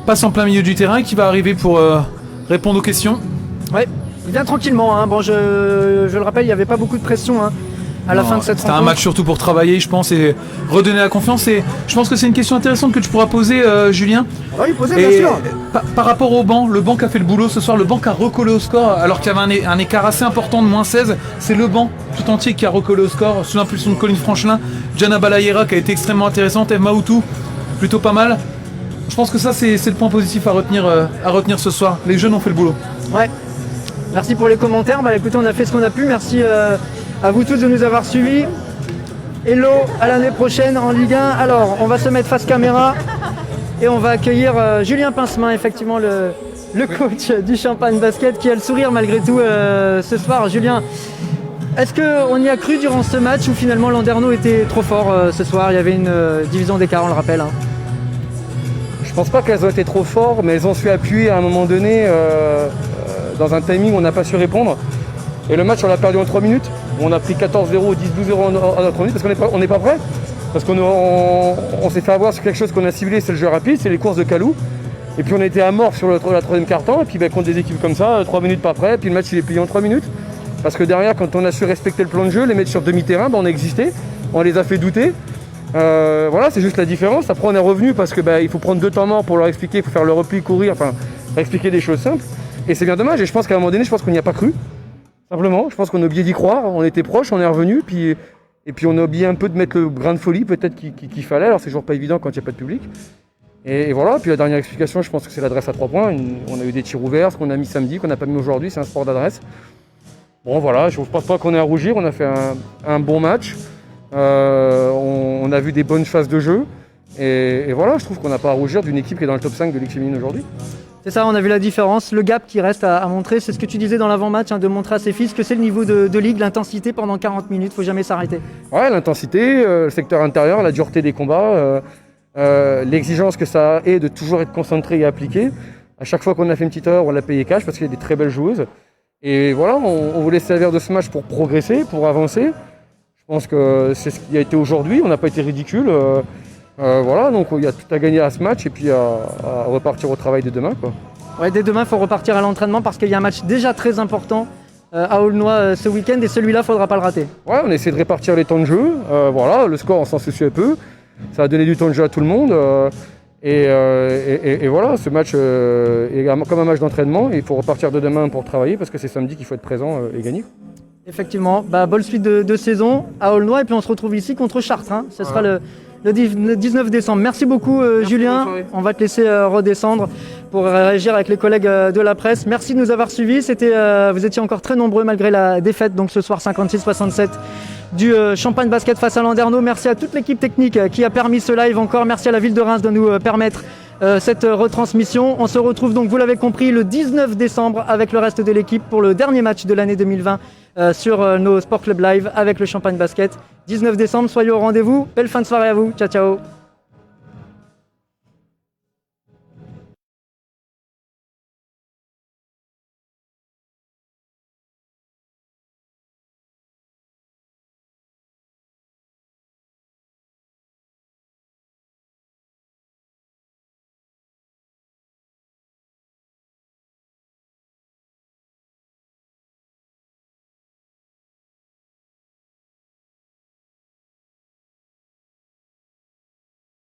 B: passe en plein milieu du terrain et qui va arriver pour répondre aux questions.
A: Ouais, il vient tranquillement. Bon, je le rappelle, il n'y avait pas beaucoup de pression à la fin de cette rencontre.
B: C'était un match surtout pour travailler, je pense, et redonner la confiance. Et je pense que c'est une question intéressante que tu pourras poser, Julien.
A: Oui, poser, bien sûr.
B: Par rapport au banc, le banc qui a fait le boulot ce soir, le banc qui a recollé au score, alors qu'il y avait un écart assez important de moins 16, c'est le banc tout entier qui a recollé au score, sous l'impulsion de Colline Franchelin, Diana Balayera qui a été extrêmement intéressante, Eve Maoutou, plutôt pas mal. Je pense que ça, c'est le point positif à retenir ce soir. Les jeunes ont fait le boulot.
A: Ouais. Merci pour les commentaires. Écoutez, on a fait ce qu'on a pu. Merci à vous tous de nous avoir suivis. Hello, à l'année prochaine en Ligue 1. Alors, on va se mettre face caméra et on va accueillir Julien Pincemin, effectivement le coach du Champagne Basket, qui a le sourire malgré tout ce soir. Julien, est-ce qu'on y a cru durant ce match ou finalement Landerneau était trop fort ce soir? Il y avait une division d'écart, on le rappelle.
C: Je pense pas qu'elles ont été trop fortes, mais elles ont su appuyer à un moment donné dans un timing où on n'a pas su répondre. Et le match, on l'a perdu en 3 minutes. On a pris 14-0, 10-12-0 en 3 minutes parce qu'on n'est pas prêt. Parce qu'on s'est fait avoir sur quelque chose qu'on a ciblé, c'est le jeu rapide, c'est les courses de Calou. Et puis on était amorphe sur la troisième quart-temps. Et puis contre des équipes comme ça, 3 minutes pas prêt, puis le match il est plié en 3 minutes. Parce que derrière, quand on a su respecter le plan de jeu, les mettre sur demi-terrain, on a existé, on les a fait douter. Voilà, c'est juste la différence. Après on est revenu parce que il faut prendre 2 temps morts pour leur expliquer, il faut faire le repli, courir, enfin expliquer des choses simples. Et c'est bien dommage, et je pense qu'à un moment donné, qu'on n'y a pas cru. Simplement, je pense qu'on a oublié d'y croire, on était proche, on est revenu, et puis on a oublié un peu de mettre le grain de folie peut-être qu'il fallait, alors c'est toujours pas évident quand il n'y a pas de public. Et voilà, puis la dernière explication, je pense que c'est l'adresse à 3 points. On a eu des tirs ouverts, ce qu'on a mis samedi, qu'on n'a pas mis aujourd'hui, c'est un sport d'adresse. Bon voilà, je ne pense pas qu'on ait à rougir, on a fait un bon match, on a vu des bonnes phases de jeu, et voilà, je trouve qu'on n'a pas à rougir d'une équipe qui est dans le top 5 de Ligue féminine aujourd'hui.
A: C'est ça, on a vu la différence, le gap qui reste à montrer, c'est ce que tu disais dans l'avant-match, de montrer à ses fils que c'est le niveau de ligue, l'intensité pendant 40 minutes, il ne faut jamais s'arrêter. Ouais,
C: l'intensité, le secteur intérieur, la dureté des combats, l'exigence que ça est de toujours être concentré et appliqué. À chaque fois qu'on a fait une petite heure, on l'a payé cash parce qu'il y a des très belles joueuses. Et voilà, on voulait se servir de ce match pour progresser, pour avancer. Je pense que c'est ce qui a été aujourd'hui, on n'a pas été ridicule. Voilà, donc il y a tout à gagner à ce match et puis à repartir au travail dès demain, quoi.
A: Ouais, dès demain, il faut repartir à l'entraînement parce qu'il y a un match déjà très important à Aulnois ce week-end et celui-là, il ne faudra pas le rater. Ouais, on essaie de répartir les temps de jeu. Voilà, le score, on s'en soucie un peu. Ça a donné du temps de jeu à tout le monde. Et voilà, ce match est comme un match d'entraînement. Il faut repartir de demain pour travailler parce que c'est samedi qu'il faut être présent et gagner. Effectivement, bonne suite de saison à Aulnois et puis on se retrouve ici contre Chartres. Ce sera le 19 décembre. Merci beaucoup Julien, on va te laisser redescendre pour réagir avec les collègues de la presse. Merci de nous avoir suivis. Vous étiez encore très nombreux malgré la défaite, donc ce soir 56-67 du Champagne Basket face à Landerneau. Merci à toute l'équipe technique qui a permis ce live encore. Merci à la ville de Reims de nous permettre cette retransmission. On se retrouve donc, vous l'avez compris, le 19 décembre avec le reste de l'équipe pour le dernier match de l'année 2020 sur nos Sport Club Live avec le Champagne Basket. 19 décembre, soyez au rendez-vous. Belle fin de soirée à vous. Ciao, ciao.